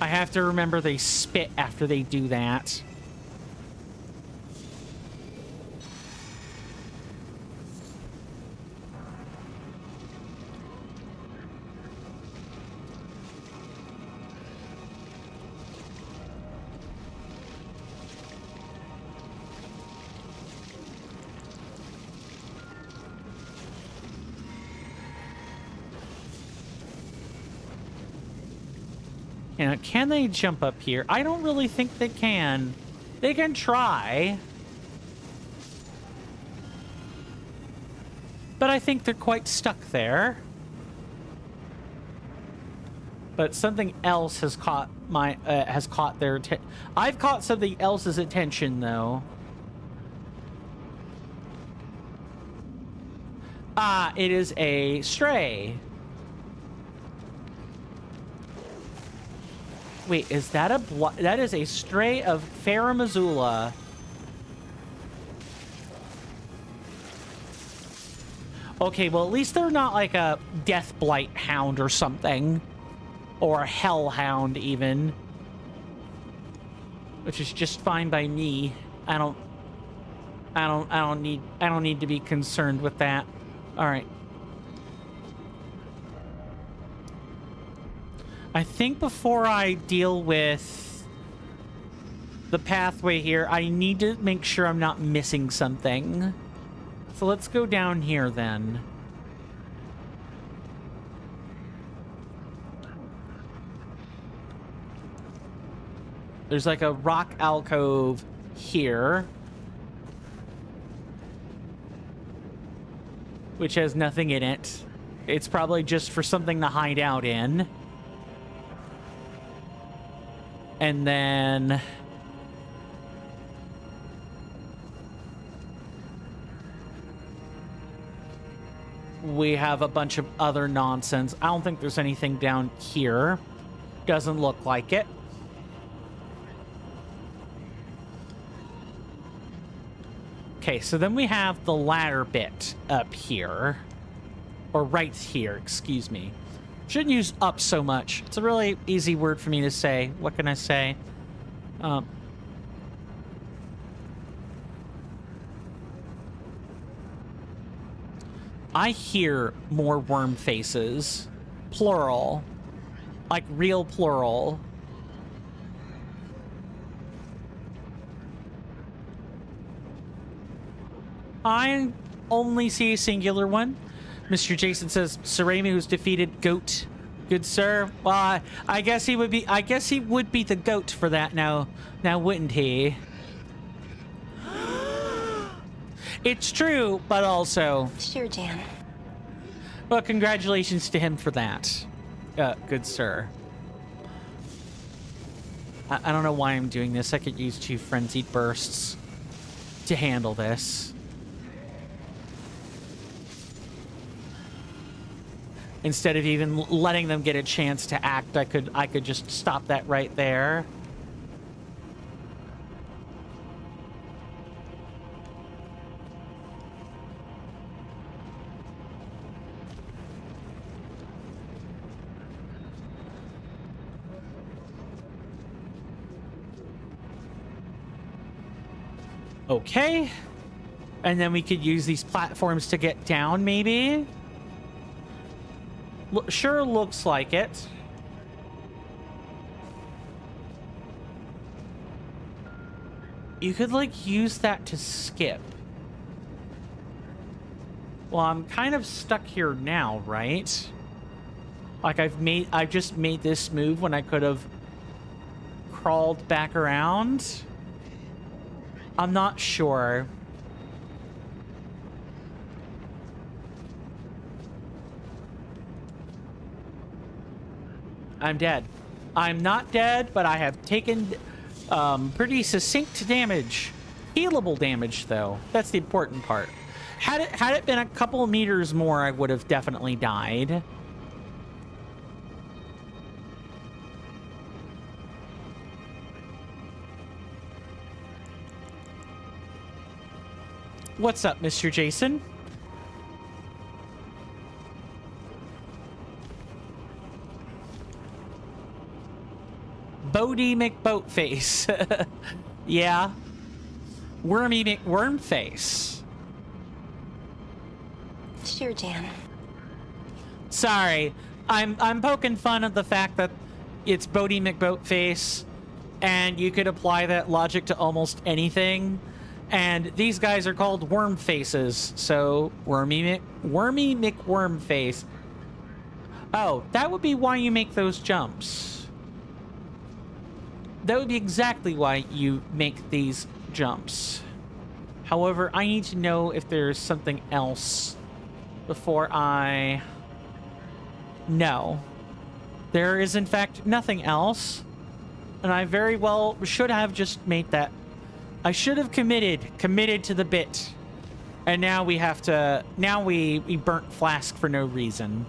I have to remember they spit after they do that. You know, can they jump up here? I don't really think they can. They can try. But I think they're quite stuck there. But something else has caught my their attention. I've caught something else's attention though. Ah, it is a stray. Wait, is that that is a stray of Farah Missoula. Okay, well, at least they're not like a death blight hound or something. Or a hellhound even. Which is just fine by me. I don't need to be concerned with that. All right. I think before I deal with the pathway here, I need to make sure I'm not missing something. So let's go down here then. There's like a rock alcove here, which has nothing in it. It's probably just for something to hide out in. And then we have a bunch of other nonsense. I don't think there's anything down here. Doesn't look like it. Okay, so then we have the ladder bit up here. Or right here, excuse me. Shouldn't use up so much. It's a really easy word for me to say. What can I say? I hear more worm faces. Plural. Like real plural. I only see a singular one. Mr. Jason says, Sarami who's defeated goat. Good sir. Well, I guess he would be the goat for that now wouldn't he? It's true, but also. Sure, Jan. Well, congratulations to him for that. Good sir. I don't know why I'm doing this. I could use 2 frenzied bursts to handle this. Instead of even letting them get a chance to act, I could just stop that right there. Okay. And then we could use these platforms to get down, maybe? Sure looks like it. You could, like, use that to skip. Well, I'm kind of stuck here now, right? Like, I've just made this move when I could have crawled back around. I'm not sure. I'm dead. I'm not dead, but I have taken pretty succinct damage. Healable damage, though. That's the important part. Had it been a couple of meters more, I would have definitely died. What's up, Mr. Jason? Bodie McBoatface. Yeah. Wormy McWormface. Sure, Jan. Sorry. I'm poking fun at the fact that it's Bodie McBoatface, and you could apply that logic to almost anything. And these guys are called worm faces, so Wormy McWormface. Oh, that would be why you make those jumps. That would be exactly why you make these jumps. However, I need to know if there's something else before I... No. There is, in fact, nothing else. And I very well should have just made that. I should have committed to the bit. And now we have to... Now we burnt Flask for no reason.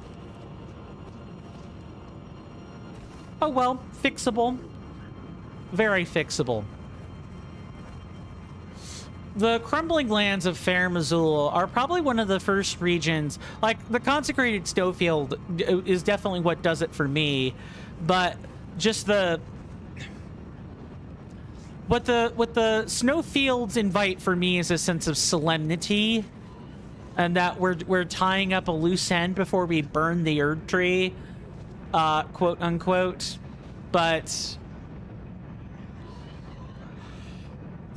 Oh well, fixable. Very fixable. The crumbling lands of Fair Missoula are probably one of the first regions. Like, the consecrated snowfield is definitely what does it for me, but just the... What the snowfields invite for me is a sense of solemnity, and that we're tying up a loose end before we burn the Erd Tree, quote unquote. But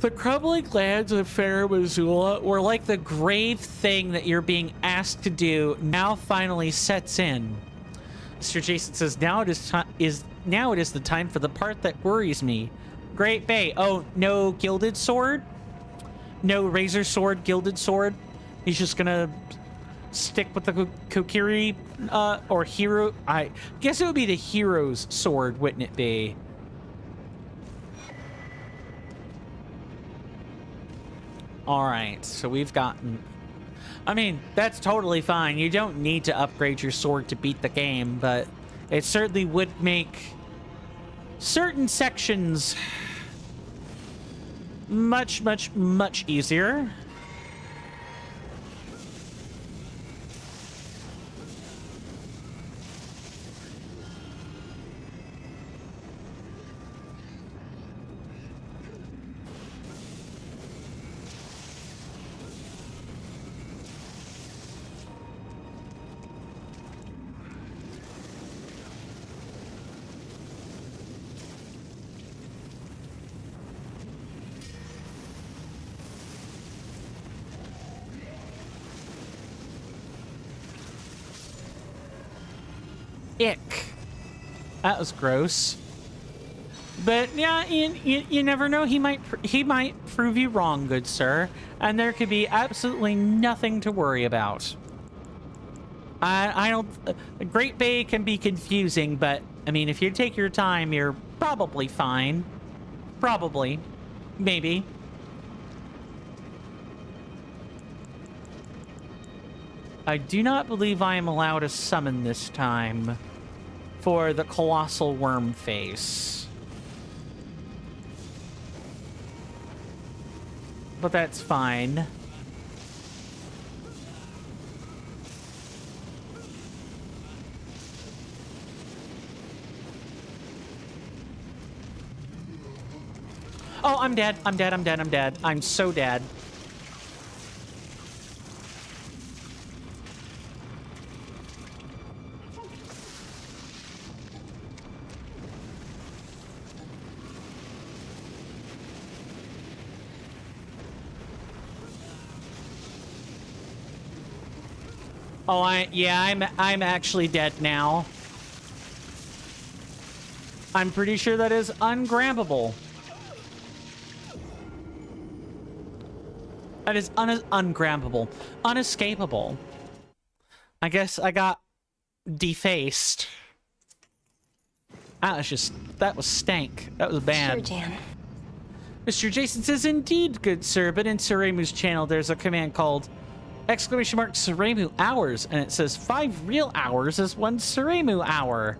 the crumbling lands of Fair Missoula were like the grave thing that you're being asked to do now finally sets in. Mr. Jason says, now it is the time for the part that worries me. Great Bay. Oh, no gilded sword? No razor sword, gilded sword? He's just gonna stick with the Kokiri, or hero... I guess it would be the hero's sword, wouldn't it be? Alright, so we've gotten... I mean, that's totally fine. You don't need to upgrade your sword to beat the game, but it certainly would make certain sections much, much, much easier. Ick. That was gross. But yeah, you never know. He might prove you wrong, good sir. And there could be absolutely nothing to worry about. I don't... The Great Bay can be confusing, but I mean, if you take your time, you're probably fine. Probably. Maybe. I do not believe I am allowed to summon this time for the Colossal Worm Face. But that's fine. Oh, I'm dead. I'm dead. I'm dead. I'm dead. I'm so dead. Oh, I'm actually dead now. I'm pretty sure that is ungrabbable. That is ungrabbable. Unescapable. I guess I got defaced. That was stank. That was bad. Sure, Jan. Mr. Jason says, indeed, good sir, but in Suremu's channel, there's a command called !Suremu hours, and it says 5 real hours is 1 Suremu hour.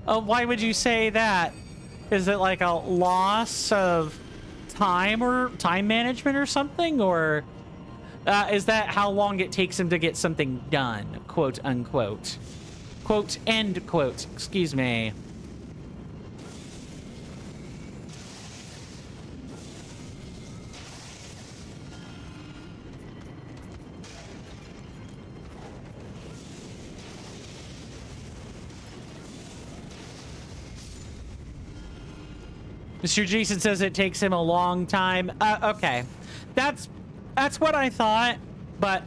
Oh, why would you say that? Is it like a loss of time or time management or something? Or Is that how long it takes him to get something done, quote unquote? Quote, end quote, excuse me. Mr. Jason says it takes him a long time. Okay. That's what I thought, but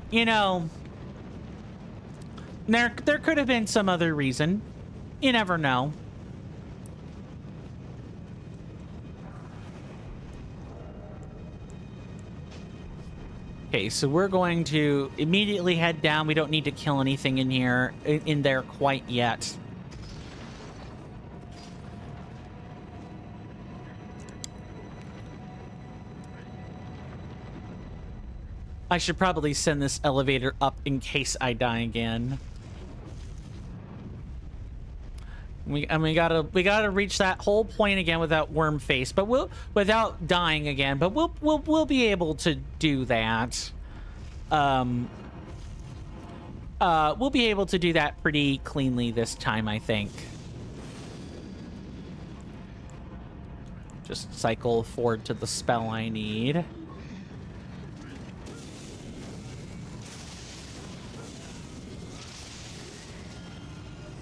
you know, there could have been some other reason. You never know. Okay, so we're going to immediately head down. We don't need to kill anything in here, in there quite yet. I should probably send this elevator up in case I die again. We gotta reach that whole point again without worm face, but without dying again. But we'll be able to do that. We'll be able to do that pretty cleanly this time, I think. Just cycle forward to the spell I need.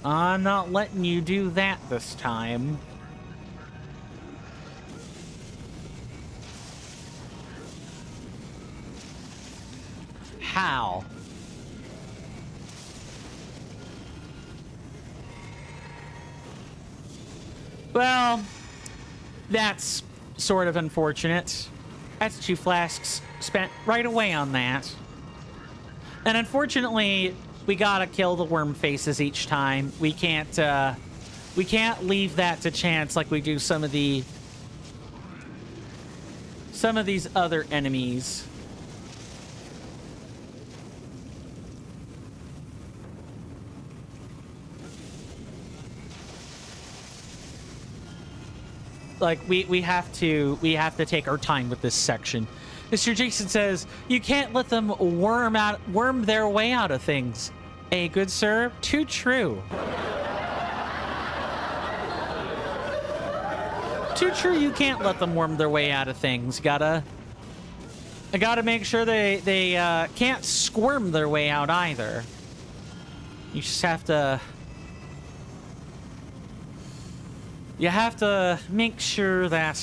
I'm not letting you do that this time. How? Well, that's sort of unfortunate. That's 2 flasks spent right away on that. And unfortunately, we gotta kill the worm faces each time. We can't leave that to chance like we do some of these other enemies. Like we have to take our time with this section. Mr. Jason says, you can't let them worm their way out of things. Hey, good sir, too true. Too true, you can't let them worm their way out of things. I gotta make sure they can't squirm their way out either. You just have to... You have to make sure that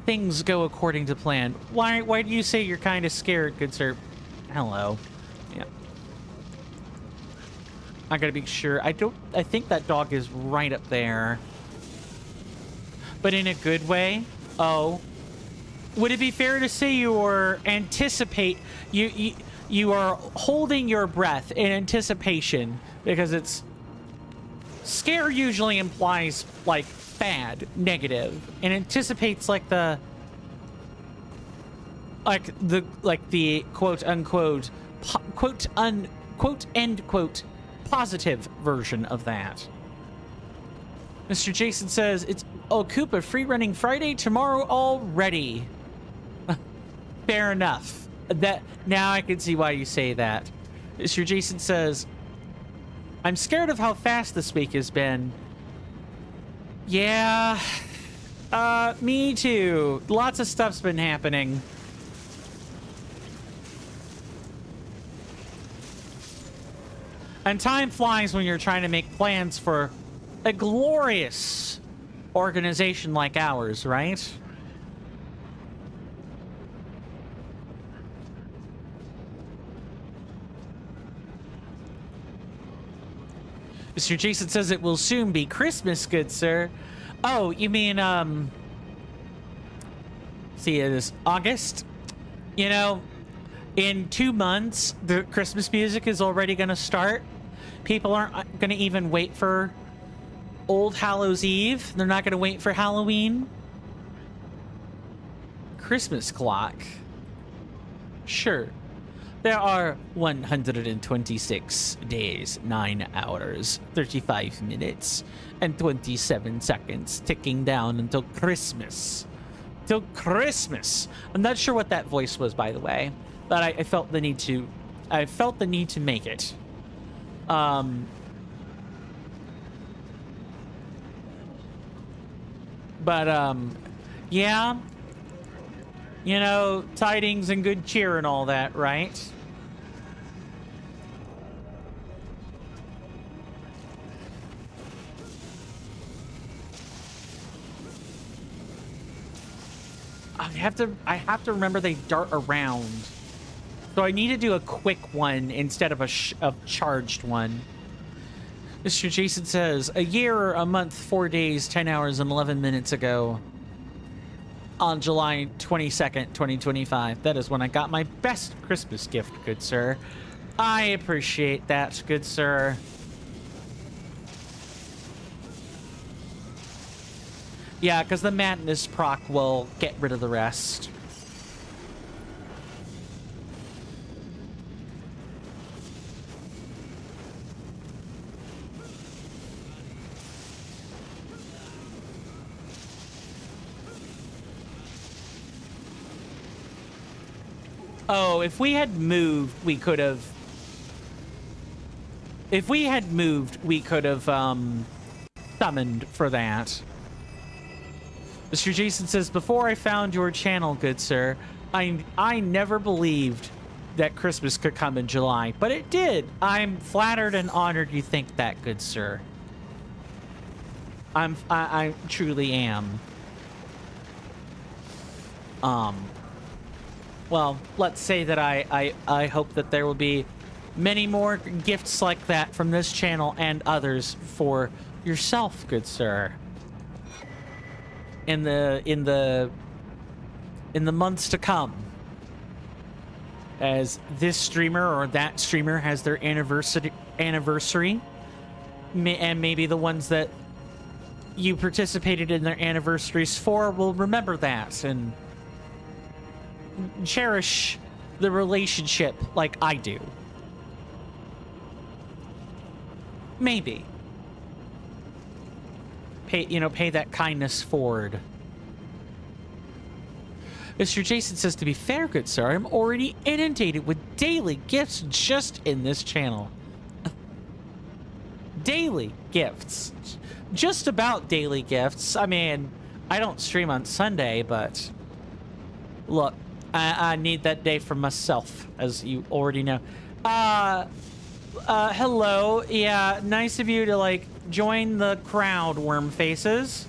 things go according to plan. Why do you say you're kind of scared, good sir? Hello. Yeah. I gotta be sure. I think that dog is right up there. But in a good way? Oh. Would it be fair to say you are you are holding your breath in anticipation, because it's... Scare usually implies, like, bad, negative, and anticipates like the quote unquote quote end quote positive version of that. Mr. Jason says it's Koopa free running Friday tomorrow already. Fair enough. That now I can see why you say that. Mr. Jason says, I'm scared of how fast this week has been. Yeah, me too. Lots of stuff's been happening. And time flies when you're trying to make plans for a glorious organization like ours, right? Mr. Jason says it will soon be Christmas, good sir. Oh, you mean, see, it is August. You know, in 2 months, the Christmas music is already going to start. People aren't going to even wait for Old Hallows Eve. They're not going to wait for Halloween. Christmas clock. Sure. There are 126 days, 9 hours, 35 minutes, and 27 seconds ticking down until Christmas. till Christmas. I'm not sure what that voice was, by the way, but I felt the need to make it. Yeah, you know, tidings and good cheer and all that, right? I have to remember they dart around. So I need to do a quick one instead of a charged one. Mr. Jason says, a year, a month, 4 days, 10 hours, and 11 minutes ago, on July 22nd, 2025, that is when I got my best Christmas gift, good sir. I appreciate that, good sir. Yeah, because the madness proc will get rid of the rest. Oh, if we had moved, we could have... If we had moved, we could have, summoned for that. Mr. Jason says, before I found your channel, good sir, I never believed that Christmas could come in July, but it did. I'm flattered and honored you think that, good sir. I truly am. Well, let's say that I hope that there will be many more gifts like that from this channel and others for yourself, good sir. In the months to come, as this streamer or that streamer has their anniversary, and maybe the ones that you participated in their anniversaries for will remember that and cherish the relationship like I do. Maybe. Pay that kindness forward. Mr. Jason says, to be fair, good sir, I'm already inundated with daily gifts just in this channel. Daily gifts. Just about daily gifts. I mean, I don't stream on Sunday, but look, I need that day for myself, as you already know. Hello. Yeah, nice of you to, like, join the crowd, worm faces.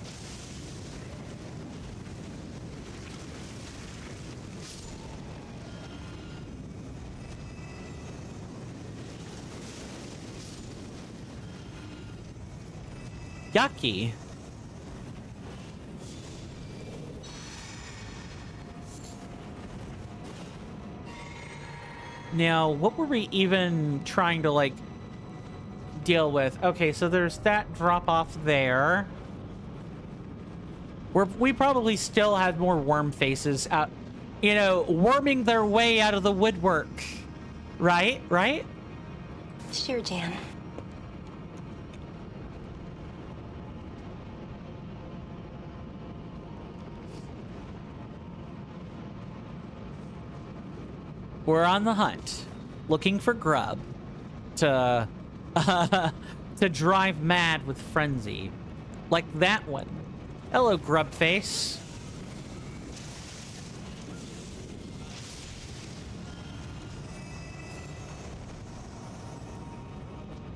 Yucky. Now, what were we even trying to, like, deal with? Okay, so there's that drop off there. We probably still have more worm faces out, worming their way out of the woodwork. Right? Sure, Jan. We're on the hunt, looking for grub to to drive mad with frenzy, like that one. Hello, grub face.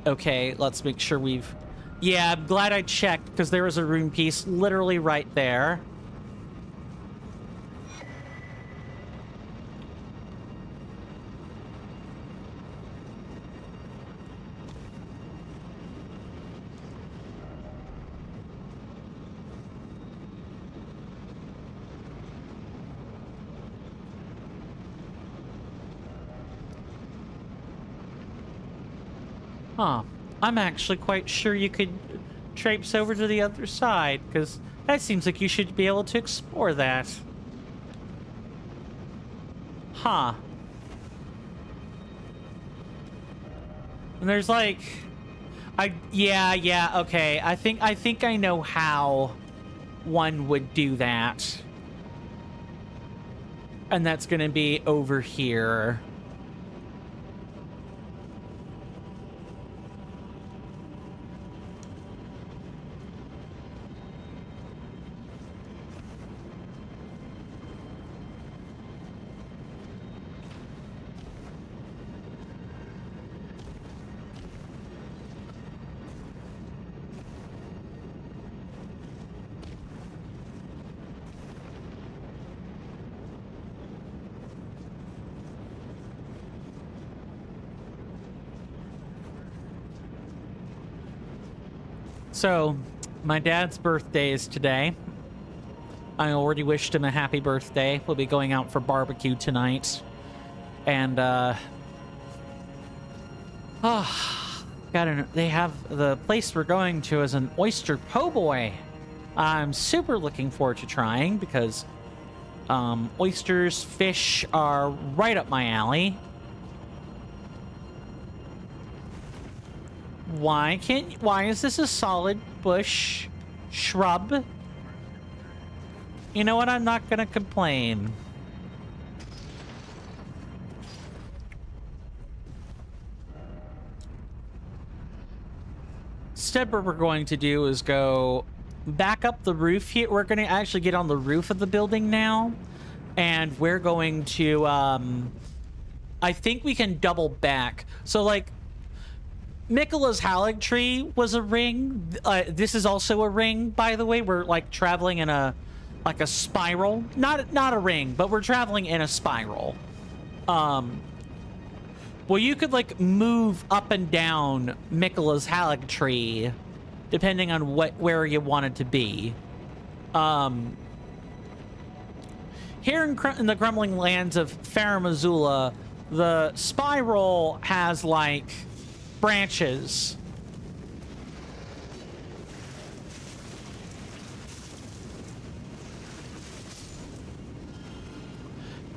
Okay, let's make sure we've... Yeah, I'm glad I checked, because there was a rune piece literally right there. Huh. I'm actually quite sure you could traipse over to the other side, because that seems like you should be able to explore that. Huh. And there's like... Yeah, okay. I think I know how one would do that. And that's going to be over here. So, my dad's birthday is today. I already wished him a happy birthday. We'll be going out for barbecue tonight. And, they have the place we're going to as an oyster po' boy. I'm super looking forward to trying because, oysters, fish are right up my alley. Why is this a solid bush shrub? You know what? I'm not gonna complain. Instead, what we're going to do is go back up the roof here. We're gonna actually get on the roof of the building now. And we're going to, I think we can double back. So, like, Miquella's Halig Tree was a ring. This is also a ring, by the way. We're like traveling in a spiral. Not a ring, but we're traveling in a spiral. Well, you could like move up and down Miquella's Halig Tree, depending on where you want it to be. Here in the crumbling lands of Farum Azula, the spiral has like branches.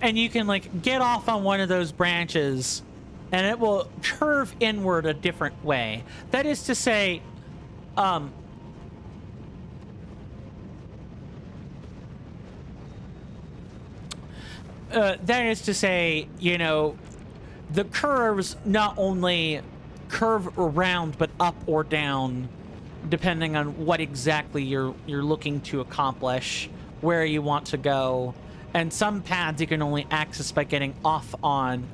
And you can like get off on one of those branches and it will curve inward a different way. That is to say, you know, the curves not only curve around but up or down depending on what exactly you're looking to accomplish, where you want to go. And some paths you can only access by getting off on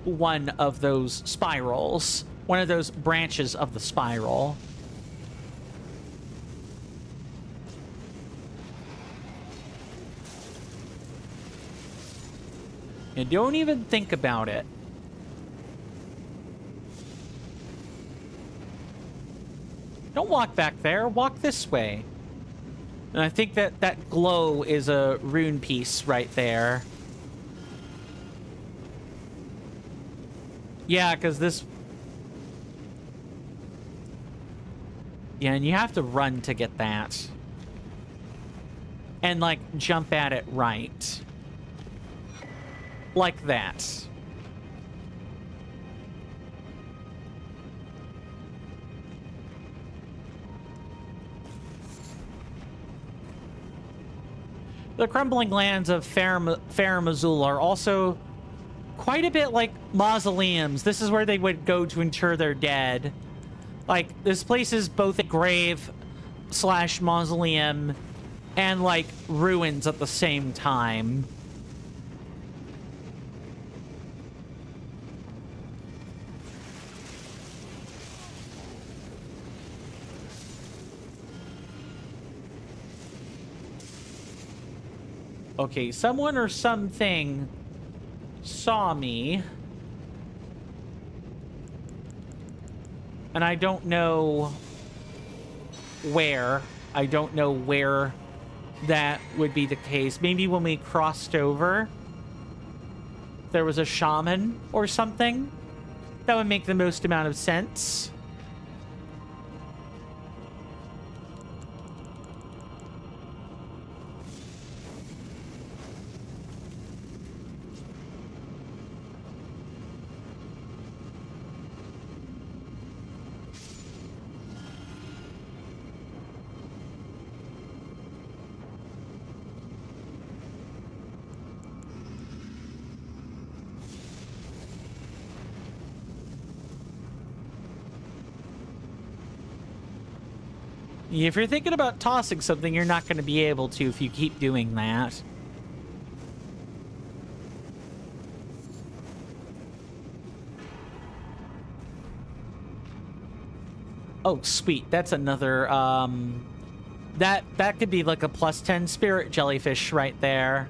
one of those spirals, one of those branches of the spiral. And don't even think about it. Don't walk back there. Walk this way. And I think that glow is a rune piece right there. Yeah, because this... Yeah, and you have to run to get that. And, like, jump at it right. Like that. The crumbling lands of Farum Azula are also quite a bit like mausoleums. This is where they would go to inter their dead. Like, this place is both a grave / mausoleum and, like, ruins at the same time. Okay, someone or something saw me. And I don't know where. I don't know where that would be the case. Maybe when we crossed over, there was a shaman or something. That would make the most amount of sense. If you're thinking about tossing something, you're not going to be able to if you keep doing that. Oh, sweet. That's another, that could be like a +10 spirit jellyfish right there.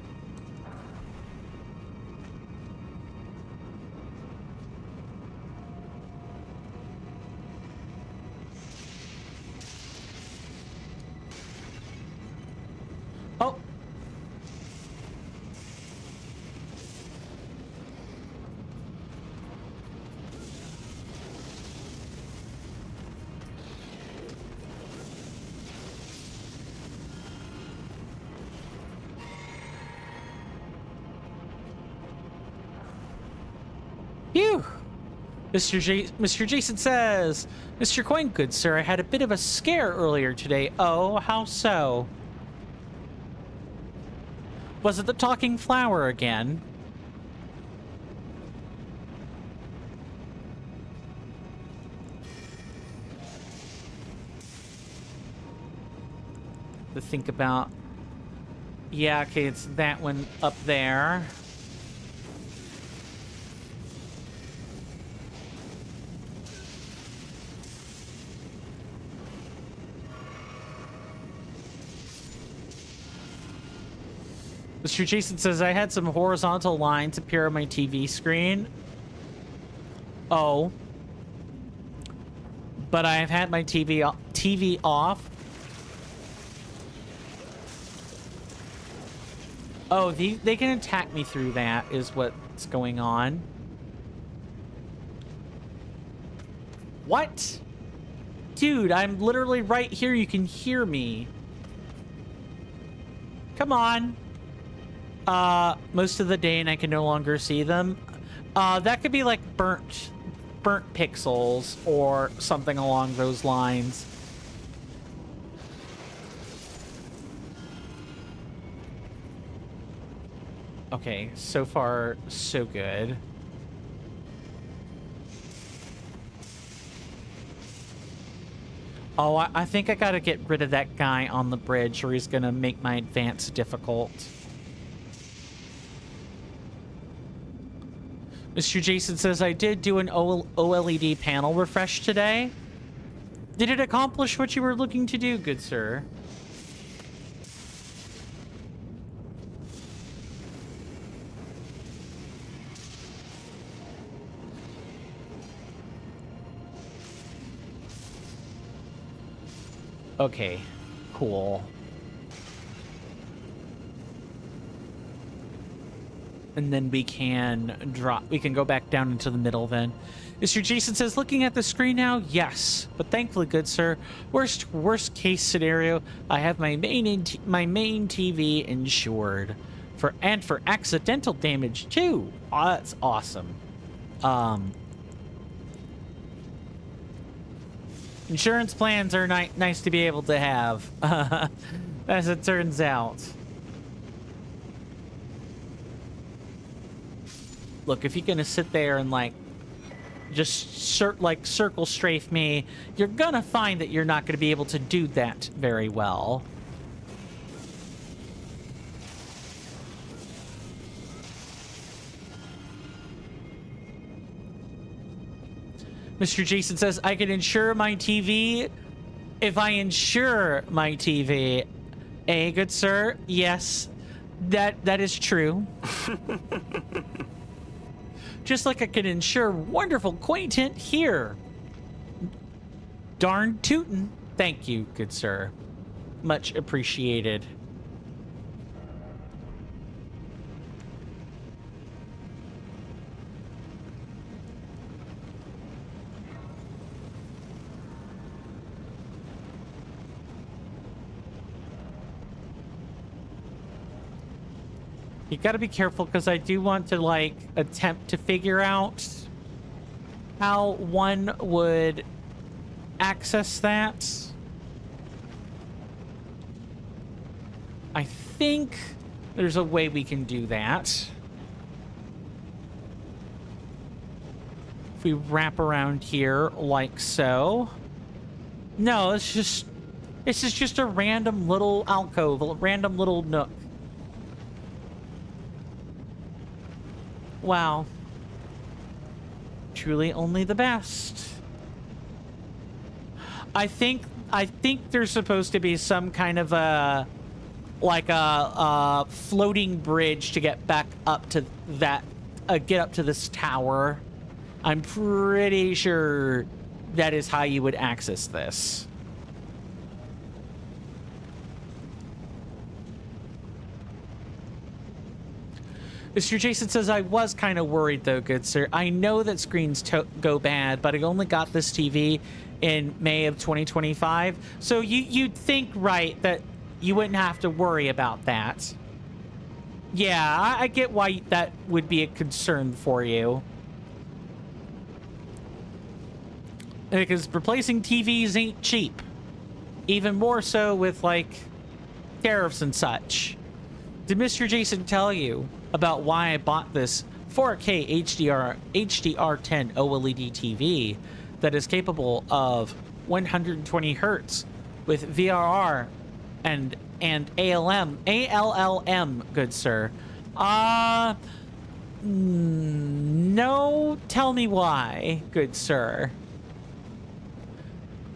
Oh. Phew. Mr. Jason says, Mr. Coin, good sir, I had a bit of a scare earlier today. Oh, how so? Was it the talking flower again? To think about. Yeah, okay, it's that one up there. Mr. Jason says, I had some horizontal lines appear on my TV screen. Oh. But I've had my TV off. Oh, they can attack me through that, is what's going on. What? Dude, I'm literally right here. You can hear me. Come on. Most of the day and I can no longer see them. That could be like burnt pixels or something along those lines. Okay, so far so good. Oh, I think I gotta get rid of that guy on the bridge or he's gonna make my advance difficult. Mr. Jason says, I did do an OLED panel refresh today. Did it accomplish what you were looking to do, good sir? Okay, cool. And then we can go back down into the middle then. Mr. Jason says, looking at the screen now, yes. But thankfully, good sir, worst case scenario, I have my main TV insured. For accidental damage too. Oh, that's awesome. Insurance plans are nice to be able to have, as it turns out. Look, if you're gonna sit there and like just circle strafe me, you're gonna find that you're not gonna be able to do that very well. Mr. Jason says, I can insure my TV if I insure my TV. Good sir? Yes, that is true. Just like I can insure wonderful acquaintance here. Darn tootin'. Thank you, good sir. Much appreciated. You gotta be careful because I do want to like attempt to figure out how one would access that. I think there's a way we can do that. If we wrap around here like so. No, let's just This is just a random little alcove, a random little nook. Wow. Truly only the best. I think there's supposed to be some kind of a like a floating bridge to get back up to that get up to this tower. I'm pretty sure that is how you would access this. Mr. Jason says, I was kind of worried though, good sir. I know that screens go bad, but I only got this TV in May of 2025. So you'd think, right, that you wouldn't have to worry about that. Yeah, I get why that would be a concern for you. Because replacing TVs ain't cheap. Even more so with, like, tariffs and such. Did Mr. Jason tell you about why I bought this 4K HDR10 OLED TV that is capable of 120 hertz with VRR and ALLM, good sir? No, tell me why, good sir.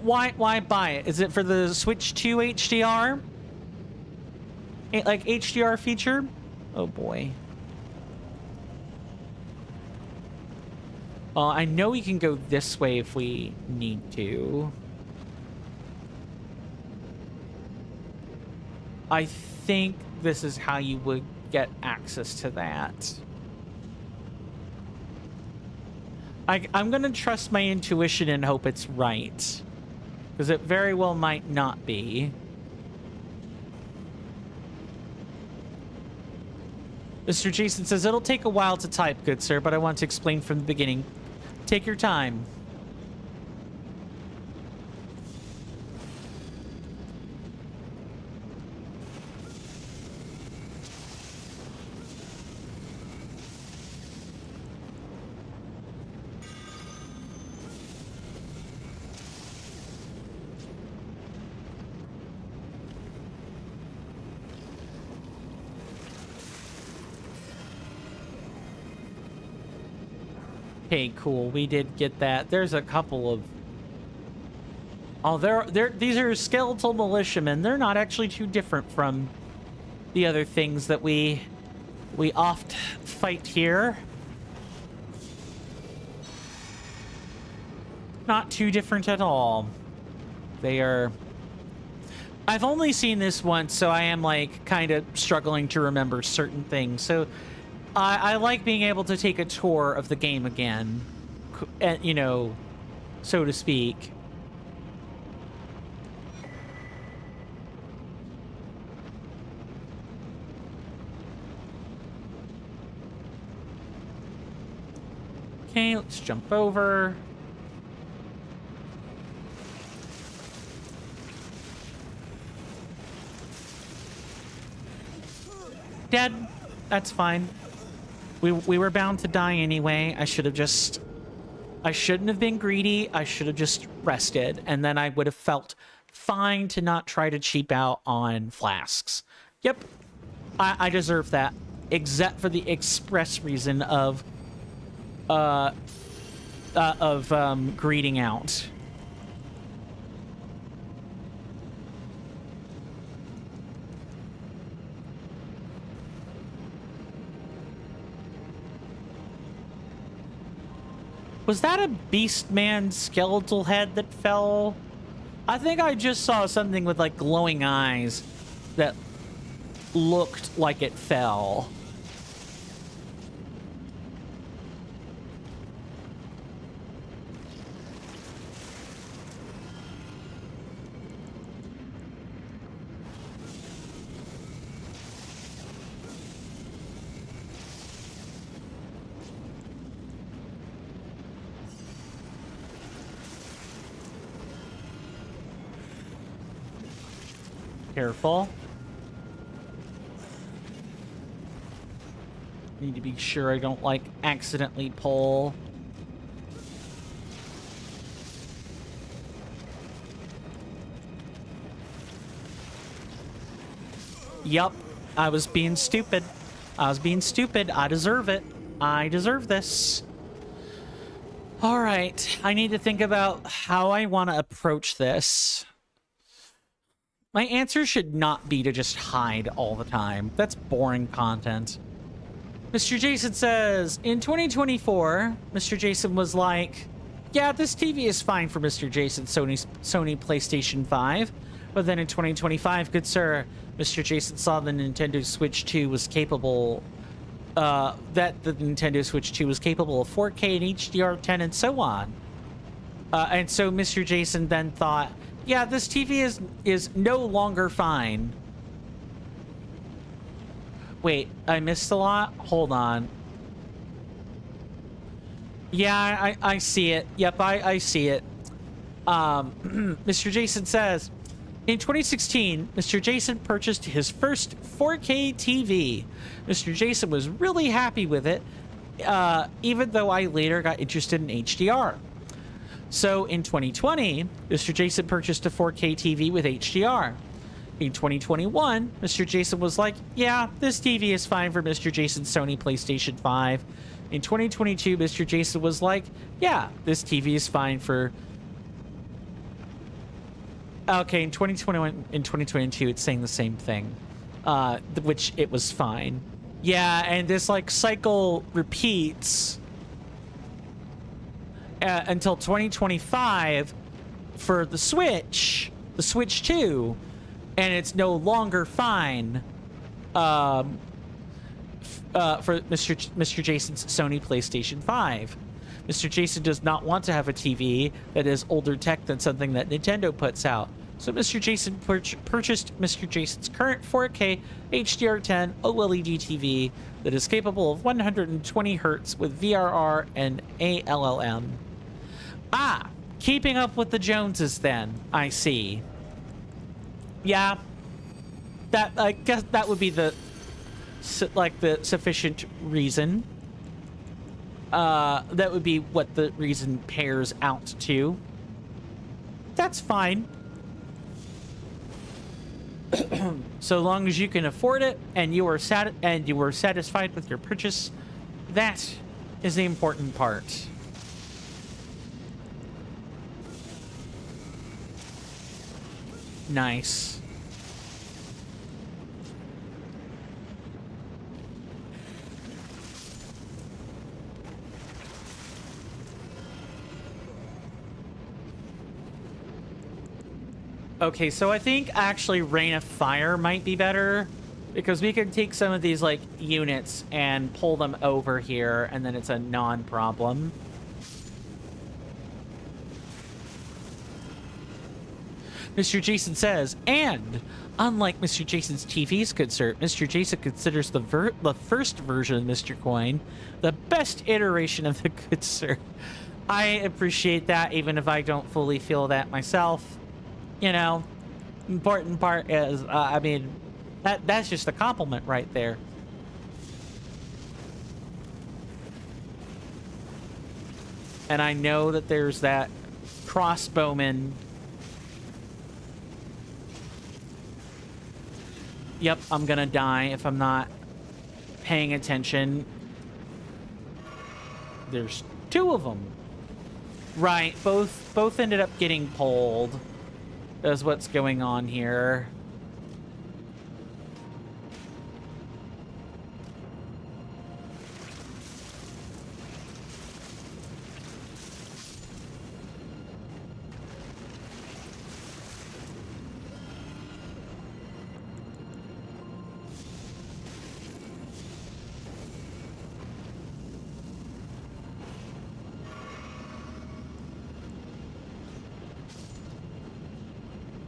Why buy it? Is it for the Switch 2 HDR? Like HDR feature? Oh boy. I know we can go this way if we need to. I think this is how you would get access to that. I'm gonna trust my intuition and hope it's right. Because it very well might not be. Mr. Jason says, it'll take a while to type, good sir, but I want to explain from the beginning. Take your time. Okay, cool. We did get that. There's a couple of... Oh, these are skeletal militiamen. They're not actually too different from the other things that we oft fight here. Not too different at all. They are... I've only seen this once, so I am, like, kind of struggling to remember certain things. So... I like being able to take a tour of the game again, you know, so to speak. Okay, let's jump over. Dead. That's fine. We were bound to die anyway. I shouldn't have been greedy. I should have just rested, and then I would have felt fine to not try to cheap out on flasks. Yep, I deserve that, except for the express reason of greeding out. Was that a beast man skeletal head that fell? I think I just saw something with like glowing eyes that looked like it fell. Careful. Need to be sure I don't, like, accidentally pull. Yup, I was being stupid. I was being stupid. I deserve it. I deserve this. All right, I need to think about how I want to approach this. My answer should not be to just hide all the time. That's boring content. Mr. Jason says, in 2024, Mr. Jason was like, yeah, this TV is fine for Mr. Jason, Sony PlayStation 5. But then in 2025, good sir, Mr. Jason saw the Nintendo Switch 2 was capable, that the Nintendo Switch 2 was capable of 4K and HDR10 and so on. And so Mr. Jason then thought, yeah, this TV is no longer fine. Wait, I missed a lot? Hold on. Yeah, I see it. Yep, I see it. Mr. Jason says, in 2016, Mr. Jason purchased his first 4K TV. Mr. Jason was really happy with it, even though I later got interested in HDR. So in 2020, Mr. Jason purchased a 4K TV with HDR. In 2021, Mr. Jason was like, yeah, this TV is fine for Mr. Jason's Sony PlayStation 5. In 2022, Mr. Jason was like, yeah, this TV is fine for... Okay, in 2021 and 2022, it's saying the same thing, which it was fine. Yeah, and this, like, cycle repeats until 2025 for the Switch 2, and it's no longer fine for Mr. Jason's Sony PlayStation 5. Mr. Jason does not want to have a TV that is older tech than something that Nintendo puts out. So Mr. Jason purchased Mr. Jason's current 4K HDR10 OLED TV that is capable of 120 Hertz with VRR and ALLM. Ah, keeping up with the Joneses then, I see. Yeah, that, I guess that would be the sufficient reason. That would be what the reason pairs out to. That's fine. So long as you can afford it and you are satisfied with your purchase, that is the important part. Nice. Okay, so I think actually Rain of Fire might be better, because we can take some of these, like, units and pull them over here, and then it's a non-problem. Mr. Jason says, and unlike Mr. Jason's TV's good sir, Mr. Jason considers the first version of Mr. Coin the best iteration of the good sir. I appreciate that, even if I don't fully feel that myself. You know, important part is, I mean, that's just a compliment right there. And I know that there's that crossbowman. Yep, I'm gonna die if I'm not paying attention. There's two of them. Right, both ended up getting pulled. Is what's going on here.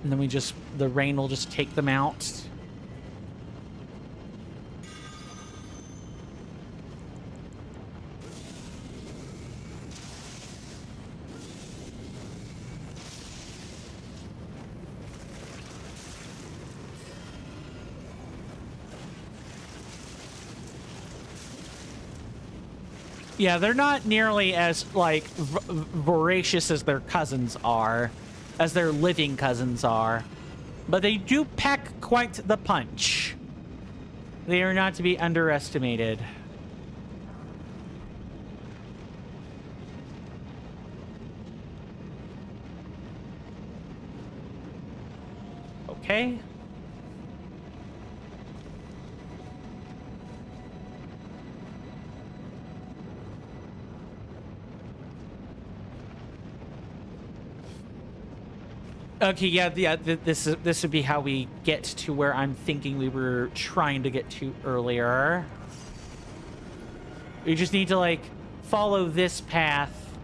And then the rain will just take them out. Yeah, they're not nearly as, like, voracious as their cousins are. As their living cousins are. But they do pack quite the punch. They are not to be underestimated. Okay. Okay, yeah, this would be how we get to where I'm thinking we were trying to get to earlier. We just need to, like, follow this path,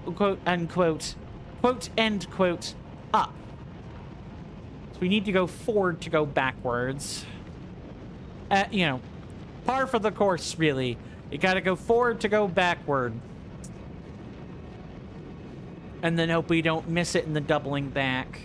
quote unquote, quote end quote, up. So we need to go forward to go backwards. You know, par for the course, really. You gotta go forward to go backward. And then hope we don't miss it in the doubling back.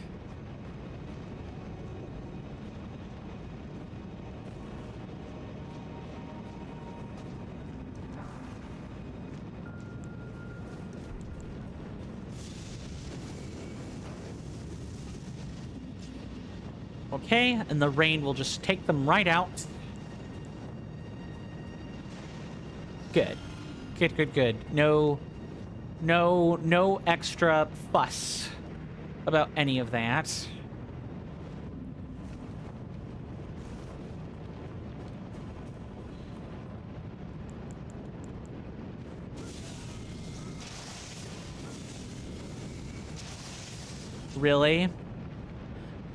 Okay, and the rain will just take them right out. Good. Good, good, good. No extra fuss about any of that. Really?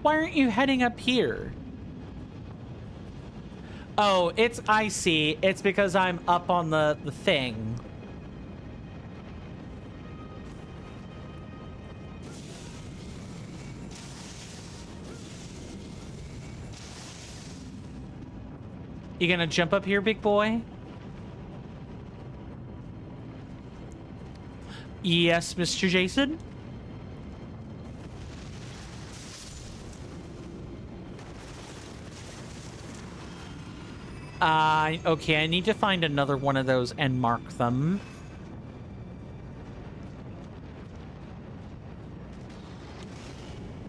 Why aren't you heading up here? Oh, I see. It's because I'm up on the thing. You gonna jump up here, big boy? Yes, Mr. Jason? Okay, I need to find another one of those and mark them.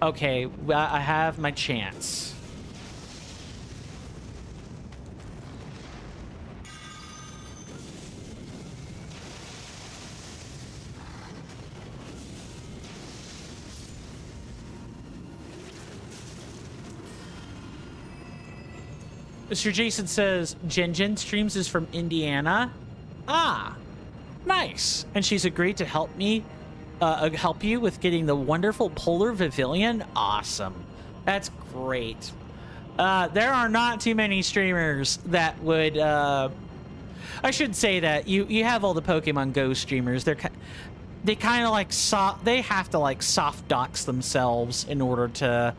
Okay, I have my chance. Mr. Jason says, Jen streams is from Indiana. Ah, nice. And she's agreed to help me, help you with getting the wonderful Polar Pavilion. Awesome. That's great. There are not too many streamers that would, I should say that you have all the Pokemon Go streamers. They kind of like they have to like soft dox themselves in order to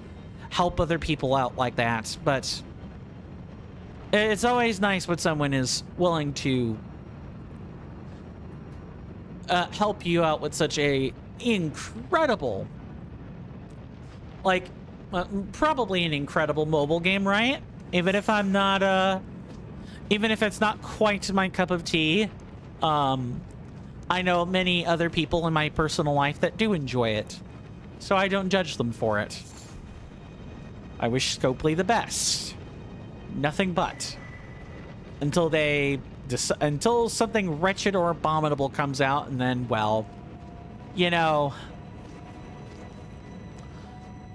help other people out like that. But it's always nice when someone is willing to help you out with such a incredible, like, probably an incredible mobile game, right? Even if I'm not, even if it's not quite my cup of tea, I know many other people in my personal life that do enjoy it, so I don't judge them for it. I wish Scopely the best. Nothing but. Until something wretched or abominable comes out, and then, well, you know,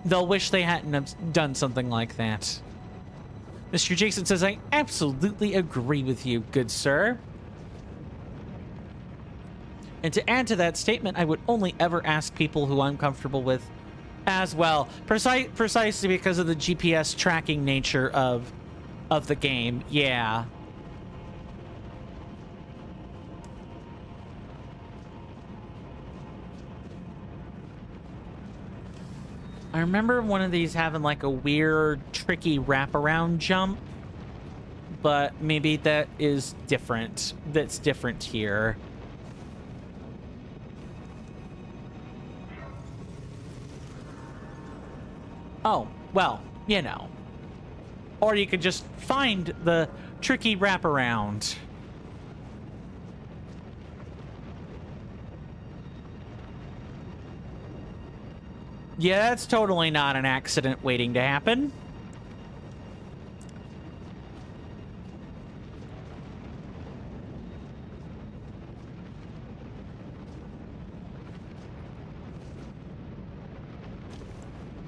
they'll wish they hadn't have done something like that. Mr. Jason says, I absolutely agree with you, good sir. And to add to that statement, I would only ever ask people who I'm comfortable with as well. Precisely because of the GPS tracking nature of the game. Yeah. I remember one of these having like a weird, tricky wraparound jump, but maybe that is different. That's different here. Oh, well, you know. Or you could just find the tricky wraparound. Yeah, that's totally not an accident waiting to happen.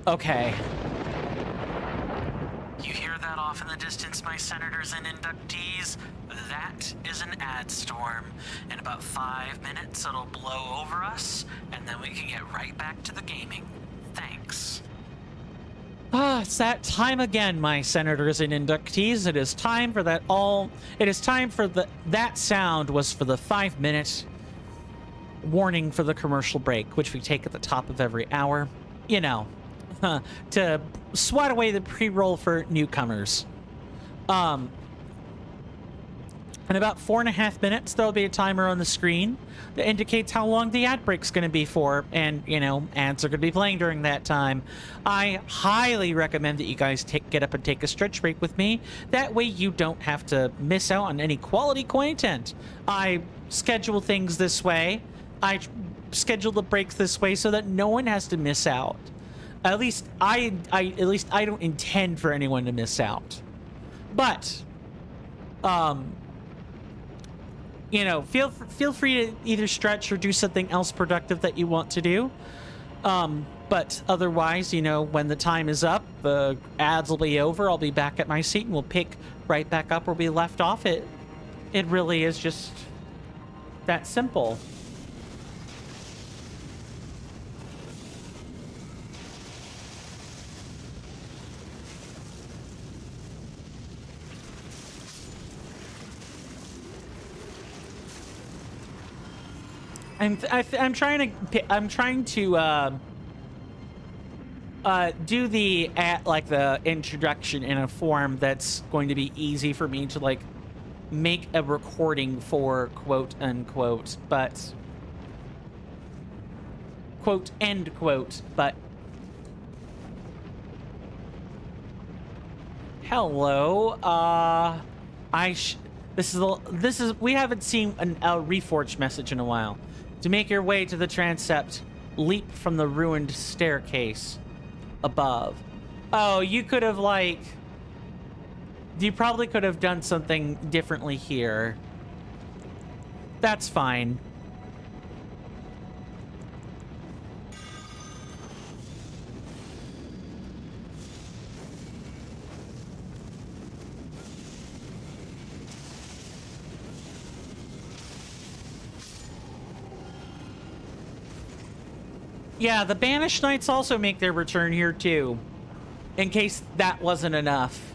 Okay. You hear that off in the distance, my senators and inductees? That is an ad storm. In about 5 minutes, it'll blow over us, and then we can get right back to the gaming. Thanks. Ah, it's that time again, my senators and inductees. It is time for that all... It is time for the... That sound was for the 5-minute warning for the commercial break, which we take at the top of every hour. You know, to swat away the pre-roll for newcomers. In about 4.5 minutes, there'll be a timer on the screen that indicates how long the ad break's going to be for, and, you know, ads are going to be playing during that time. I highly recommend that you guys get up and take a stretch break with me. That way you don't have to miss out on any quality content. I schedule things this way. I schedule the breaks this way so that no one has to miss out. At least I don't intend for anyone to miss out. But, you know, feel free to either stretch or do something else productive that you want to do. But otherwise, you know, when the time is up, the ads will be over. I'll be back at my seat and we'll pick right back up where we left off. It really is just that simple. I'm trying to do the introduction in a form that's going to be easy for me to like make a recording for, quote unquote, but quote end quote, but hello. We haven't seen a Reforged message in a while. To make your way to the transept, leap from the ruined staircase above. Oh, you could have you probably could have done something differently here. That's fine. Yeah, the Banished Knights also make their return here too, in case that wasn't enough.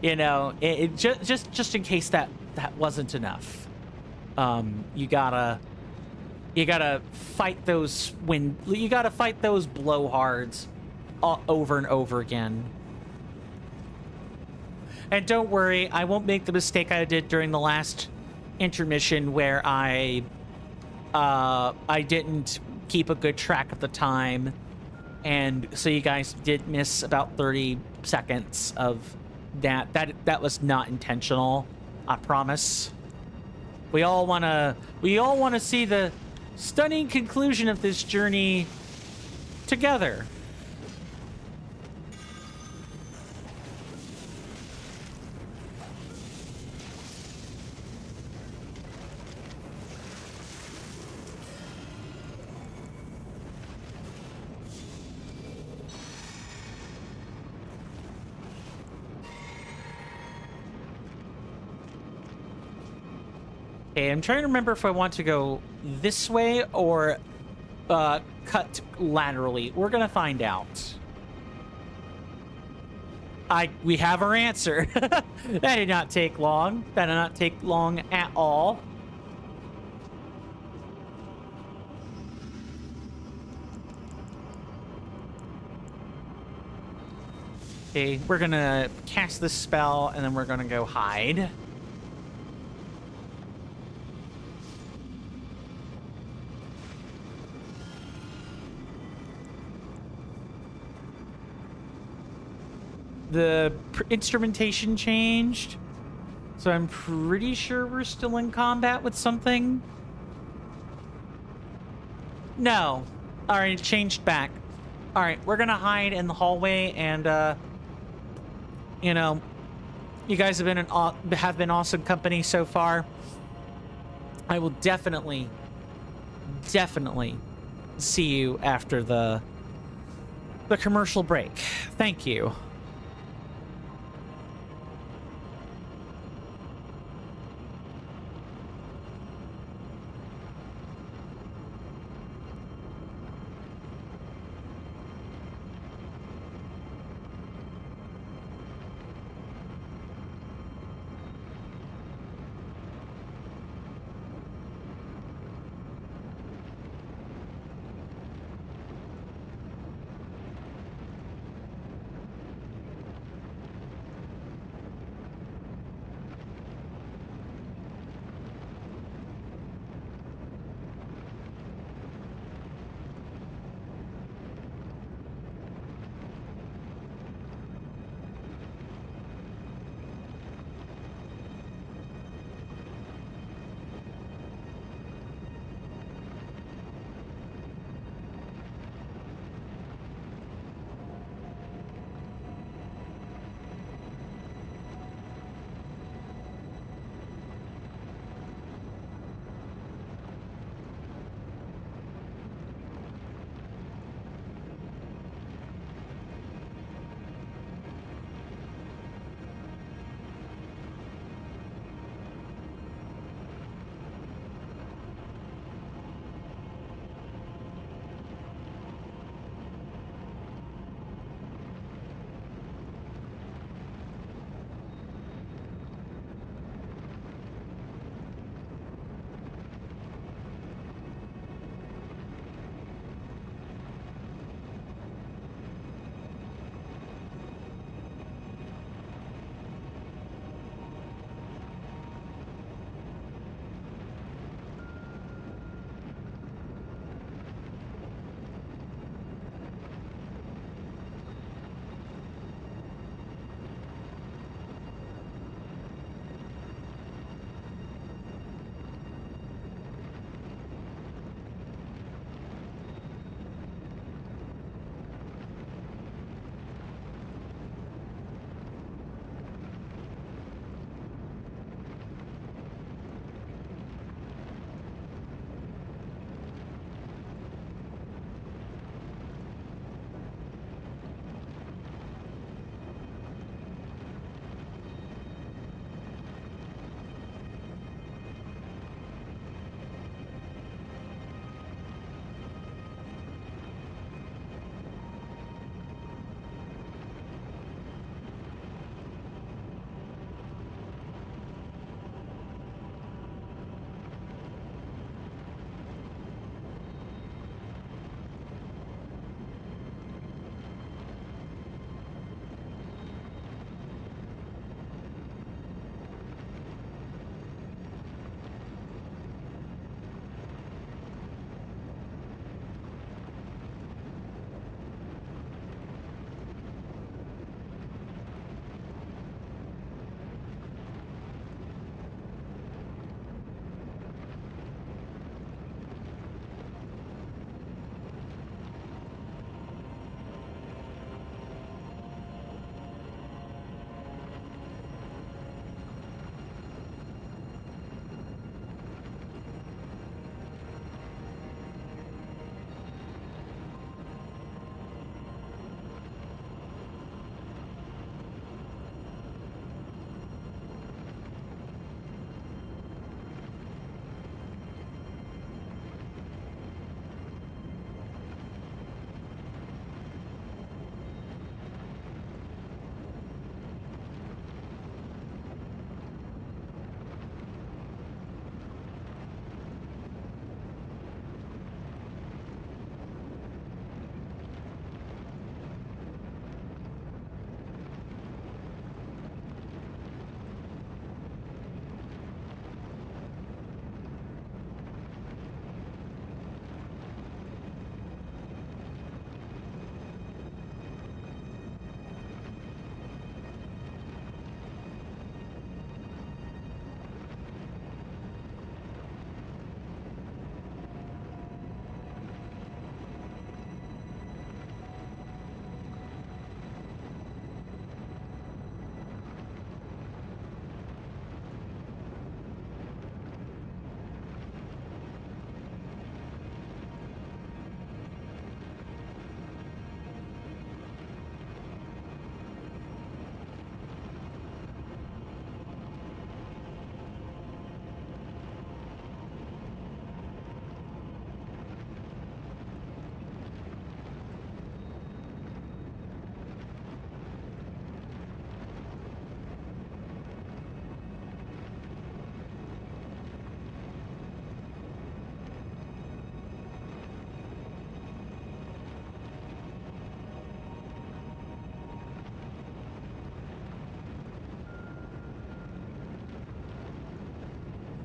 You know, just in case that wasn't enough. You gotta fight those blowhards over and over again. And don't worry, I won't make the mistake I did during the last intermission where I didn't keep a good track of the time, and so you guys did miss about 30 seconds of that was not intentional. I promise. We all want to see the stunning conclusion of this journey together. Okay, I'm trying to remember if I want to go this way or cut laterally. We're gonna find out. We have our answer. That did not take long. That did not take long at all. Okay, we're gonna cast this spell and then we're gonna go hide. The instrumentation changed, so I'm pretty sure we're still in combat with something. No. All right, it changed back. All right, we're gonna hide in the hallway, and you know, you guys have been awesome company so far. I will definitely see you after the the commercial break. Thank you.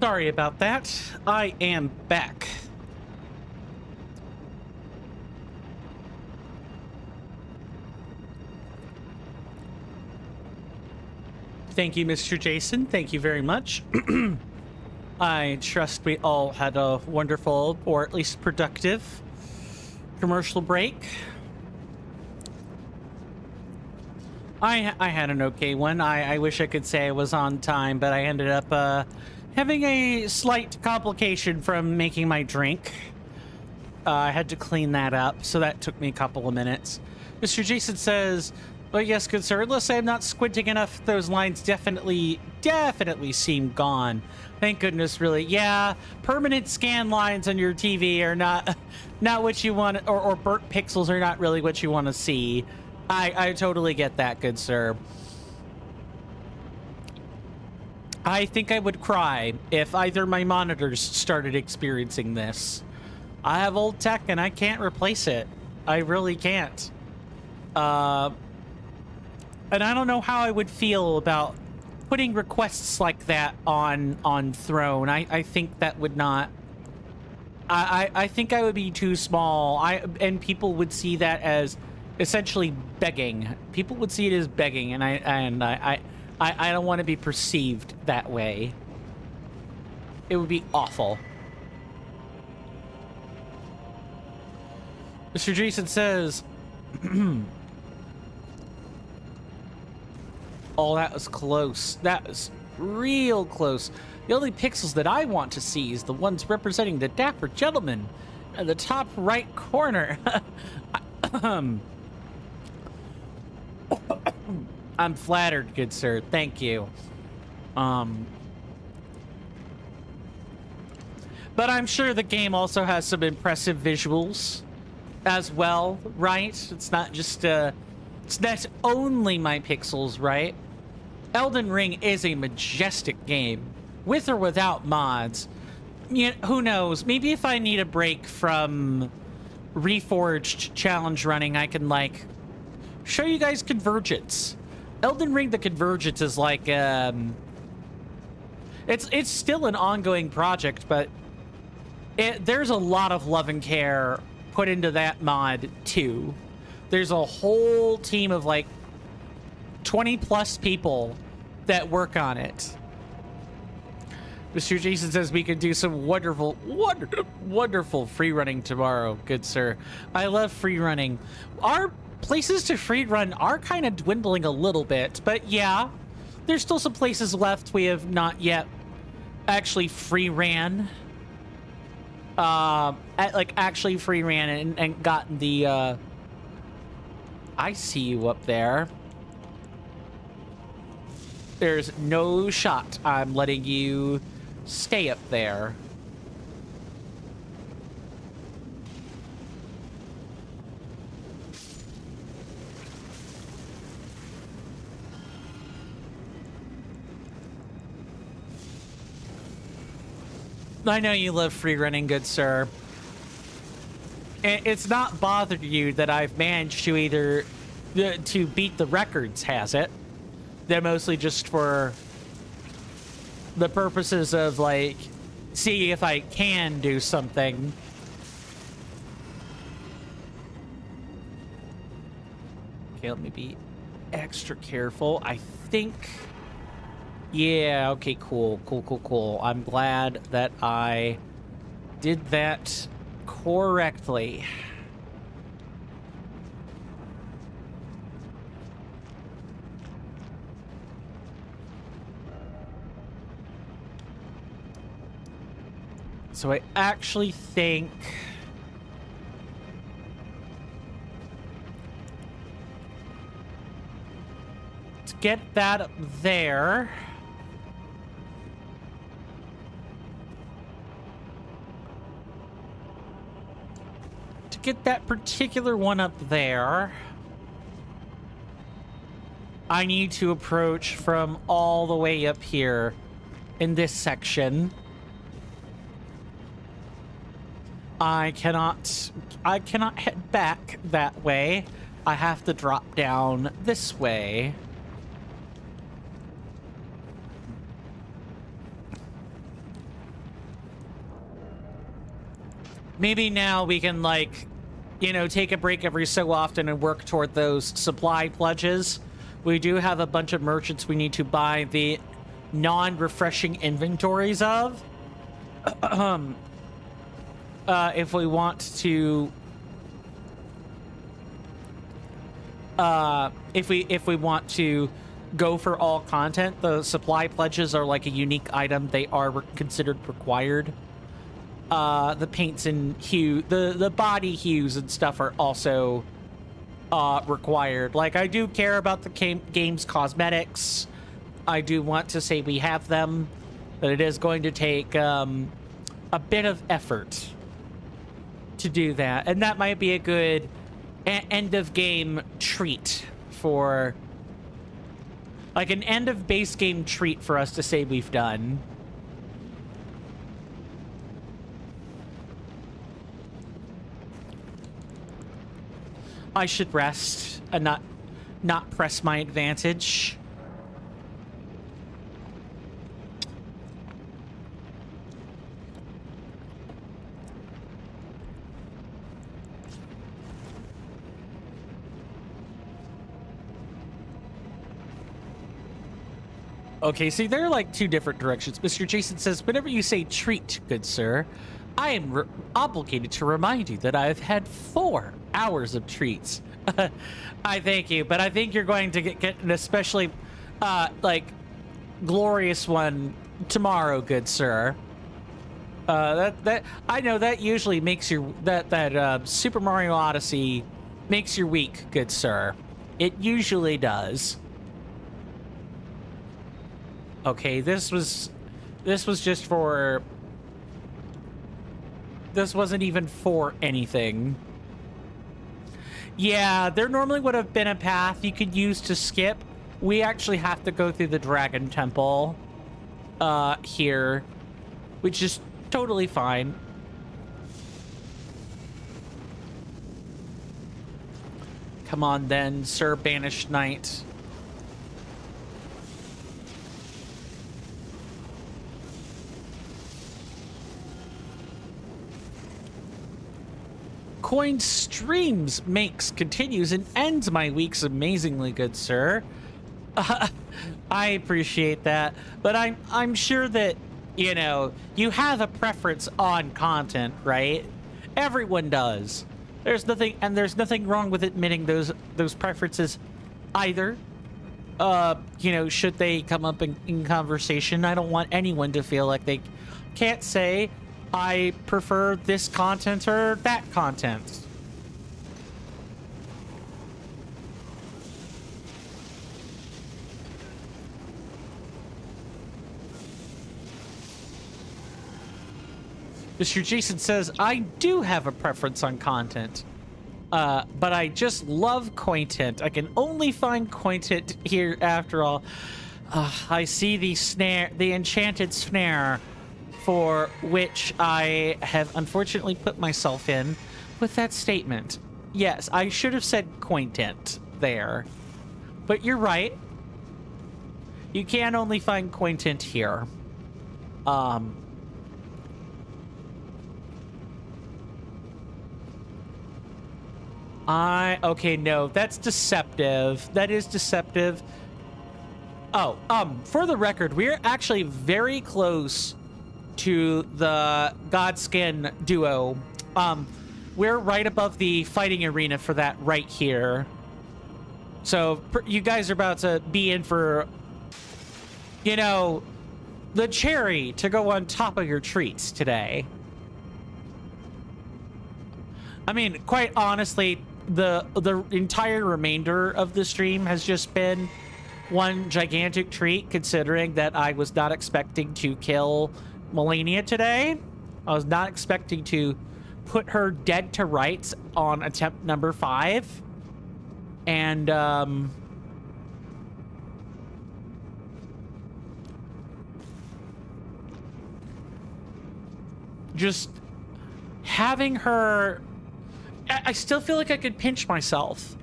Sorry about that. I am back. Thank you, Mr. Jason. Thank you very much. I trust we all had a wonderful, or at least productive, commercial break. I had an okay one. I wish I could say I was on time, but I ended up having a slight complication from making my drink. I had to clean that up, so that took me a couple of minutes. Mr. Jason says, well, yes, good sir, unless I'm not squinting enough, those lines definitely seem gone. Thank goodness, really. Yeah, permanent scan lines on your TV are not what you want, or burnt pixels are not really what you want to see. I totally get that, good sir. I think I would cry if either my monitors started experiencing this. I have old tech and I can't replace it. I really can't. And I don't know how I would feel about putting requests like that on Throne. I think that would not... I think I would be too small. And people would see that as essentially begging. People would see it as begging, and I don't want to be perceived that way. It would be awful. Mr. Jason says, oh, that was close. That was real close. The only pixels that I want to see is the ones representing the dapper gentleman in the top right corner. I'm flattered, good sir. Thank you. But I'm sure the game also has some impressive visuals as well, right? It's not just it's not only my pixels, right? Elden Ring is a majestic game, with or without mods. You know, who knows? Maybe if I need a break from Reforged challenge running, I can like show you guys Convergence. Elden Ring, the Convergence is like it's still an ongoing project, but there's a lot of love and care put into that mod too. There's a whole team of like 20 plus people that work on it. Mr. Jason says we could do some wonderful free running tomorrow. Good sir. I love free running. Our places to free run are kind of dwindling a little bit, but yeah, there's still some places left we have not yet actually free ran. Actually free ran and gotten the I see you up there. There's no shot I'm letting you stay up there. I know you love free running, good sir. It's not bothered you that I've managed to either to beat the records, has it? They're mostly just for the purposes of like seeing if I can do something. Okay, let me be extra careful. I think, yeah, okay, cool. I'm glad that I did that correctly. So I actually think to get that up there, to get that particular one up there, I need to approach from all the way up here in this section. I cannot head back that way. I have to drop down this way. maybe now we can, like, you know, take a break every so often and work toward those supply pledges. We do have a bunch of merchants we need to buy the non-refreshing inventories of. If we want to... if we want to go for all content, the supply pledges are like a unique item. They are considered required. The paints and hue, the body hues and stuff are also required. Like, I do care about the game's cosmetics. I do want to say we have them, but it is going to take a bit of effort to do that, and that might be a good end of game treat for, like, an end of base game treat for us to say we've done. I should rest and not press my advantage. Okay, see, there are like two different directions. Mr. Jason says, whenever you say treat, good sir, I am obligated to remind you that I've had 4 hours of treats. I thank you, but I think you're going to get an especially, like, glorious one tomorrow, good sir. That I know that usually makes your Super Mario Odyssey makes your week, good sir. It usually does. Okay, this was just for... This wasn't even for anything. Yeah, there normally would have been a path you could use to skip. We actually have to go through the Dragon Temple here, which is totally fine. Come on then, Sir Banished Knight. Coin streams, makes, continues, and ends my weeks amazingly, good sir. I appreciate that, but I'm sure that, you know, you have a preference on content, right? Everyone does. There's nothing wrong with admitting those preferences either. You know, should they come up in conversation, I don't want anyone to feel like they can't say, I prefer this content or that content. Mr. Jason says, I do have a preference on content, but I just love Cointent. I can only find Cointent here after all. I see the enchanted snare for which I have unfortunately put myself in with that statement. Yes, I should have said Cointent there, but you're right. You can only find Cointent here. Okay, no, that's deceptive. That is deceptive. Oh, for the record, we're actually very close to the Godskin duo. We're right above the fighting arena for that right here. So you guys are about to be in for, you know, the cherry to go on top of your treats today. I mean, quite honestly, the entire remainder of the stream has just been one gigantic treat, considering that I was not expecting to kill Melania today. I was not expecting to put her dead to rights on attempt number 5. And just having her, I still feel like I could pinch myself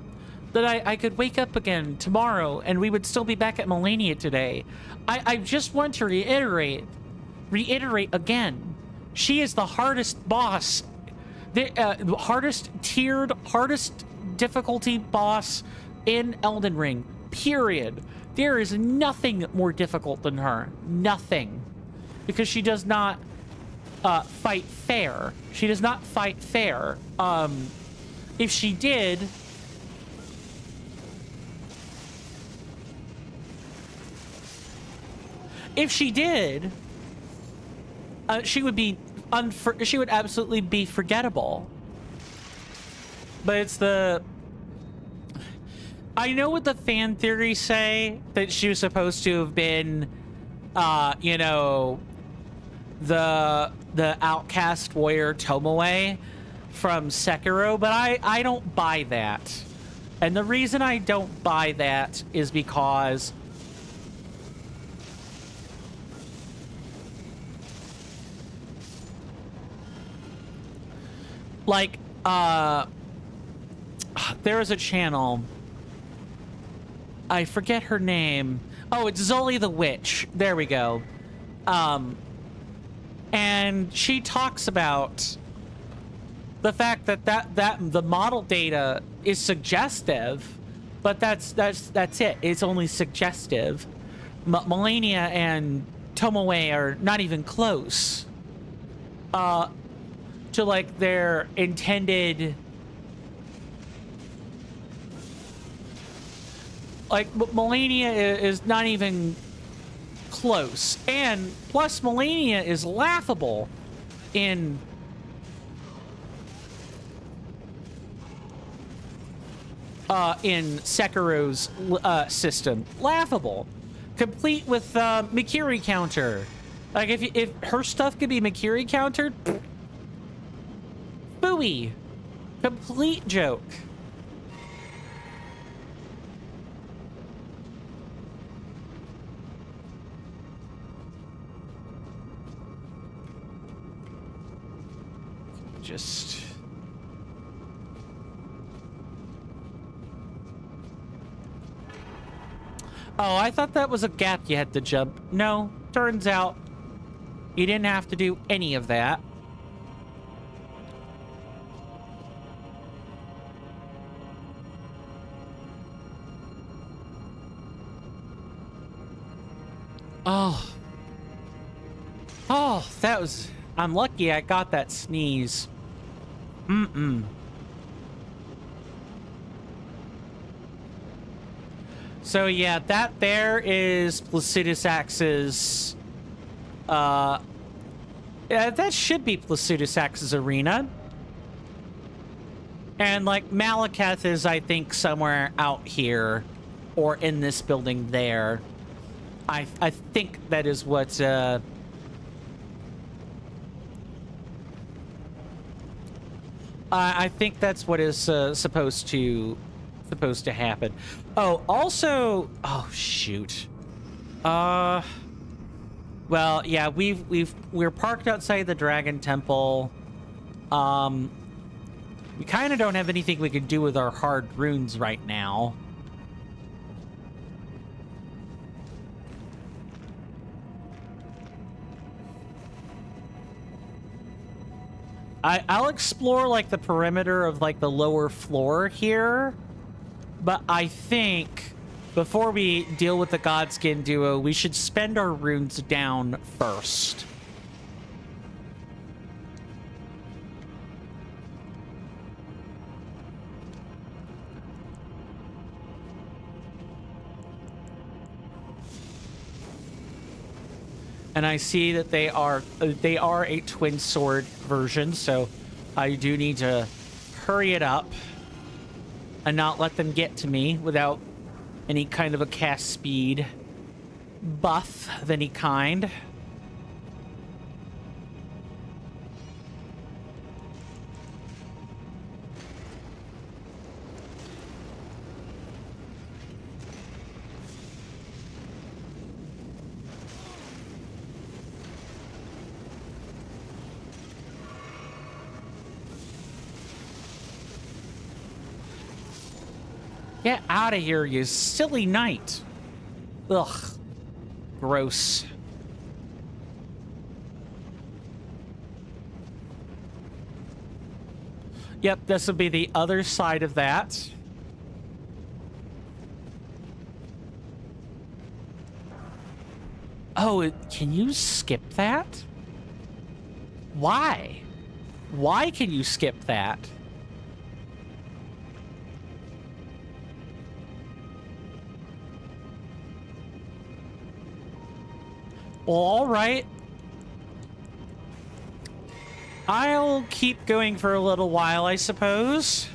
that I could wake up again tomorrow and we would still be back at Melania today. I just want to reiterate again, she is the hardest boss The hardest tiered, hardest difficulty boss in Elden Ring, period. There is nothing more difficult than her. Nothing. Because she does not fight fair. She does not fight fair. If she did... If she did, she would be she would absolutely be forgettable. But it's the... I know what the fan theories say, that she was supposed to have been, you know, the outcast warrior Tomoe from Sekiro, but I don't buy that. And the reason I don't buy that is because... Like, there is a channel. I forget her name. Oh, it's Zully the Witch. There we go. And she talks about the fact that the model data is suggestive, but that's it. It's only suggestive. Melania and Tomoe are not even close. To like their intended, like Melania is not even close, and plus Melania is laughable in Sekiro's system. Laughable, complete with Mikiri counter. Like if her stuff could be Mikiri countered. Booey. Complete joke. Just... Oh, I thought that was a gap you had to jump. No, turns out you didn't have to do any of that. Oh. Oh, that was... I'm lucky I got that sneeze. So yeah, that there is Placidus Axe's... that should be Placidus Axe's arena. And like Malekith is, I think, somewhere out here. Or in this building there. I think that is what I think that's what is supposed to happen. Oh, also, oh shoot. Well, yeah, we're parked outside the Dragon Temple. We kind of don't have anything we can do with our hard runes right now. I'll explore, like, the perimeter of, like, the lower floor here. But I think before we deal with the Godskin duo, we should spend our runes down first. And I see that they are a twin sword version, so I do need to hurry it up and not let them get to me without any kind of a cast speed buff of any kind. Get out of here, you silly knight. Ugh. Gross. Yep, this would be the other side of that. Oh, can you skip that? Why? Why can you skip that? Well, all right. I'll keep going for a little while, I suppose.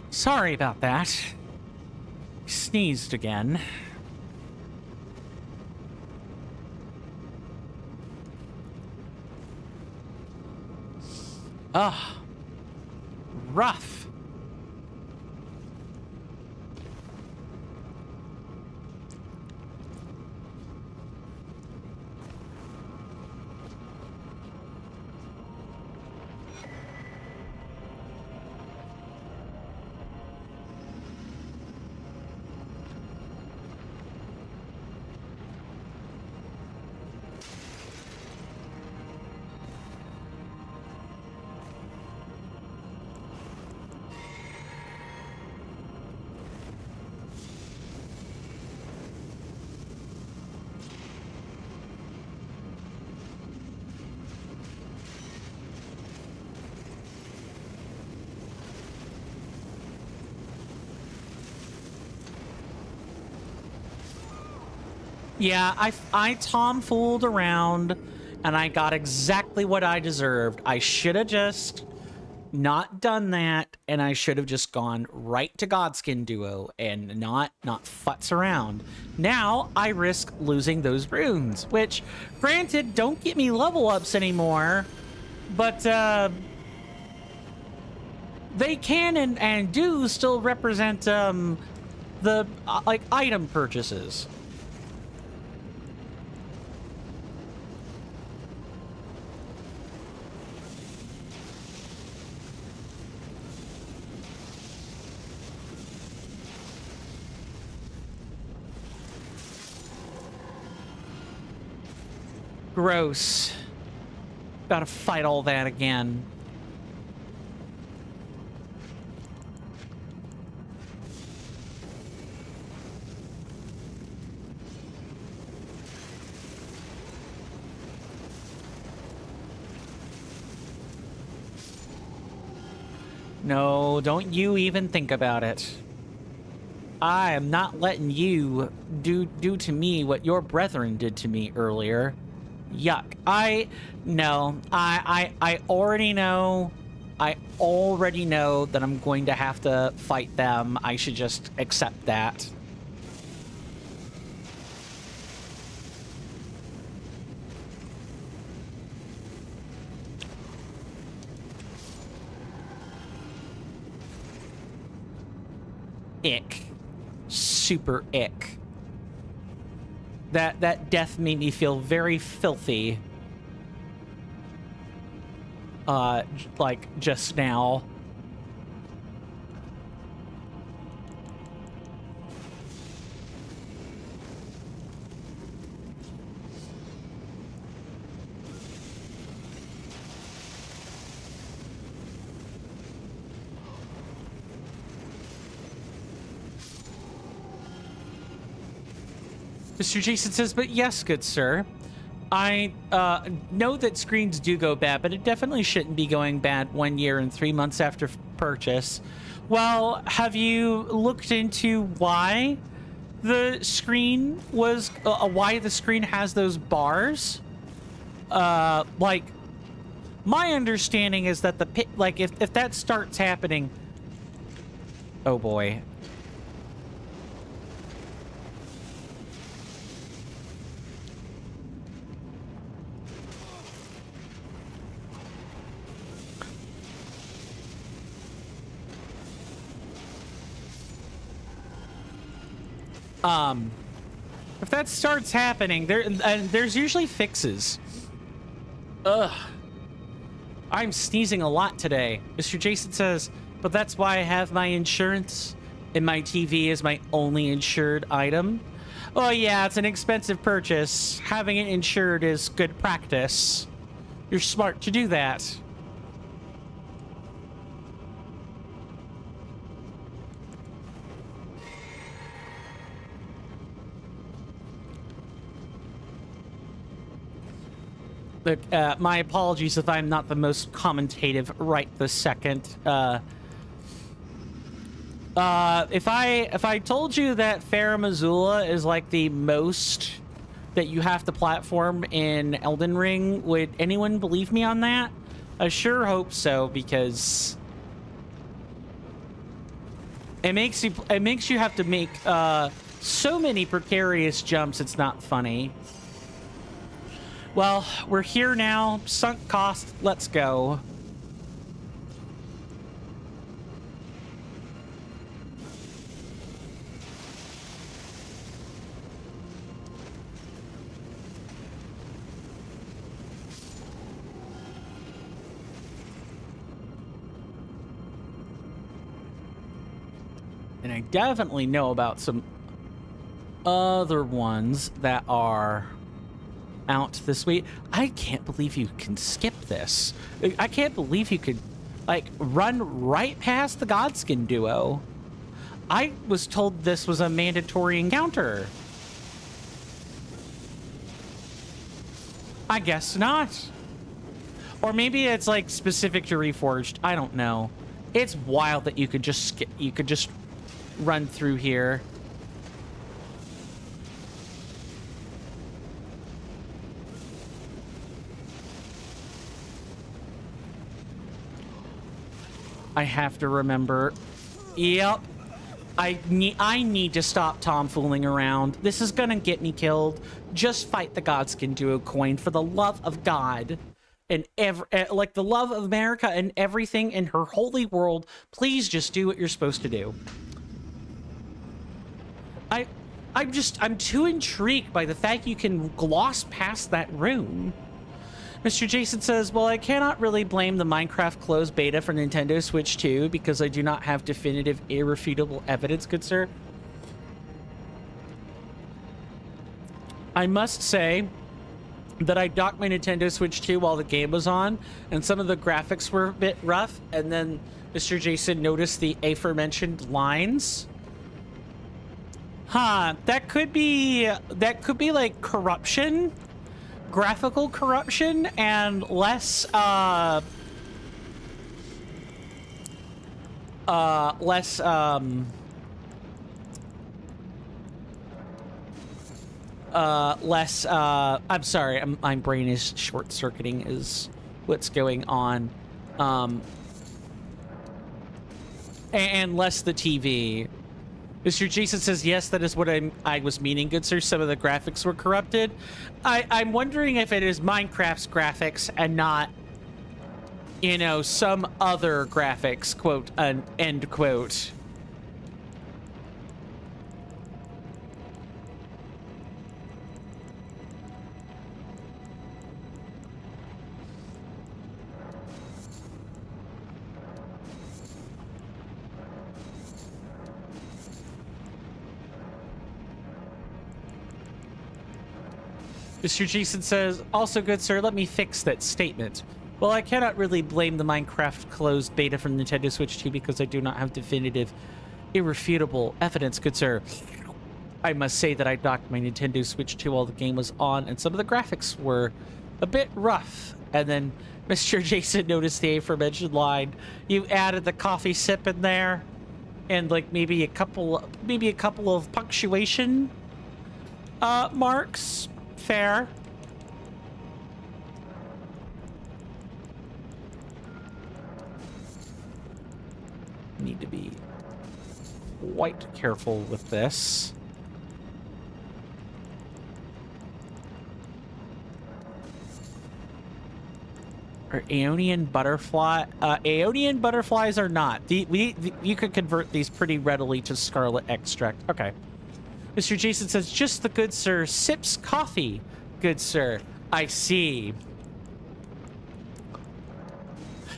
Sorry about that. Sneezed again. Ugh. Rough. Yeah, I tomfooled around, and I got exactly what I deserved. I should have just not done that, and I should have just gone right to Godskin Duo and not futz around. Now I risk losing those runes, which, granted, don't get me level ups anymore, but they can and do still represent the like item purchases. Gross. Gotta fight all that again. No, don't you even think about it. I am not letting you do to me what your brethren did to me earlier. Yuck. I already know. I already know that I'm going to have to fight them. I should just accept that. Ick. Super ick. That death made me feel very filthy. Like just now. Mr. Jason says, but yes, good sir. I know that screens do go bad, but it definitely shouldn't be going bad 1 year and 3 months after purchase. Well, have you looked into why the screen was, why the screen has those bars? Like, my understanding is that the pit, like, if that starts happening, oh boy. If that starts happening, there's usually fixes. Ugh. I'm sneezing a lot today. Mr. Jason says, but that's why I have my insurance, and my TV is my only insured item. Oh yeah, it's an expensive purchase. Having it insured is good practice. You're smart to do that. Look, my apologies if I'm not the most commentative right this second. If I told you that Farum Azula is like the most that you have to platform in Elden Ring, would anyone believe me on that? I sure hope so, because it makes you have to make so many precarious jumps. It's not funny. Well, we're here now. Sunk cost. Let's go. And I definitely know about some other ones that are out this week. I can't believe you can skip this. I can't believe you could, like, run right past the Godskin duo. I was told this was a mandatory encounter. I guess not. Or maybe it's, like, specific to Reforged. I don't know. It's wild that you could just skip, you could just run through here. I have to remember. Yep. I need to stop tomfooling around. This is gonna get me killed. Just fight the Godskin duo coin for the love of God and like the love of America and everything in her holy world. Please just do what you're supposed to do. I'm too intrigued by the fact you can gloss past that rune. Mr. Jason says, well, I cannot really blame the Minecraft closed beta for Nintendo Switch 2 because I do not have definitive, irrefutable evidence, good sir. I must say that I docked my Nintendo Switch 2 while the game was on, and some of the graphics were a bit rough, and then Mr. Jason noticed the aforementioned lines. Huh, that could be like corruption. Graphical corruption and less I'm sorry, my brain is short-circuiting is what's going on. And less the TV. Mr. Jason says, yes, that is what I was meaning, good sir. Some of the graphics were corrupted. I'm wondering if it is Minecraft's graphics and not, you know, some other graphics, quote, end quote. Mr. Jason says, also good sir, let me fix that statement. Well, I cannot really blame the Minecraft closed beta from Nintendo Switch 2 because I do not have definitive, irrefutable evidence, good sir. I must say that I docked my Nintendo Switch 2 while the game was on, and some of the graphics were a bit rough. And then Mr. Jason noticed the aforementioned line. You added the coffee sip in there, and like maybe a couple of punctuation marks. Fair. Need to be quite careful with this. Are Aeonian butterfly? Aeonian butterflies are not. You could convert these pretty readily to scarlet extract. Okay. Mr. Jason says, just the good sir sips coffee. Good sir. I see.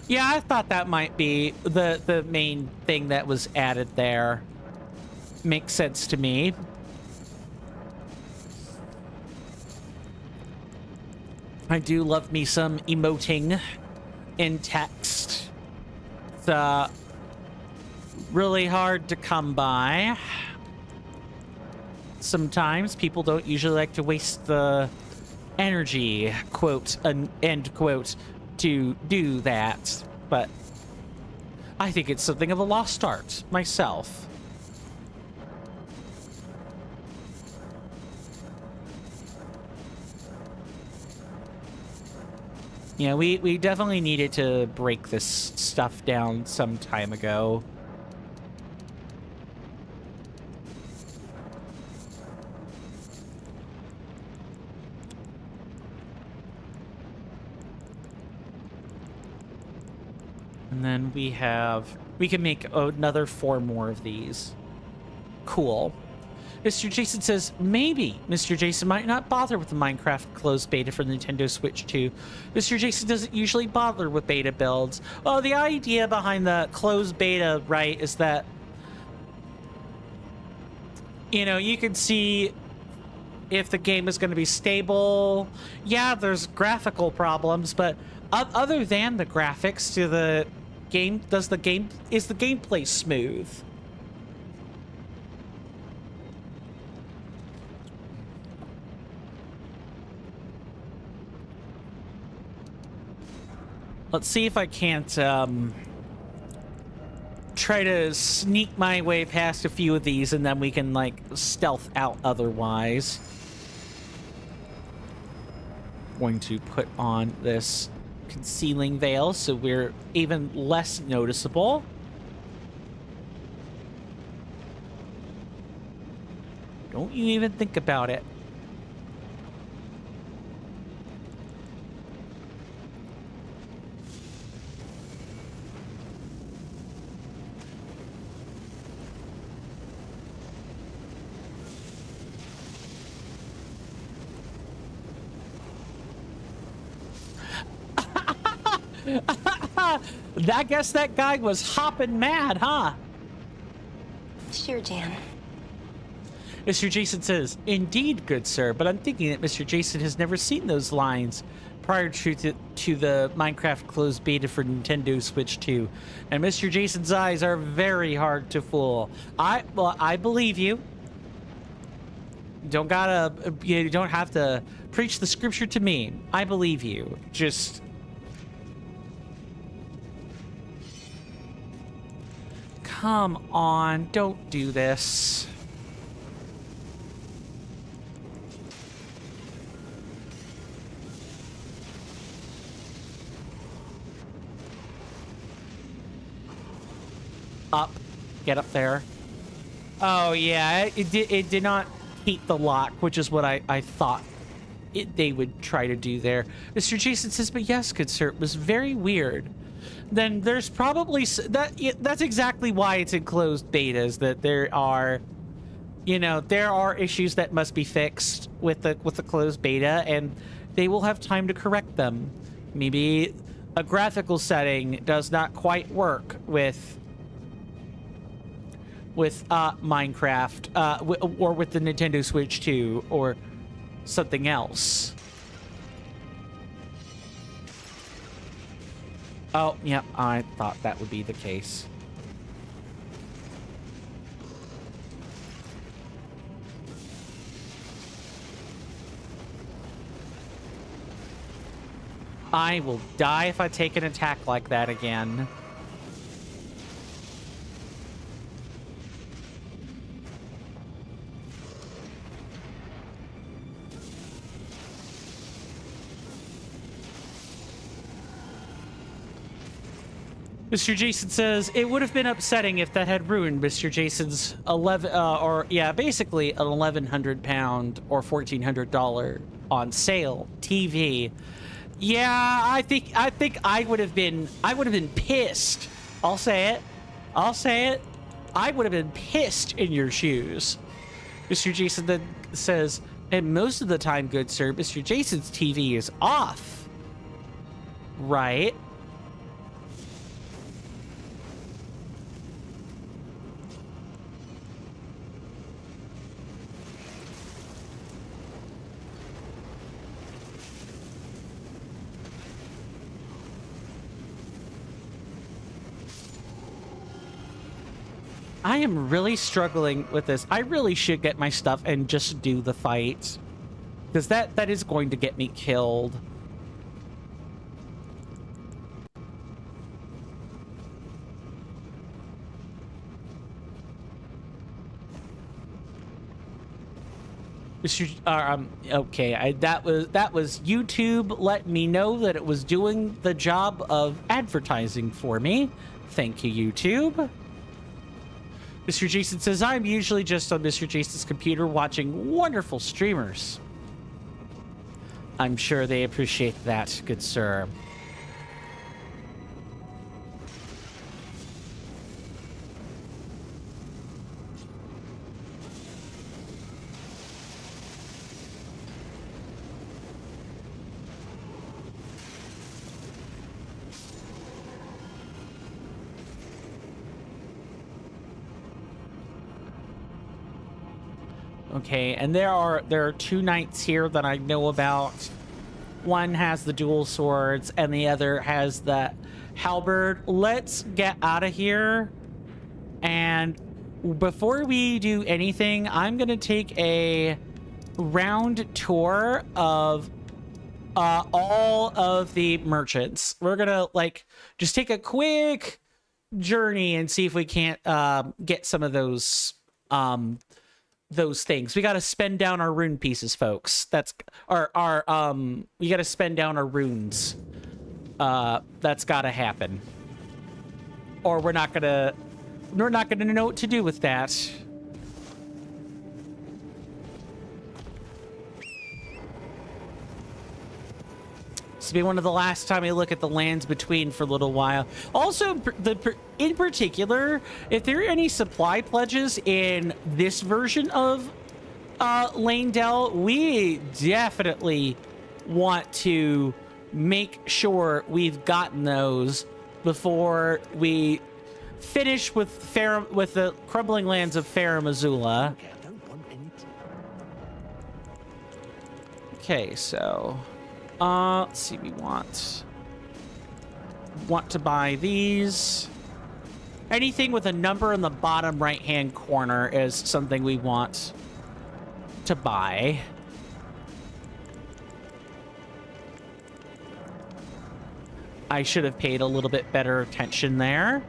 Yeah, I thought that might be the main thing that was added there. Makes sense to me. I do love me some emoting in text. It's really hard to come by. Sometimes people don't usually like to waste the energy, quote, end quote, to do that. But I think it's something of a lost art myself. Yeah, we definitely needed to break this stuff down some time ago. And then we can make another 4 more of these. Cool. Mr. Jason says, maybe Mr. Jason might not bother with the Minecraft closed beta for Nintendo Switch 2. Mr. Jason doesn't usually bother with beta builds. Well, the idea behind the closed beta, right, is that, you know, you can see if the game is going to be stable. Yeah, there's graphical problems, but other than the graphics, to the game, is the gameplay smooth? Let's see if I can't try to sneak my way past a few of these, and then we can, like, stealth out otherwise. Going to put on this concealing veil so we're even less noticeable. Don't you even think about it. I guess that guy was hopping mad, huh? Sure, Jan. Mr. Jason says, indeed, good sir, but I'm thinking that Mr. Jason has never seen those lines prior to the Minecraft closed beta for Nintendo Switch 2. And Mr. Jason's eyes are very hard to fool. I believe you. You don't have to preach the scripture to me. I believe you. Just... come on, don't do this. Up. Get up there. Oh, yeah, it did not keep the lock, which is what I thought they would try to do there. Mr. Jason says, but yes, good sir, it was very weird. Then there's probably that's exactly why it's in closed betas, that there are, you know, there are issues that must be fixed with the closed beta, and they will have time to correct them. Maybe a graphical setting does not quite work with Minecraft or with the Nintendo Switch 2 or something else. Oh, yep, I thought that would be the case. I will die if I take an attack like that again. Mr. Jason says, it would have been upsetting if that had ruined Mr. Jason's basically an £1,100 or $1,400 on sale TV. Yeah, I think I would have been pissed. I'll say it. I would have been pissed in your shoes. Mr. Jason then says, and most of the time, good sir, Mr. Jason's TV is off. Right. I am really struggling with this. I really should get my stuff and just do the fight. Because that is going to get me killed. Okay, that was YouTube letting me know that it was doing the job of advertising for me. Thank you, YouTube. Mr. Jason says, I'm usually just on Mr. Jason's computer watching wonderful streamers. I'm sure they appreciate that, good sir. Okay, and there are two knights here that I know about. One has the dual swords and the other has the halberd. Let's get out of here. And before we do anything, I'm going to take a round tour of all of the merchants. We're going to just take a quick journey and see if we can't get some of those things. We got to spend down our rune pieces, folks. That's our we got to spend down our runes. That's got to happen. Or we're not gonna know what to do with that. This will be one of the last time I look at the lands between for a little while. Also, in particular, if there are any supply pledges in this version of Lanedell, we definitely want to make sure we've gotten those before we finish with the crumbling lands of Farum Azula. Okay, so let's see. We want to buy these. Anything with a number in the bottom right-hand corner is something we want to buy. I should have paid a little bit better attention there.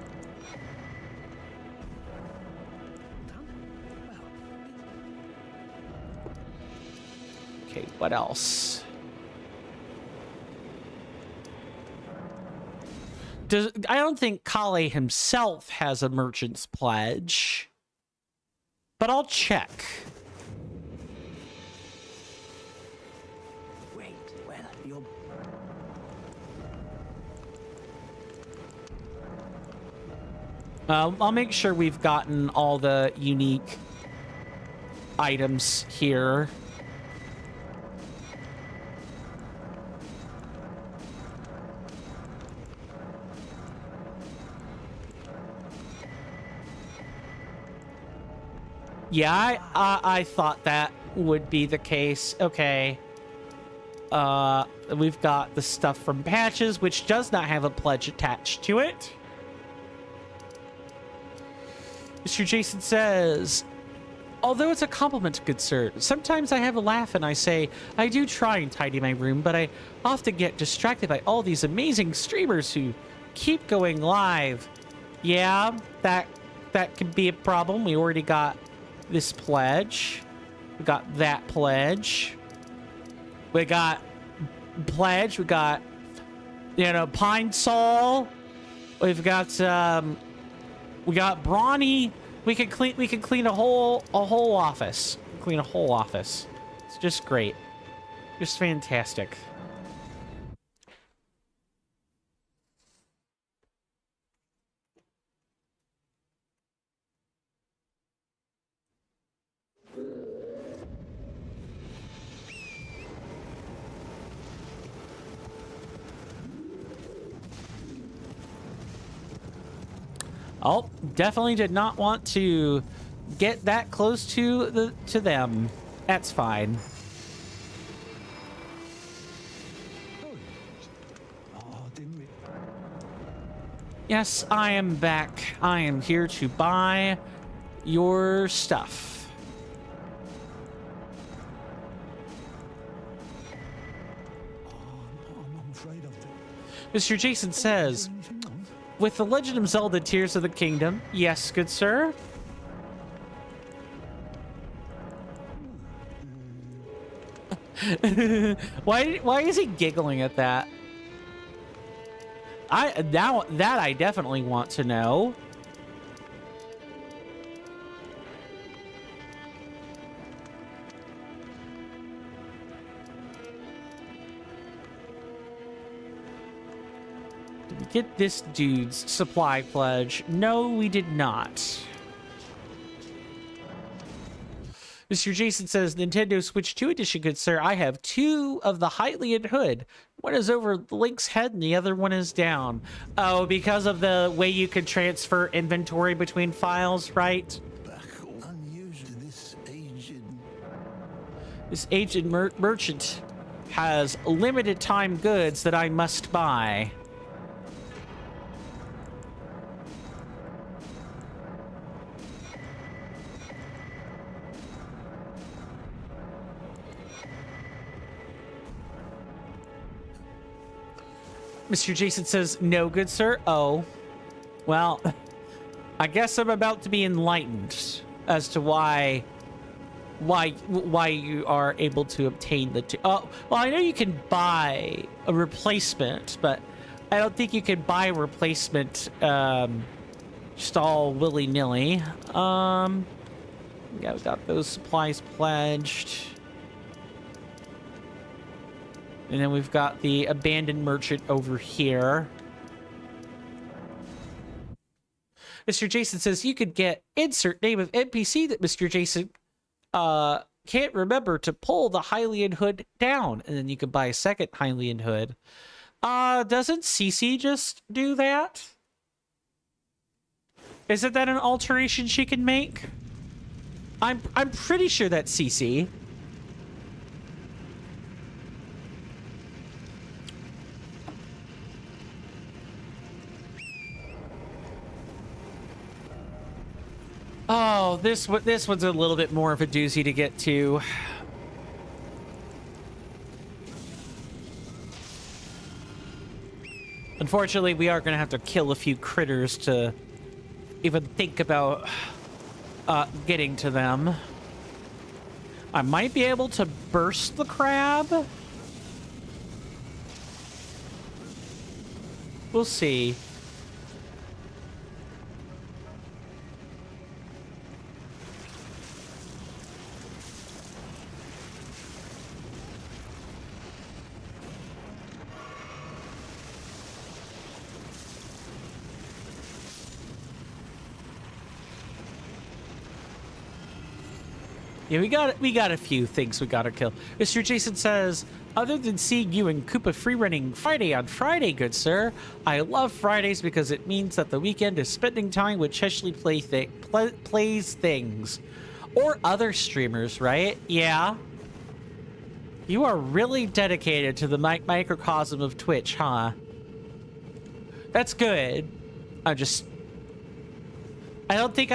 Okay, what else? I don't think Kale himself has a merchant's pledge, but I'll check. Wait, well, you're... I'll make sure we've gotten all the unique items here. Yeah, I thought that would be the case. Okay. We've got the stuff from Patches, which does not have a pledge attached to it. Mr. Jason says, although it's a compliment, good sir, sometimes I have a laugh and I say, I do try and tidy my room, but I often get distracted by all these amazing streamers who keep going live. Yeah, that could be a problem. We already got this pledge. We got that pledge. We got pledge. We got, Pine Sol. We've got we got Brawny. We could clean a whole office. Clean a whole office. It's just great. Just fantastic. Oh, definitely did not want to get that close to them. That's fine. Yes, I am back. I am here to buy your stuff. I'm afraid of it. Mr. Jason says, with The Legend of Zelda Tears of the Kingdom, yes, good sir. Why is he giggling at that? Now that I definitely want to know. Did we get this dude's supply pledge? No, we did not. Mr. Jason says, Nintendo Switch 2 edition, good sir. I have 2 of the Hylian hood. One is over Link's head and the other one is down. Oh, because of the way you can transfer inventory between files, right? This aged merchant has limited time goods that I must buy. Mr. Jason says, no, good sir. Oh, well, I guess I'm about to be enlightened as to why you are able to obtain the two. Oh, well, I know you can buy a replacement, but I don't think you can buy a replacement just all willy-nilly. Yeah, we got those supplies pledged. And then we've got the abandoned merchant over here. Mr. Jason says you could get insert name of NPC that Mr. Jason can't remember to pull the Hylian hood down. And then you could buy a second Hylian hood. Doesn't Cece just do that? Isn't that an alteration she can make? I'm pretty sure that's Cece. Oh, this one's a little bit more of a doozy to get to. Unfortunately, we are going to have to kill a few critters to even think about getting to them. I might be able to burst the crab. We'll see. Yeah, we got a few things we gotta kill. Mr. Jason says, other than seeing you and Koopa free running Friday on Friday, good sir, I love Fridays because it means that the weekend is spending time with Cheshley plays things. Or other streamers, right? Yeah. You are really dedicated to the microcosm of Twitch, huh? That's good. I don't think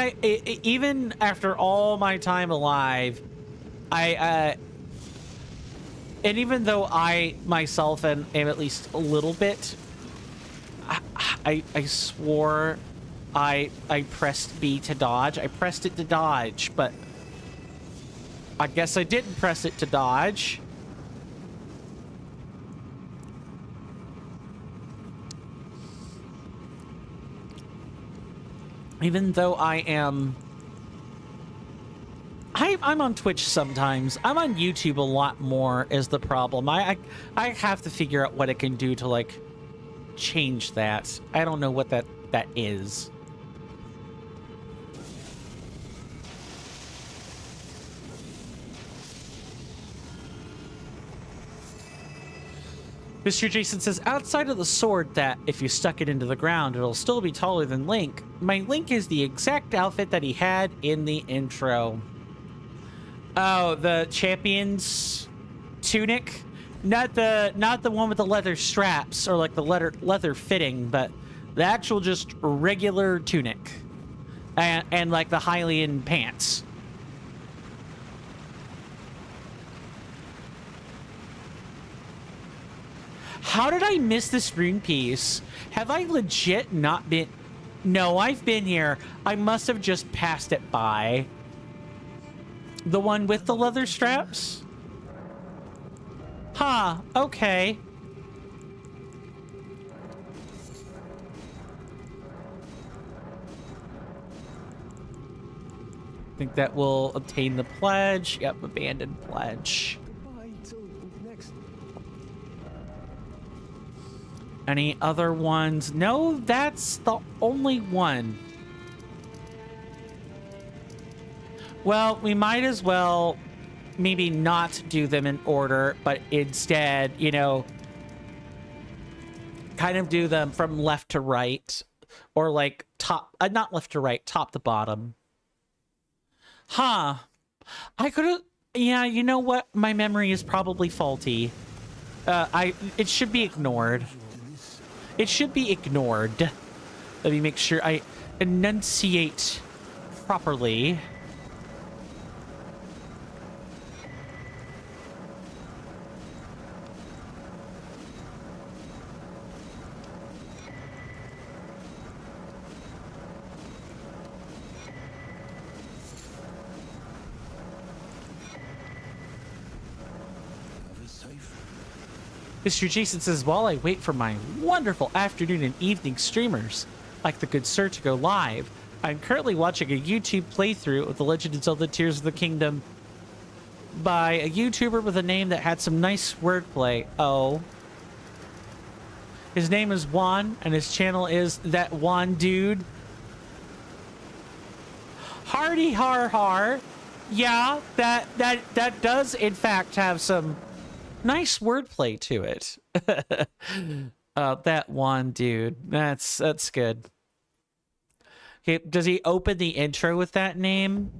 even after all my time alive, and even though I myself am at least a little bit, I swore I pressed B to dodge. I pressed it to dodge, but I guess I didn't press it to dodge. Even though I'm on Twitch sometimes. I'm on YouTube a lot more is the problem. I have to figure out what it can do to, like, change that. I don't know what that is. Mr. Jason says, outside of the sword that, if you stuck it into the ground, it'll still be taller than Link. My Link is the exact outfit that he had in the intro. Oh, the champion's tunic? Not the one with the leather straps or like the leather fitting, but the actual just regular tunic. and like the Hylian pants. How did I miss this rune piece? Have I legit not been... No, I've been here. I must have just passed it by. The one with the leather straps? Huh, okay. I think that will obtain the pledge. Yep, abandoned pledge. Goodbye till next. Any other ones? No, that's the only one. Well, we might as well maybe not do them in order, but instead, you know, kind of do them from left to right, or like top, not left to right, top to bottom. Huh. I could have, yeah, you know what? My memory is probably faulty. It should be ignored. It should be ignored. Let me make sure I enunciate properly. Mr. Jason says, while I wait for my wonderful afternoon and evening streamers, like the good sir, to go live, I'm currently watching a YouTube playthrough of The Legend of Zelda Tears of the Kingdom by a YouTuber with a name that had some nice wordplay. Oh. His name is Juan, and his channel is That Juan Dude. Hardy har har. Yeah, that does in fact have some nice wordplay to it. That one dude. That's good. Okay, does he open the intro with that name?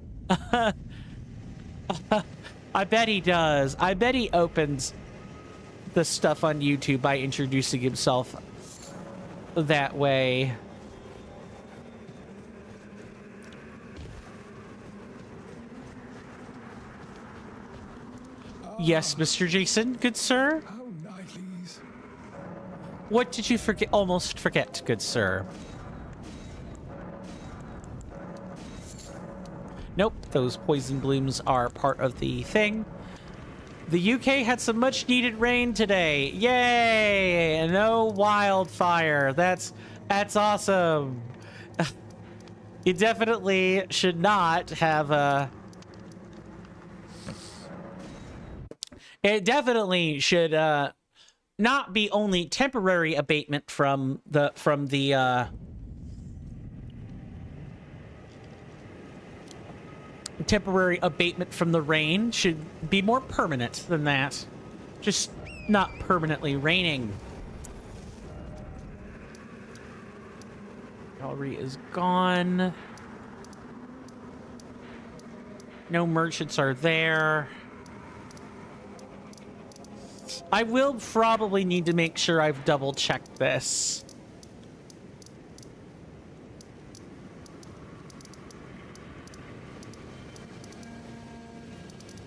I bet he does. I bet he opens the stuff on YouTube by introducing himself that way. Yes, Mr. Jason, good sir. How nice. What did you forget? Almost forget, good sir. Nope, those poison blooms are part of the thing. The UK had some much needed rain today. Yay! No wildfire. That's awesome. You definitely should not have a... It definitely should not be only temporary abatement from the temporary abatement from the rain. Should be more permanent than that. Just not permanently raining. Gallery is gone. No merchants are there. I will probably need to make sure I've double-checked this.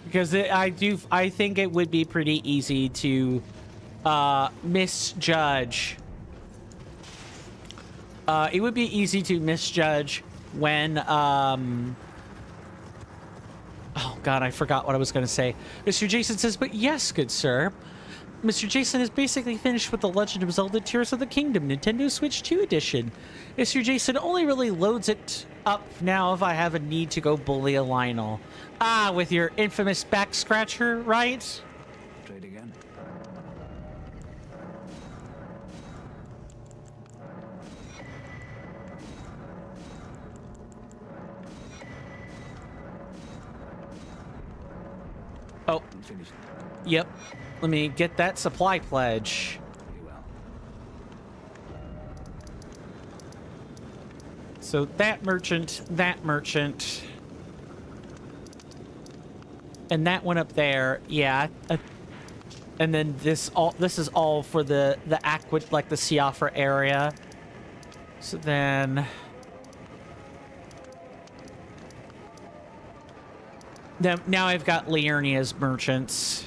Because I think it would be pretty easy to misjudge. It would be easy to misjudge when, oh God, I forgot what I was going to say. Mr. Jason says, but yes, good sir. Mr. Jason is basically finished with The Legend of Zelda Tears of the Kingdom Nintendo Switch 2 edition. Mr. Jason only really loads it up now if I have a need to go bully a Lionel. Ah, with your infamous back scratcher, right? Trade again. Oh, Finished. yep. Let me get that supply pledge. Very well. So that merchant, and that one up there, yeah. And then this is all for the aqua, like the Siafra area. So then Now I've got Liurnia's merchants.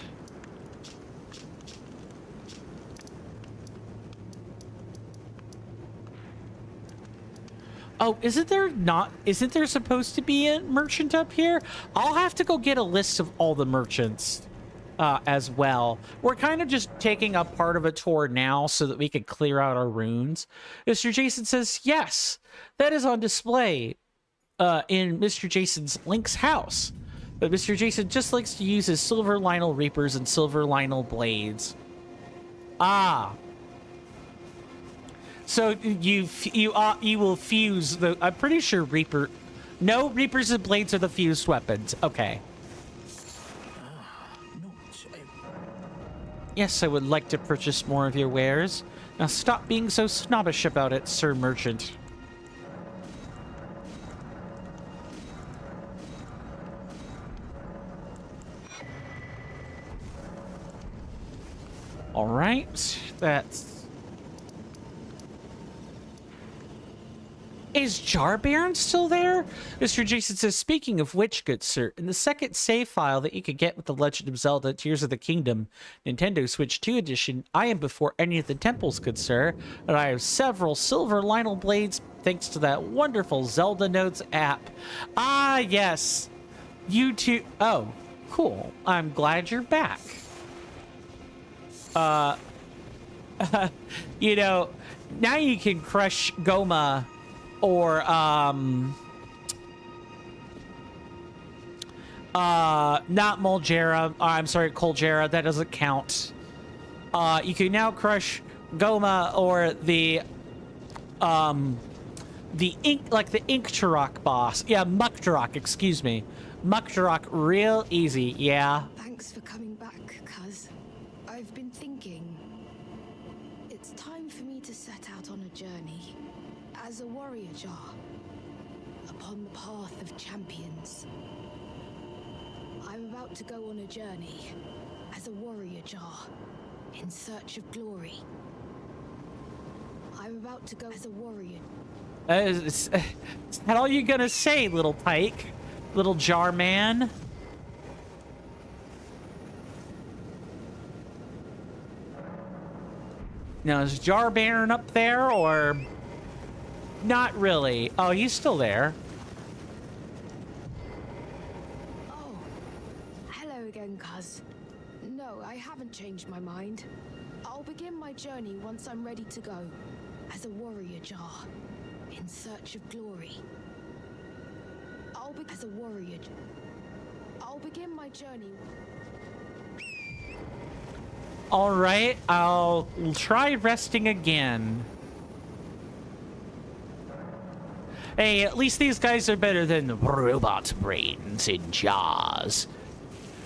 Oh, isn't there supposed to be a merchant up here? I'll have to go get a list of all the merchants as well. We're kind of just taking a part of a tour now so that we can clear out our runes. Mr. Jason says, yes, that is on display in Mr. Jason's Link's house. But Mr. Jason just likes to use his silver Lionel Reapers and silver Lionel Blades. Ah. So you will fuse the... I'm pretty sure Reaper... No, Reapers and Blades are the fused weapons. Okay. Yes, I would like to purchase more of your wares. Now stop being so snobbish about it, Sir Merchant. All right, that's... Is Jar Baron still there? Mr. Jason says, speaking of which, good sir, in the second save file that you could get with The Legend of Zelda Tears of the Kingdom, Nintendo Switch 2 edition, I am before any of the temples, good sir, and I have several silver Lionel Blades thanks to that wonderful Zelda Notes app. Ah, yes. You too. Oh, cool. I'm glad you're back. You know, now you can crush Goma or not Molgera. I'm sorry, Colgera. That doesn't count. You can now crush Goma or the Inkturok boss. Yeah, Mukturok, excuse me. Mukturok real easy, yeah. Thanks for coming back, cuz. I've been thinking. It's time for me to set out on a journey. As a warrior jar. Upon the path of champions. I'm about to go on a journey. As a warrior jar. In search of glory. I'm about to go as a warrior. Is that all you gonna say, little Pike? Little jar man? Now, is Jar Baron up there, or... Not really. Oh, he's still there. Oh. Hello again, cuz. No, I haven't changed my mind. I'll begin my journey once I'm ready to go. As a warrior jar. In search of glory. As a warrior. I'll begin my journey. All right, I'll try resting again. Hey, at least these guys are better than robot brains in jars.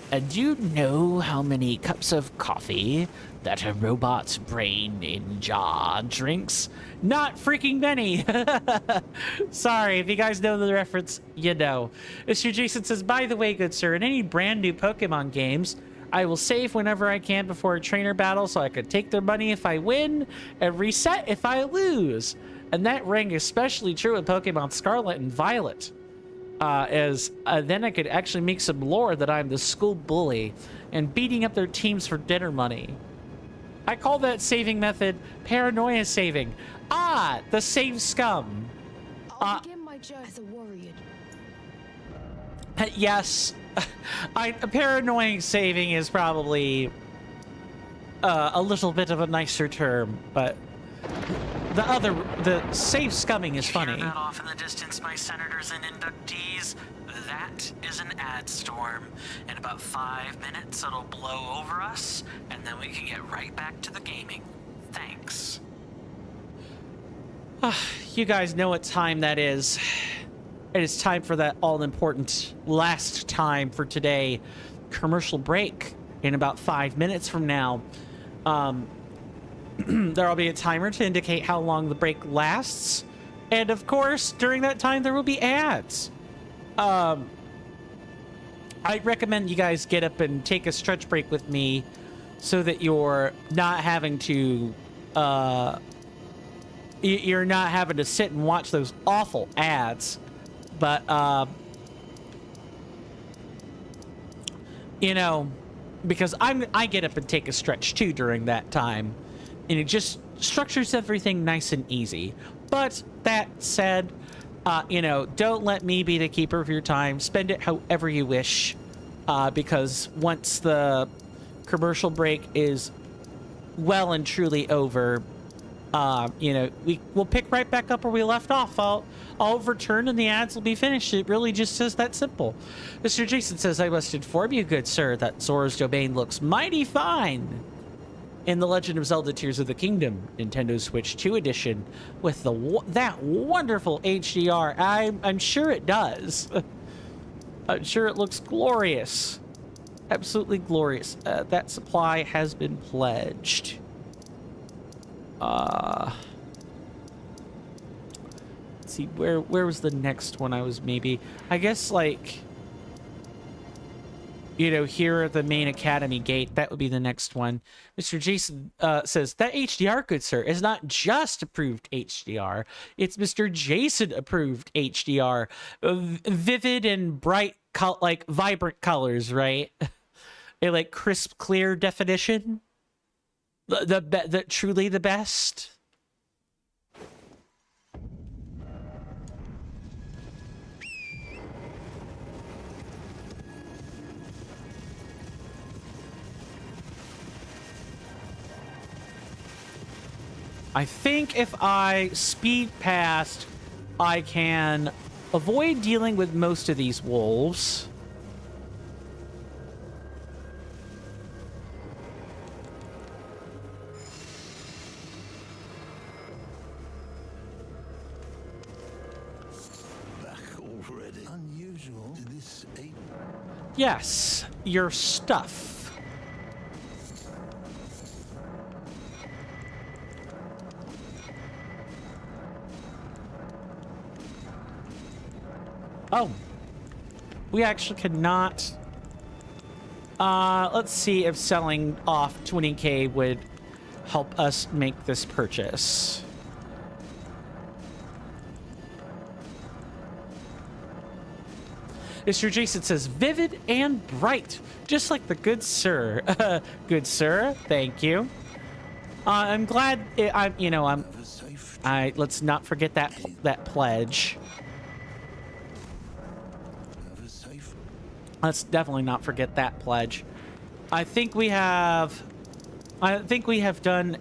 And do you know how many cups of coffee that a robot's brain in jar drinks? Not freaking many. Sorry, if you guys know the reference, you know. Mr. Jason says, by the way, good sir, in any brand new Pokemon games, I will save whenever I can before a trainer battle so I can take their money if I win and reset if I lose. And that rang especially true with Pokemon Scarlet and Violet. Then I could actually make some lore that I'm the school bully and beating up their teams for dinner money. I call that saving method paranoia saving. Ah, the save scum. I'll begin my journey as a warrior. Yes, paranoia saving is probably a little bit of a nicer term, but the save scumming is funny. Hear that off in the distance, my senators and inductees? That is an ad storm. In about 5 minutes, it'll blow over us, and then we can get right back to the gaming. Thanks. You guys know what time that is. It is time for that all-important last time for today. Commercial break in about 5 minutes from now. There'll be a timer to indicate how long the break lasts. And of course, during that time, there will be ads. I recommend you guys get up and take a stretch break with me so that you're not having to, you're not having to sit and watch those awful ads. But, you know, because I get up and take a stretch too during that time, and it just structures everything nice and easy. But that said, you know, don't let me be the keeper of your time. Spend it however you wish, because once the commercial break is well and truly over, you know, we'll pick right back up where we left off. I'll return and the ads will be finished. It really just says that simple. Mr. Jason says, I must inform you, good sir, that Zora's Domain looks mighty fine in The Legend of Zelda Tears of the Kingdom Nintendo Switch 2 edition with that wonderful HDR. I'm sure it does. I'm sure it looks glorious. Absolutely glorious. That supply has been pledged. Let's see, where was the next one? I guess, like, you know, here at the main academy gate, that would be the next one. Mr. Jason says, that HDR, good sir, is not just approved HDR. It's Mr. Jason approved HDR. Vivid and bright, like, vibrant colors, right? A, like, crisp, clear definition. The truly the best. I think if I speed past, I can avoid dealing with most of these wolves. Yes, your stuff. Oh. We actually cannot... let's see if selling off 20k would help us make this purchase. Mr. Jason says, vivid and bright, just like the good sir. Good sir, thank you. I'm glad. Let's not forget that pledge. Let's definitely not forget that pledge. I think we have done,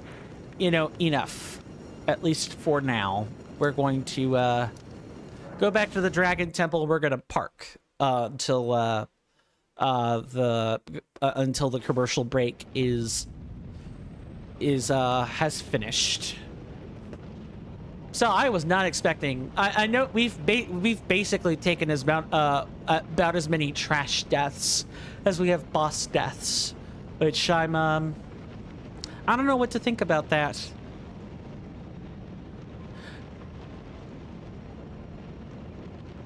you know, enough, at least for now. We're going to go back to the Dragon Temple. We're gonna park until the commercial break has finished. So I was not expecting. I know we've basically taken about as many trash deaths as we have boss deaths, which I don't know what to think about that.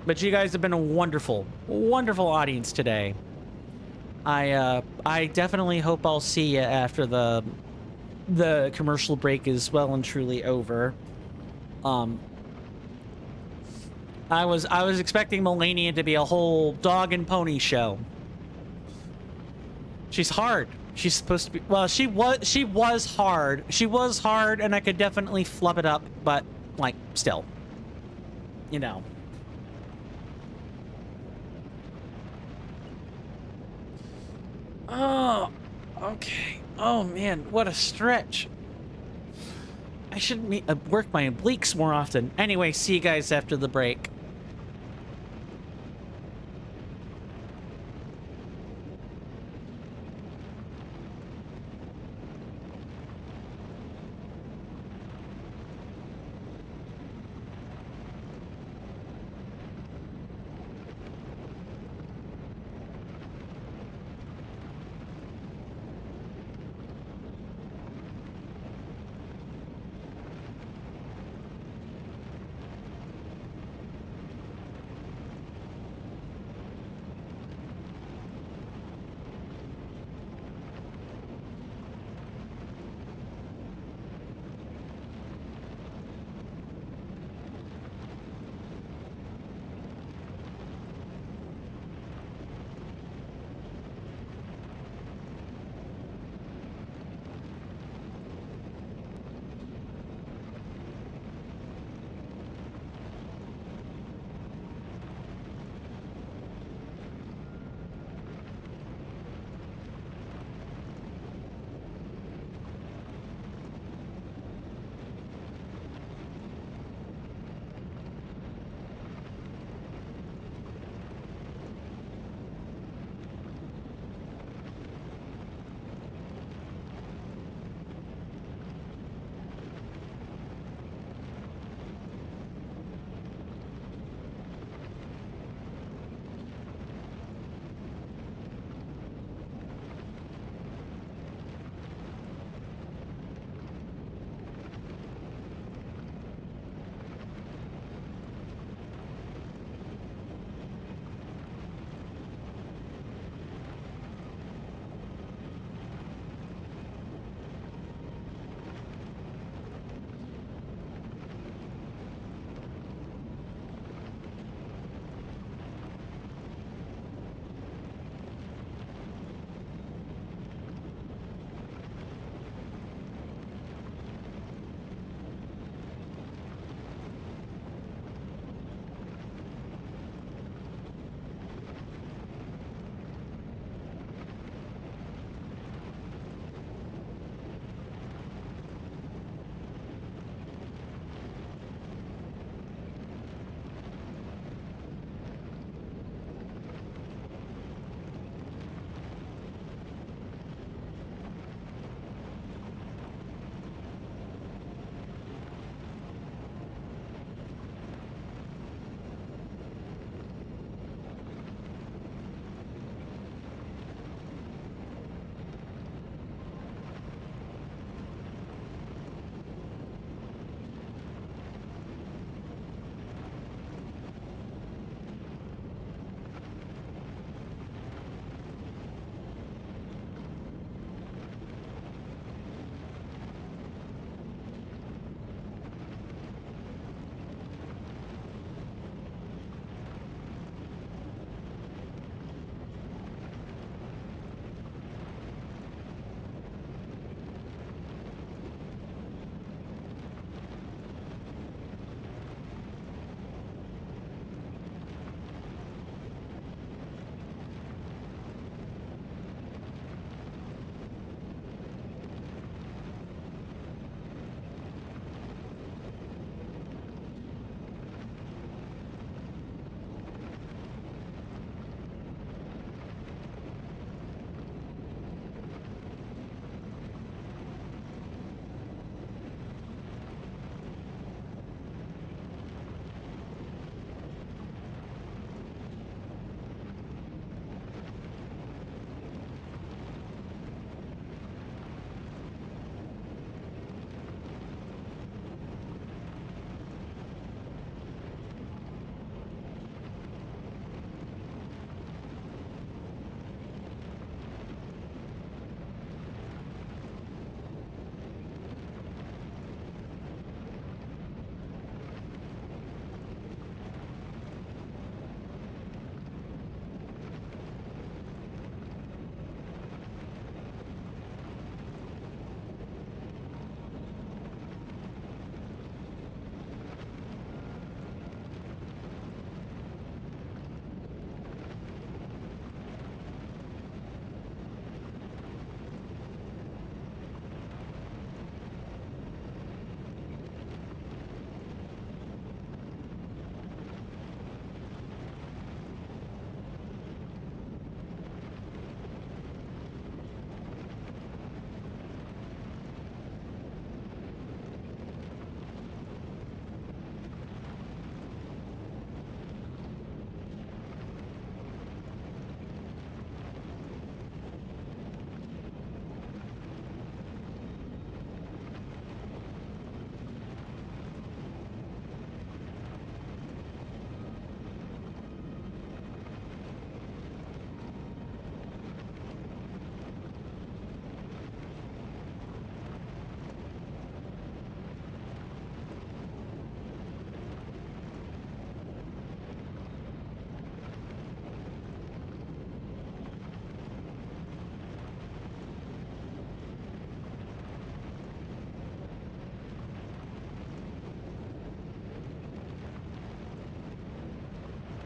But you guys have been a wonderful, wonderful audience today. I definitely hope I'll see you after the commercial break is well and truly over. I was expecting Melania to be a whole dog and pony show. She's hard. She's supposed to be. Well, she was hard. She was hard, and I could definitely flub it up, but like still, you know. Oh, okay. Oh man, what a stretch. I should work my obliques more often. Anyway, see you guys after the break.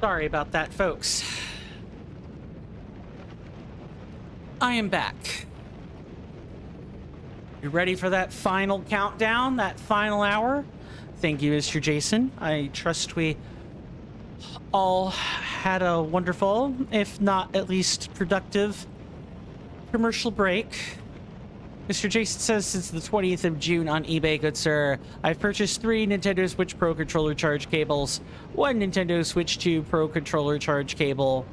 Sorry about that, folks. I am back. You ready for that final countdown, that final hour? Thank you, Mr. Jason. I trust we all had a wonderful, if not at least productive, commercial break. Mr. Jason says since the 20th of June on eBay, good sir, I've purchased 3 Nintendo Switch Pro Controller charge cables, 1 Nintendo Switch 2 Pro Controller charge cable,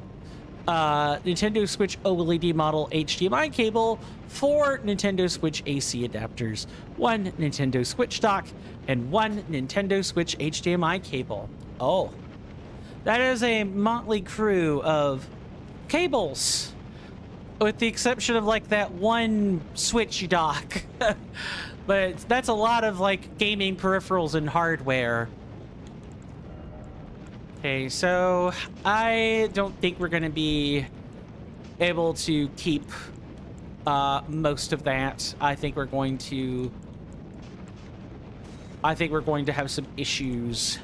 Nintendo Switch OLED model HDMI cable, 4 Nintendo Switch AC adapters, 1 Nintendo Switch dock, and 1 Nintendo Switch HDMI cable. Oh, that is a motley crew of cables. With the exception of like that one Switch dock. But that's a lot of like gaming peripherals and hardware. Okay, so I don't think we're gonna be able to keep most of that. I think we're going to have some issues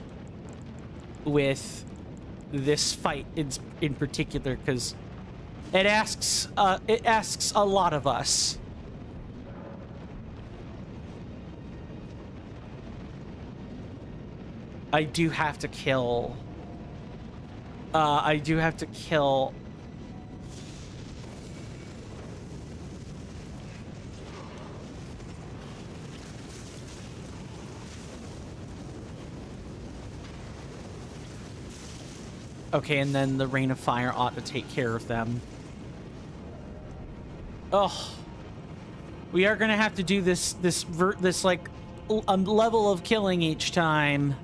with this fight in particular, because it asks a lot of us. I do have to kill. Okay, and then the Rain of Fire ought to take care of them. Oh, we are gonna have to do this like level of killing each time.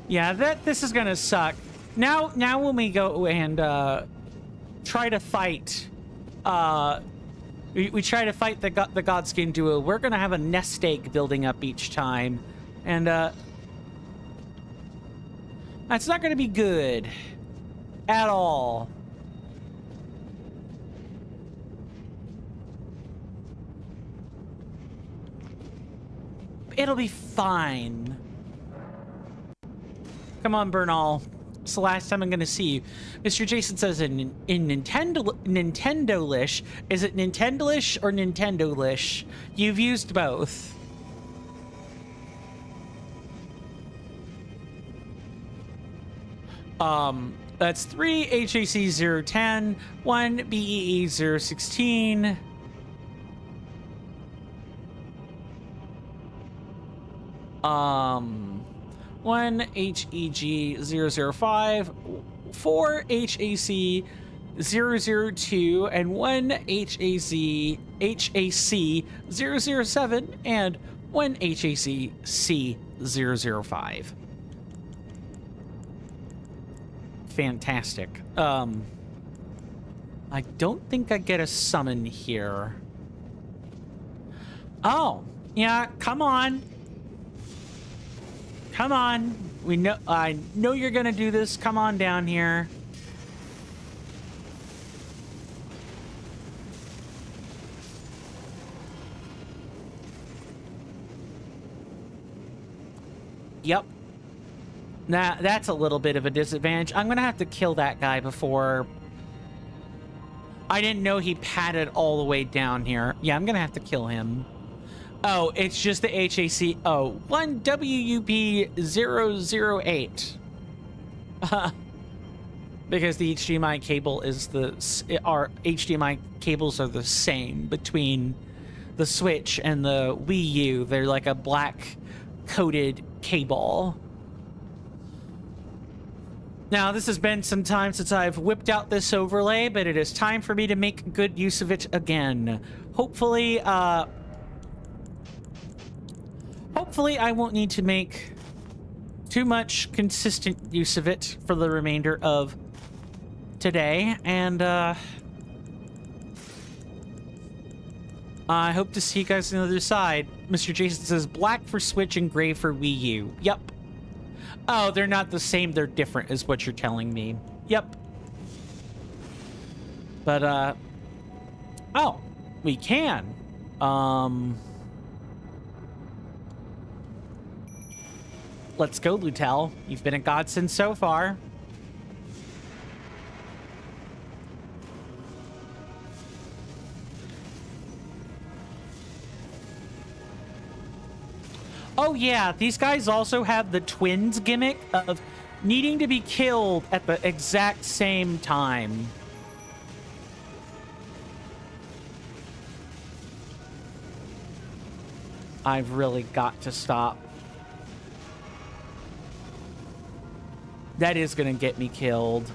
Yeah, this is gonna suck. Now when we go and try to fight, we try to fight the Godskin duo, we're gonna have a nest egg building up each time, and that's not gonna be good at all. It'll be fine. Come on, Bernal. It's the last time I'm going to see you. Mr. Jason says in Nintendo-lish. Is it Nintendo-lish or Nintendo-lish? You've used both. That's 3 HAC 010, 1 BEE 016. 1 HEG 005, 4 HAC 002, and 1 HAC 007, and 1 HAC C005. Fantastic. I don't think I get a summon here. Oh, yeah, come on. Come on. I know you're gonna do this. Come on down here. Yep. Nah, that's a little bit of a disadvantage. I'm gonna have to kill that guy before... I didn't know he padded all the way down here. Yeah, I'm gonna have to kill him. Oh, it's just the HAC. Oh, 1 WUP 008. Because the HDMI cable is our HDMI cables are the same between the Switch and the Wii U. They're like a black coated cable. Now, this has been some time since I've whipped out this overlay, but it is time for me to make good use of it again. Hopefully I won't need to make too much consistent use of it for the remainder of today. And, I hope to see you guys on the other side. Mr. Jason says black for Switch and gray for Wii U. Yep. Oh, they're not the same. They're different is what you're telling me. Yep. But, oh, we can. Let's go, Lutel. You've been a godsend so far. Oh yeah, these guys also have the twins gimmick of needing to be killed at the exact same time. I've really got to stop. That is gonna get me killed.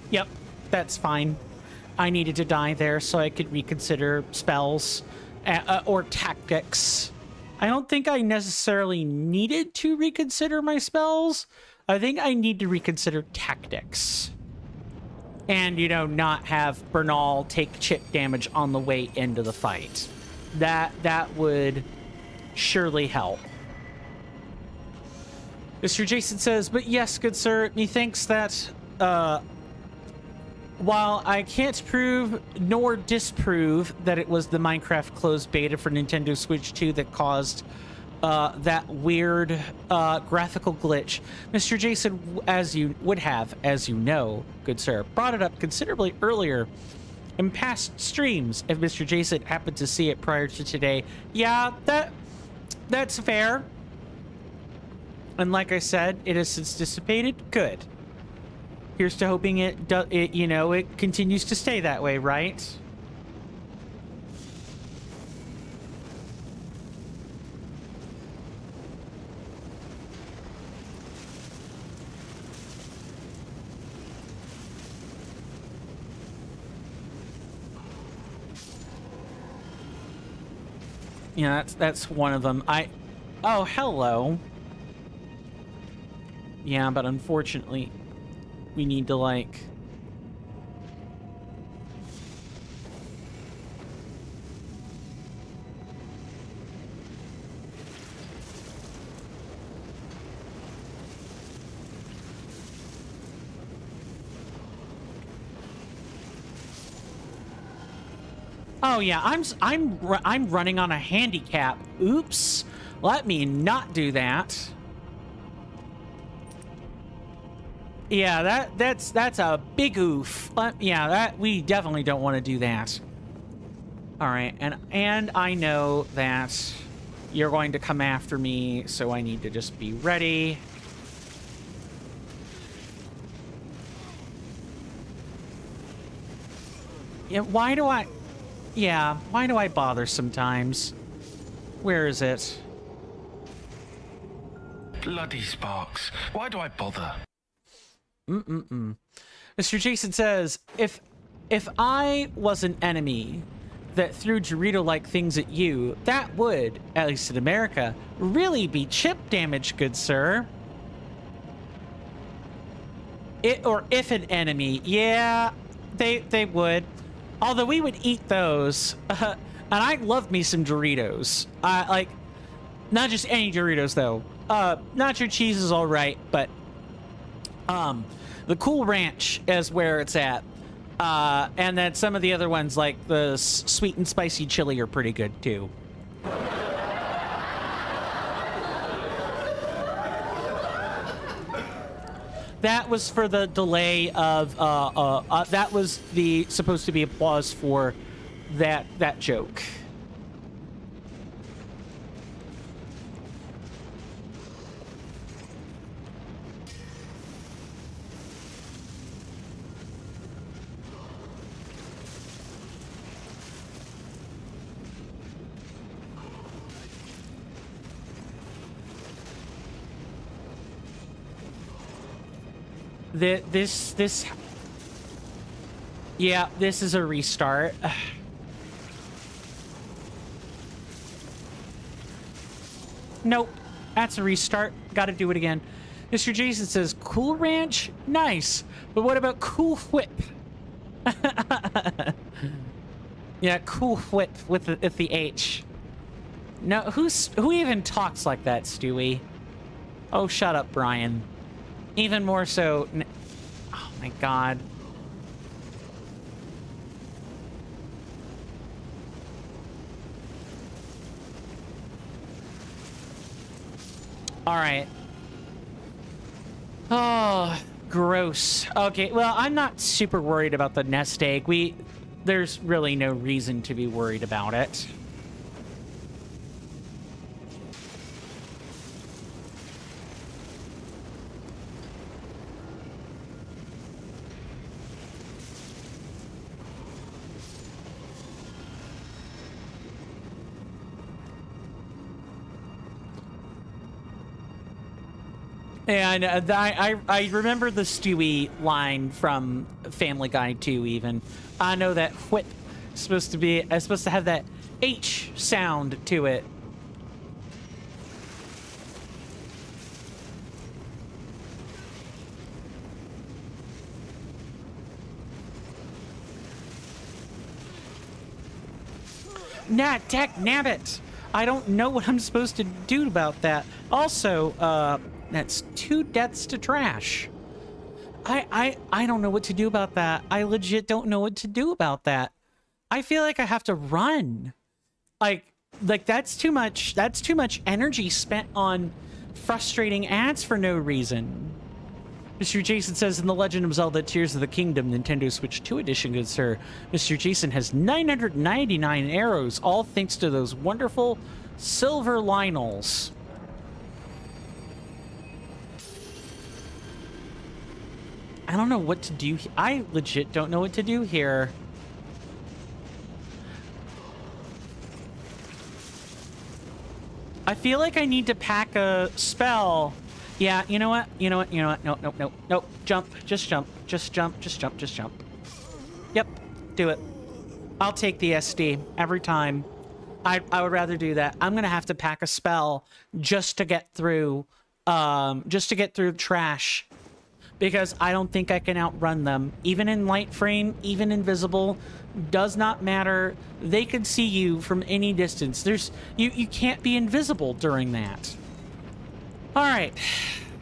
Yep, that's fine. I needed to die there so I could reconsider spells or tactics. I don't think I necessarily needed to reconsider my spells. I think I need to reconsider tactics. And, you know, not have Bernal take chip damage on the way into the fight. That would surely help. Mr. Jason says, but yes, good sir, methinks that, while I can't prove nor disprove that it was the Minecraft closed beta for Nintendo Switch 2 that caused that weird graphical glitch, Mr. Jason, as you would have, as you know, good sir, brought it up considerably earlier in past streams. If Mr. Jason happened to see it prior to today, yeah, that's fair. And like I said, it has since dissipated. Good. Here's to hoping it continues to stay that way, right? Yeah, that's one of them. Oh, hello. Yeah, but unfortunately, we need to, like... Oh yeah, I'm running on a handicap. Oops. Let me not do that. Yeah, that's a big oof. Yeah, that we definitely don't want to do that. All right, and I know that you're going to come after me, so I need to just be ready. Yeah, why do I bother sometimes? Where is it? Bloody sparks. Why do I bother? Mr. Jason says, if I was an enemy that threw Dorito-like things at you, that would, at least in America, really be chip damage, good sir. Or if an enemy, yeah, they would. Although we would eat those, and I love me some Doritos. Like, not just any Doritos though. Nacho cheese is all right, but the Cool Ranch is where it's at. And then some of the other ones, like the sweet and spicy chili, are pretty good too. That was for the delay of that was supposed to be applause for that joke. Yeah, this is a restart. Nope, that's a restart. Gotta do it again. Mr. Jason says, Cool Ranch? Nice. But what about Cool Whip? Yeah, Cool Whip with the H. No, who even talks like that, Stewie? Oh, shut up, Brian. Even more so... Oh, my God. All right. Oh, gross. Okay, well, I'm not super worried about the nest egg. There's really no reason to be worried about it. And I remember the Stewie line from Family Guy too. Even I know that whip is supposed to have that H sound to it. Nah, Tech Nabbit. I don't know what I'm supposed to do about that. Also, that's 2 deaths to trash. I don't know what to do about that. I legit don't know what to do about that. I feel like I have to run. Like that's too much energy spent on frustrating ads for no reason. Mr. Jason says, in The Legend of Zelda Tears of the Kingdom Nintendo Switch 2 edition, good sir, Mr. Jason has 999 arrows, all thanks to those wonderful silver Lionels. I don't know what to do. I legit don't know what to do here. I feel like I need to pack a spell. Yeah, you know what? You know what? You know what? No, no, no, no. Jump. Just jump. Just jump. Just jump. Just jump. Yep. Do it. I'll take the SD every time. I would rather do that. I'm gonna have to pack a spell just to get through trash, because I don't think I can outrun them. Even in light frame, even invisible, does not matter. They can see you from any distance. You can't be invisible during that. All right,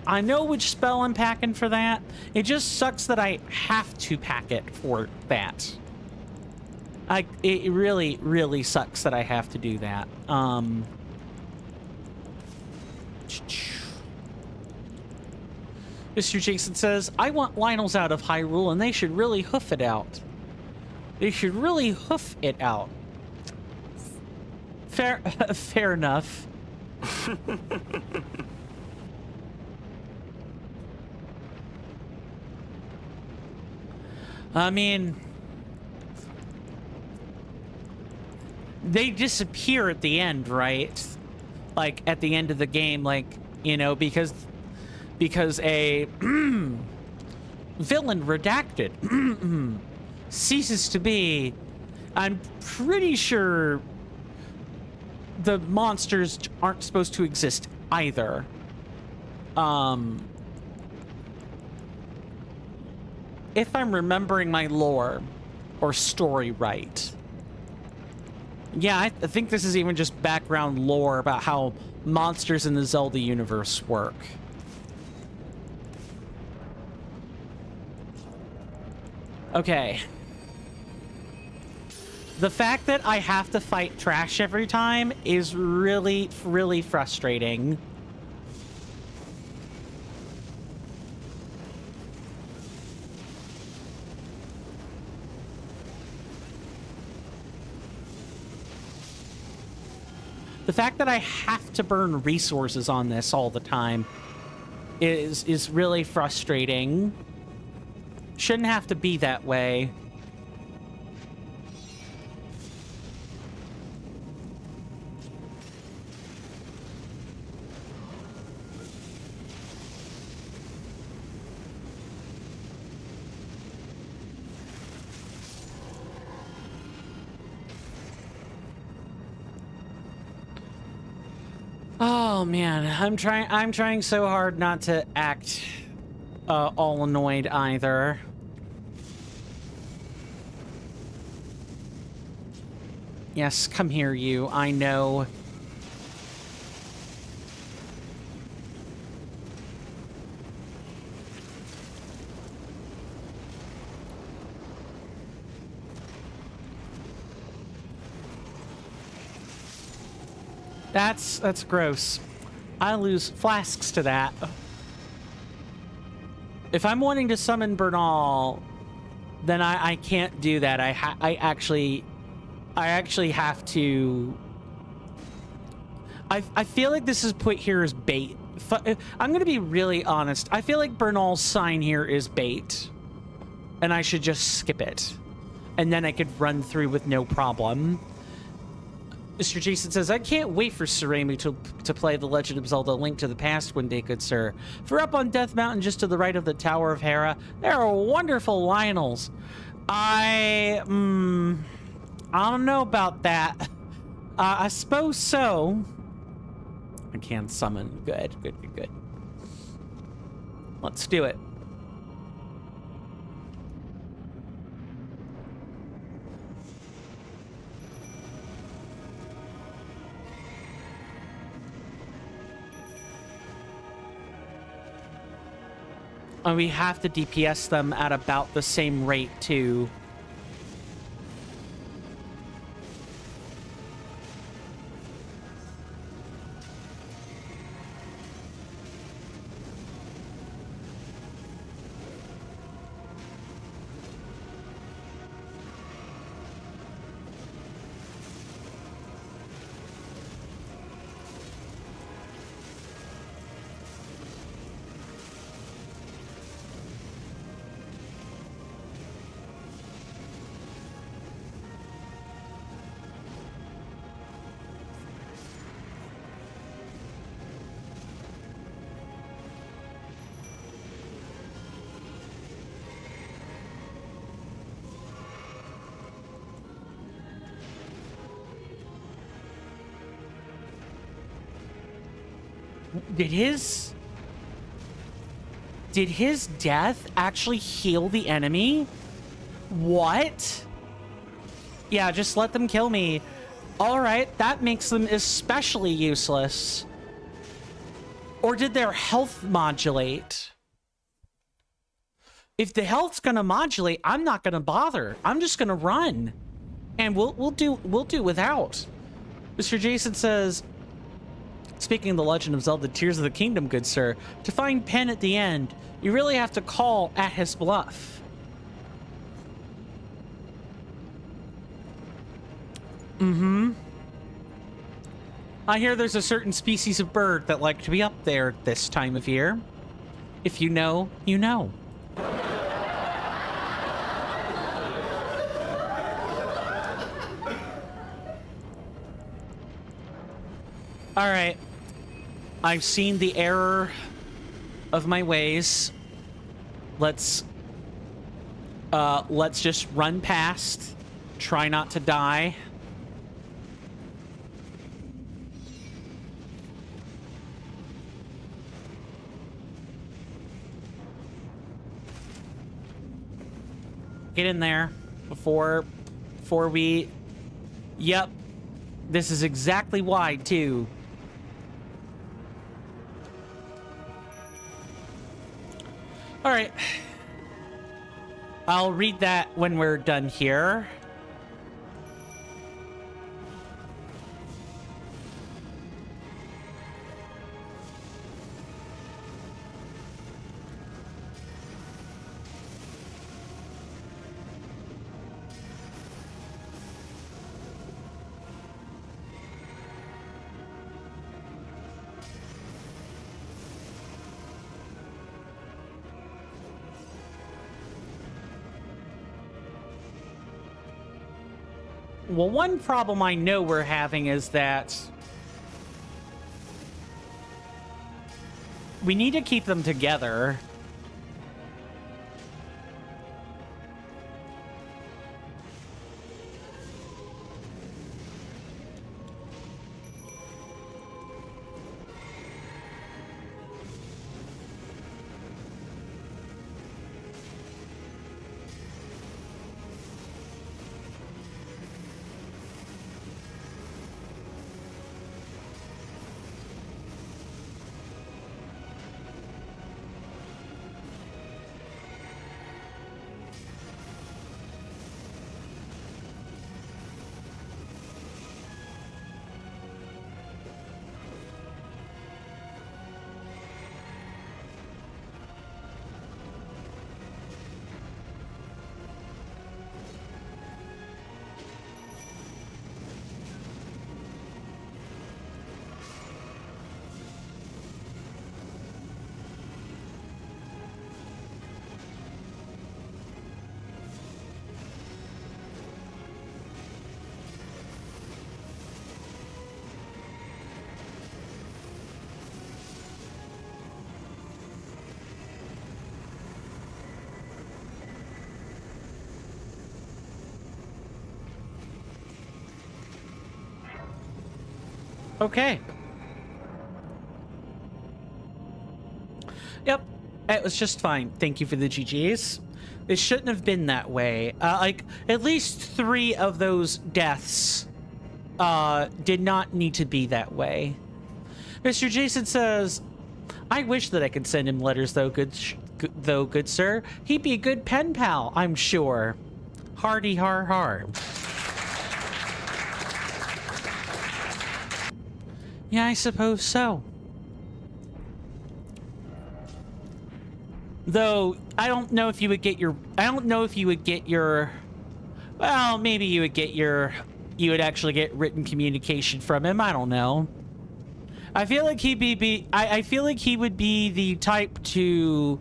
I know which spell I'm packing for that. It just sucks that I have to pack it for that. It really, really sucks that I have to do that. Mr. Jason says, I want Lionels out of Hyrule, and they should really hoof it out. They should really hoof it out. Fair enough. I mean, they disappear at the end, right? Like, at the end of the game, like, you know, because a villain redacted ceases to be. I'm pretty sure the monsters aren't supposed to exist either. If I'm remembering my lore or story right. Yeah, I think this is even just background lore about how monsters in the Zelda universe work. Okay. The fact that I have to fight trash every time is really, really frustrating. The fact that I have to burn resources on this all the time is really frustrating. Shouldn't have to be that way. Oh man, I'm trying so hard not to act all annoyed either. Yes, come here, you. I know. That's gross. I lose flasks to that. If I'm wanting to summon Bernal, then I can't do that. I actually have to. I feel like this is put here as bait. I'm gonna be really honest. I feel like Bernal's sign here is bait, and I should just skip it, and then I could run through with no problem. Mr. Jason says, I can't wait for Saremi to play The Legend of Zelda: Link to the Past one day, good sir. For up on Death Mountain, just to the right of the Tower of Hera, there are wonderful Lionels. I don't know about that. I suppose so. I can summon. Good. Let's do it. And we have to DPS them at about the same rate, too. Did his death actually heal the enemy? What? Yeah, just let them kill me. All right, that makes them especially useless. Or did their health modulate? If the health's gonna modulate, I'm not gonna bother. I'm just gonna run, and we'll do without. Mr. Jason says, speaking of the Legend of Zelda: Tears of the Kingdom, good sir, to find Pen at the end, you really have to call at his bluff. I hear there's a certain species of bird that like to be up there this time of year. If you know, you know. All right. I've seen the error of my ways. Let's just run past. Try not to die. Get in there before we... Yep. This is exactly why, too. All right. I'll read that when we're done here. Well, one problem I know we're having is that we need to keep them together. Okay. Yep. It was just fine. Thank you for the GGs. It shouldn't have been that way. Like, at least 3 of those deaths did not need to be that way. Mr. Jason says, I wish that I could send him letters, though, good sir. He'd be a good pen pal, I'm sure. Hardy har har. Yeah, I suppose so. Though, I don't know if you would get your... Well, maybe you would actually get written communication from him. I don't know. I feel like I feel like he would be the type to...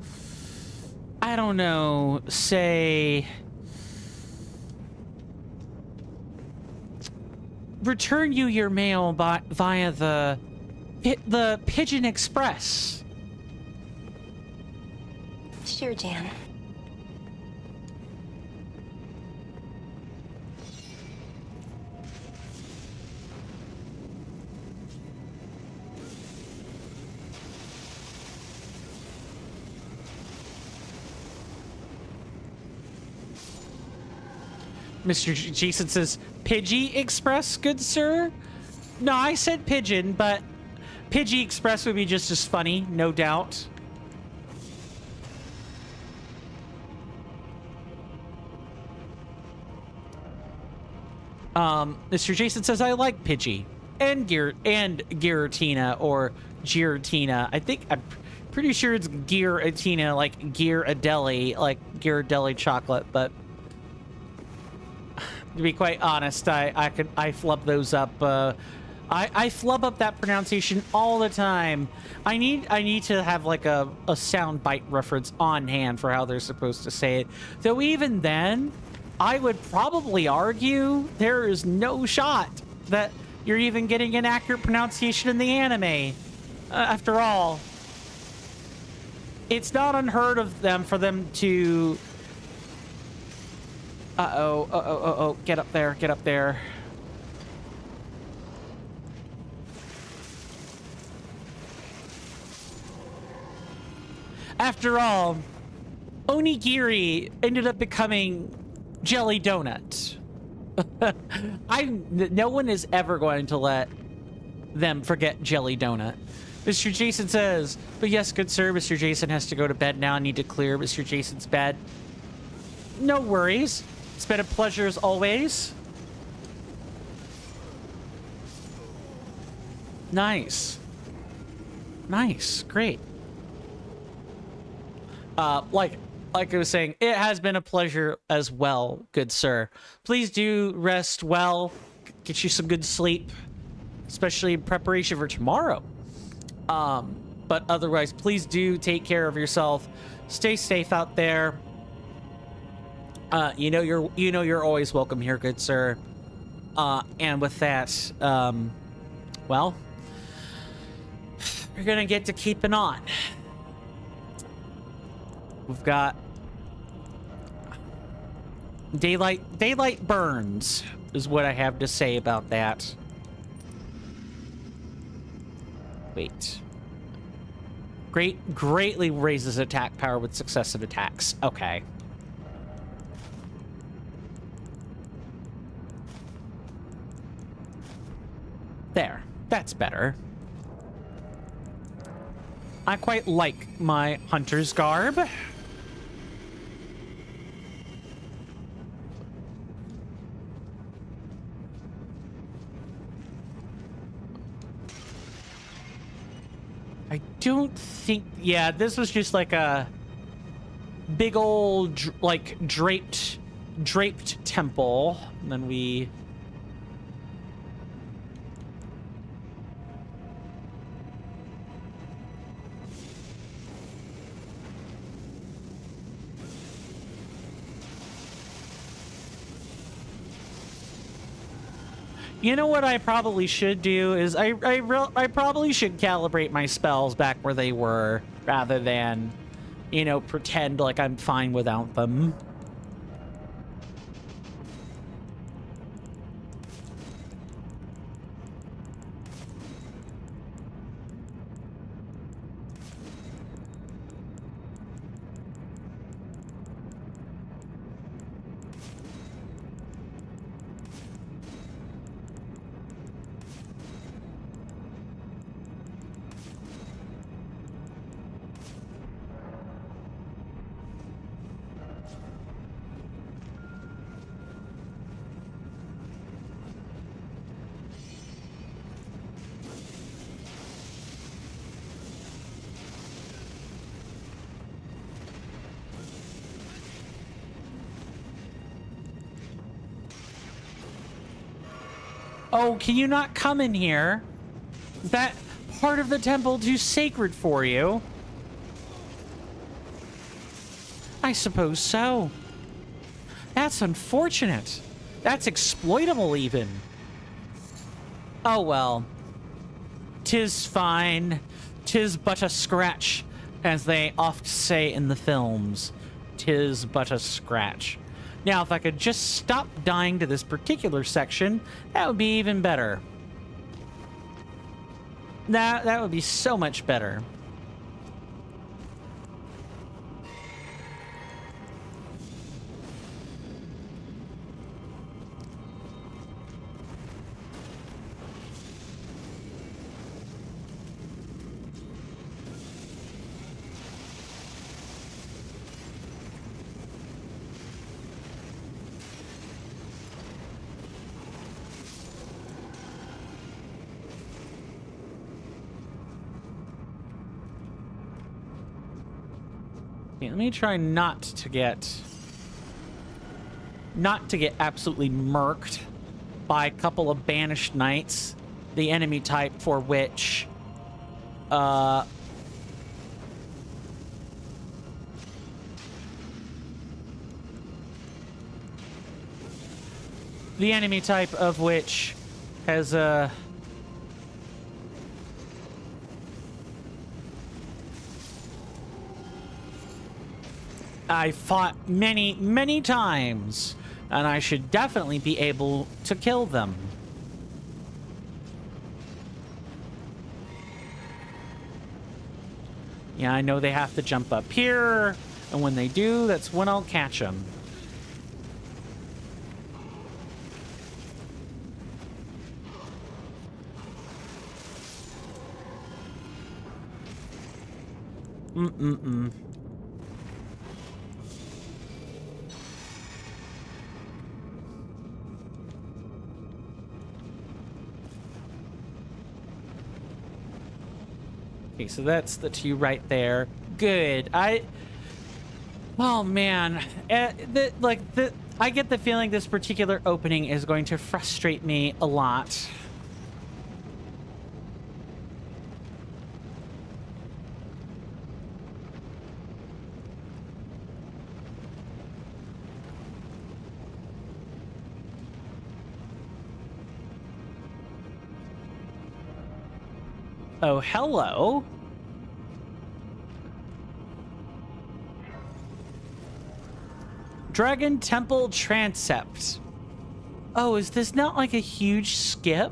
I don't know, say... return you your mail via the Pigeon Express. Sure, Jan. Mr. Jason says, Pidgey Express, good sir? No, I said pigeon, but Pidgey Express would be just as funny, no doubt. Mr. Jason says, I like Pidgey and Giratina or Giratina. I'm pretty sure it's Giratina, like Ghirardelli, like Ghirardelli chocolate, but to be quite honest, I flub those up. I flub up that pronunciation all the time. I need to have like a sound bite reference on hand for how they're supposed to say it. Though even then, I would probably argue there is no shot that you're even getting an accurate pronunciation in the anime. After all, it's not unheard of for them to... Uh-oh, get up there, get up there. After all, onigiri ended up becoming jelly donut. No one is ever going to let them forget jelly donut. Mr. Jason says, but yes, good sir, Mr. Jason has to go to bed now. I need to clear Mr. Jason's bed. No worries. It's been a pleasure as always. Nice. Nice. Great. Like I was saying, it has been a pleasure as well, good sir. Please do rest well. Get you some good sleep, especially in preparation for tomorrow. But otherwise, please do take care of yourself. Stay safe out there. You know you're always welcome here, good sir. And with that, well, you're gonna get to keeping on. We've got daylight burns is what I have to say about that. Wait. Greatly raises attack power with successive attacks. Okay. There. That's better. I quite like my hunter's garb. I don't think... Yeah, this was just like a big old, draped temple. And then we... You know what I probably should do is I probably should calibrate my spells back where they were rather than, you know, pretend like I'm fine without them. Oh, can you not come in here? Is that part of the temple too sacred for you? I suppose so. That's unfortunate. That's exploitable, even. Oh, well. 'Tis fine. 'Tis but a scratch, as they oft say in the films. 'Tis but a scratch. Now, if I could just stop dying to this particular section, that would be even better. That would be so much better. Okay, let me try not to get absolutely murked by a couple of banished knights, the enemy type for which the enemy type of which has I fought many, many times, and I should definitely be able to kill them. Yeah, I know they have to jump up here, and when they do, that's when I'll catch them. Okay, so that's the two right there. Good. Oh man, I get the feeling this particular opening is going to frustrate me a lot. Oh, hello. Dragon Temple Transept. Oh, is this not like a huge skip?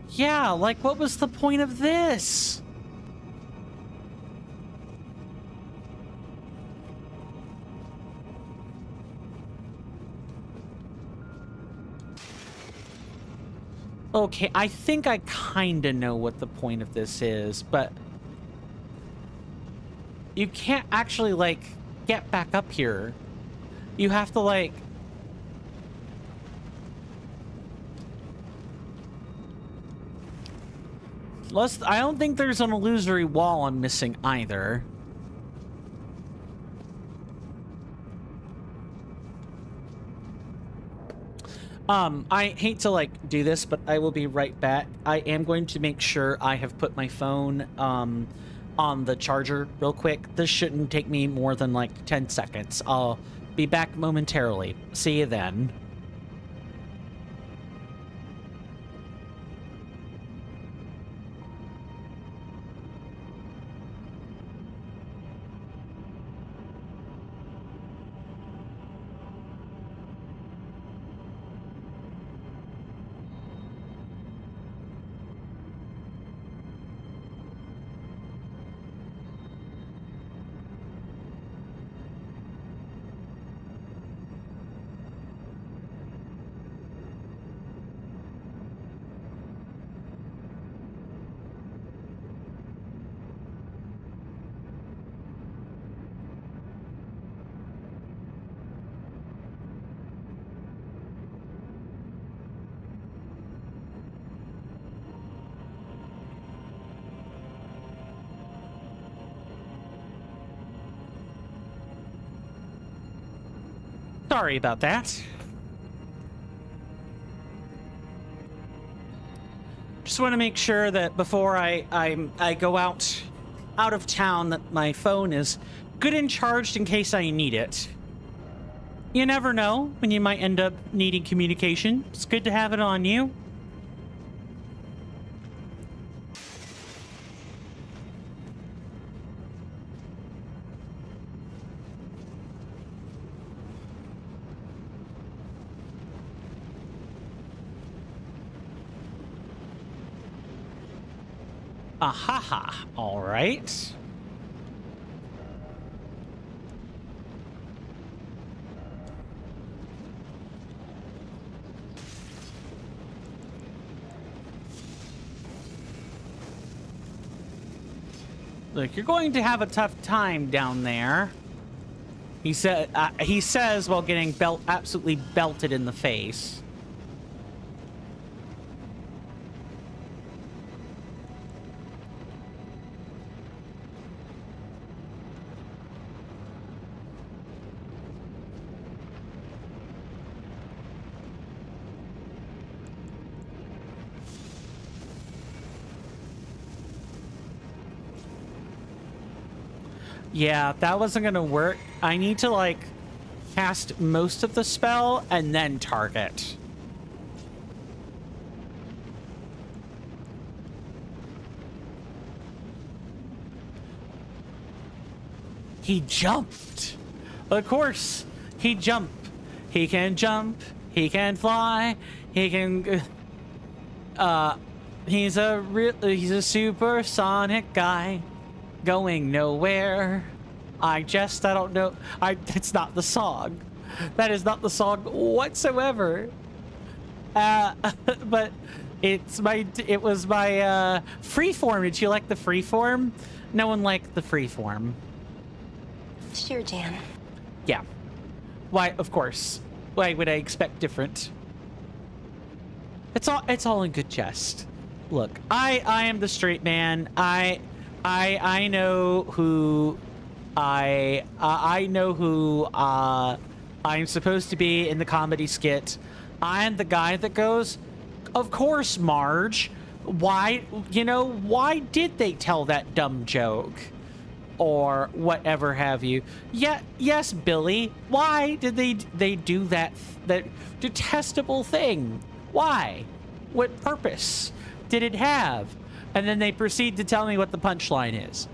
Yeah, like what was the point of this? Okay, I think I kind of know what the point of this is, but you can't actually, like, get back up here. You have to, like... I don't think there's an illusory wall I'm missing either. I hate to, like, do this, but I will be right back. I am going to make sure I have put my phone, on the charger real quick. This shouldn't take me more than, like, 10 seconds. I'll be back momentarily. See you then. Sorry about that. Just want to make sure that before I go out of town that my phone is good and charged in case I need it. You never know when you might end up needing communication. It's good to have it on you. Ahaha. All right. Look, you're going to have a tough time down there. He says while getting absolutely belted in the face. Yeah, that wasn't gonna work. I need to, like, cast most of the spell and then target. He jumped. Of course, he jumped. He can jump. He can fly. He can. He's a supersonic guy, going nowhere. I don't know. It's not the song. That is not the song whatsoever. But it was my freeform. Did you like the freeform? No one liked the freeform. Sure, Jan. Yeah. Why? Of course. Why would I expect different? It's all in good jest. Look, I am the straight man. I know who I know who I'm supposed to be in the comedy skit. I'm the guy that goes, of course, Marge. Why did they tell that dumb joke? Or whatever have you. Yeah, yes, Billy. Why did they do that detestable thing? Why? What purpose did it have? And then they proceed to tell me what the punchline is.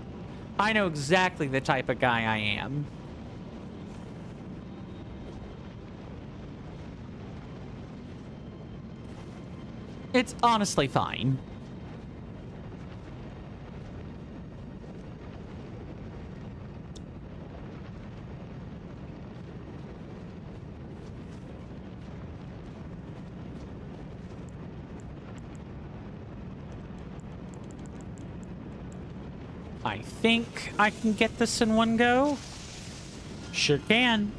I know exactly the type of guy I am. It's honestly fine. I think I can get this in one go. Sure can.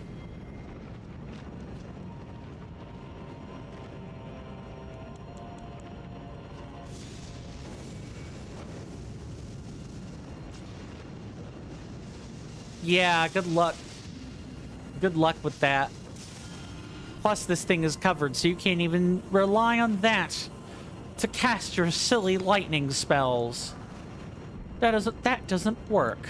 Yeah, good luck. Good luck with that. Plus, this thing is covered, so you can't even rely on that to cast your silly lightning spells. That doesn't work.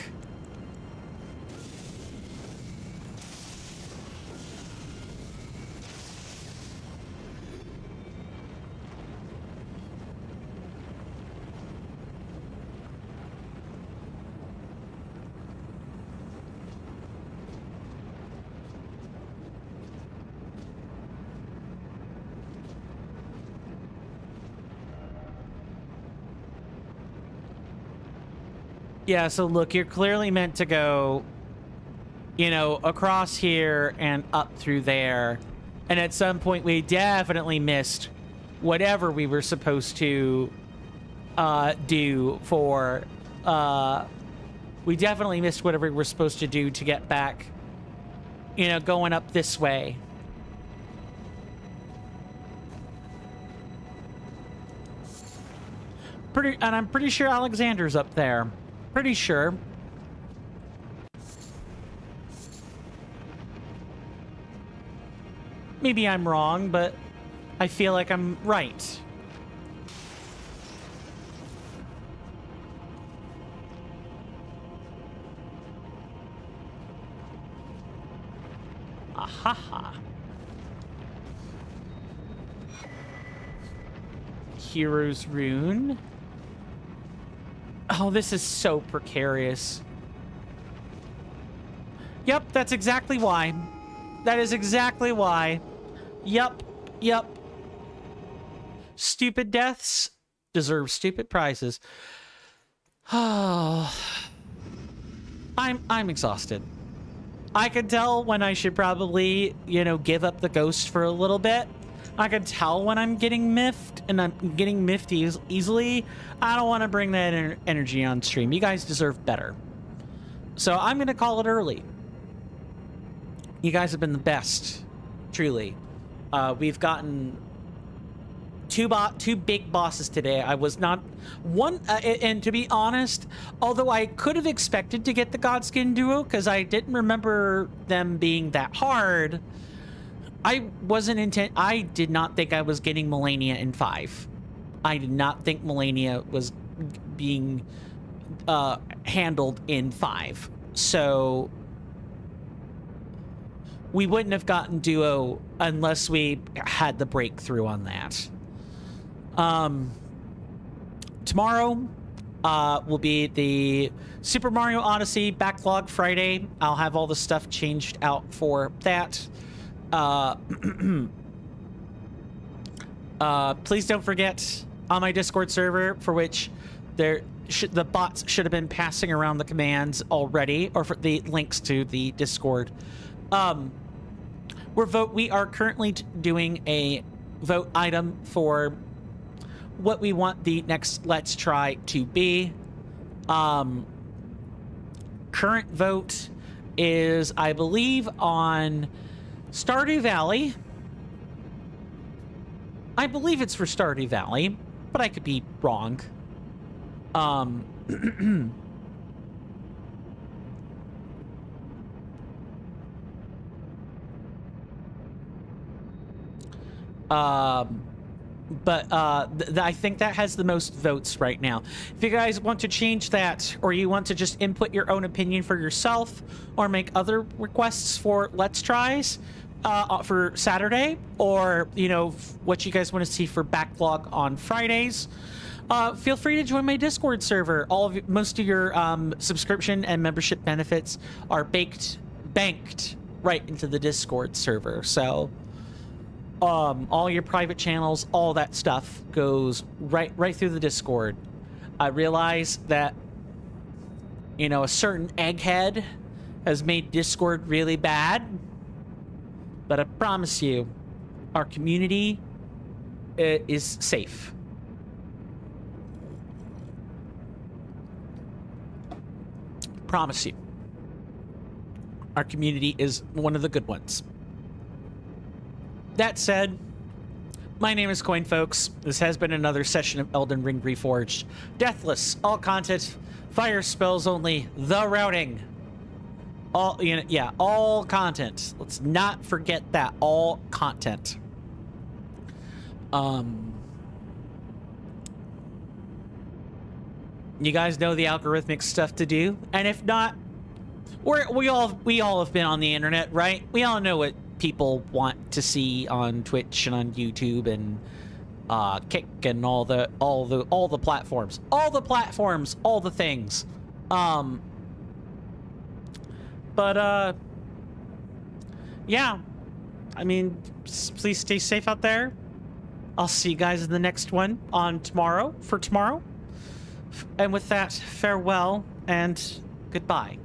Yeah, so look, you're clearly meant to go, across here and up through there. And at some point, we definitely missed whatever we were supposed to do for... we definitely missed whatever we were supposed to do to get back, going up this way. And I'm pretty sure Alexander's up there. Pretty sure. Maybe I'm wrong, but I feel like I'm right. Ahaha. Hero's Rune. Oh, this is so precarious. Yep, that's exactly why. That is exactly why. Yep. Stupid deaths deserve stupid prizes. Oh. I'm exhausted. I can tell when I should probably, give up the ghost for a little bit. I can tell when I'm getting miffed, and I'm getting miffed easily. I don't want to bring that energy on stream. You guys deserve better. So I'm going to call it early. You guys have been the best, truly. We've gotten two big bosses today. I was not one, and to be honest, although I could have expected to get the Godskin duo because I didn't remember them being that hard. I did not think I was getting Melania in 5. I did not think Melania was being handled in 5. So we wouldn't have gotten Duo unless we had the breakthrough on that. Tomorrow will be the Super Mario Odyssey Backlog Friday. I'll have all the stuff changed out for that. Please don't forget on my Discord server, for which the bots should have been passing around the commands already, or for the links to the Discord. We are currently doing a vote item for what we want the next Let's Try to be. Current vote is, I believe, on Stardew Valley. I believe it's for Stardew Valley, but I could be wrong. I think that has the most votes right now. If you guys want to change that, or you want to just input your own opinion for yourself, or make other requests for Let's Tries for Saturday, or, you know, what you guys want to see for Backlog on Fridays, feel free to join my Discord server. Most of your subscription and membership benefits are banked right into the Discord server. So all your private channels, all that stuff goes right through the Discord. I realize that, you know, a certain egghead has made Discord really bad, but I promise you, our community is safe. Promise you. Our community is one of the good ones. That said, my name is Coin, folks. This has been another session of Elden Ring Reforged. Deathless, all content, fire spells only, the routing. All content. Let's not forget that. All content. You guys know the algorithmic stuff to do, and if not, we all have been on the internet, right? We all know what people want to see on Twitch and on YouTube and Kick and all the platforms, all the things. Yeah, I mean, please stay safe out there. I'll see you guys in the next one on tomorrow. And with that, farewell and goodbye.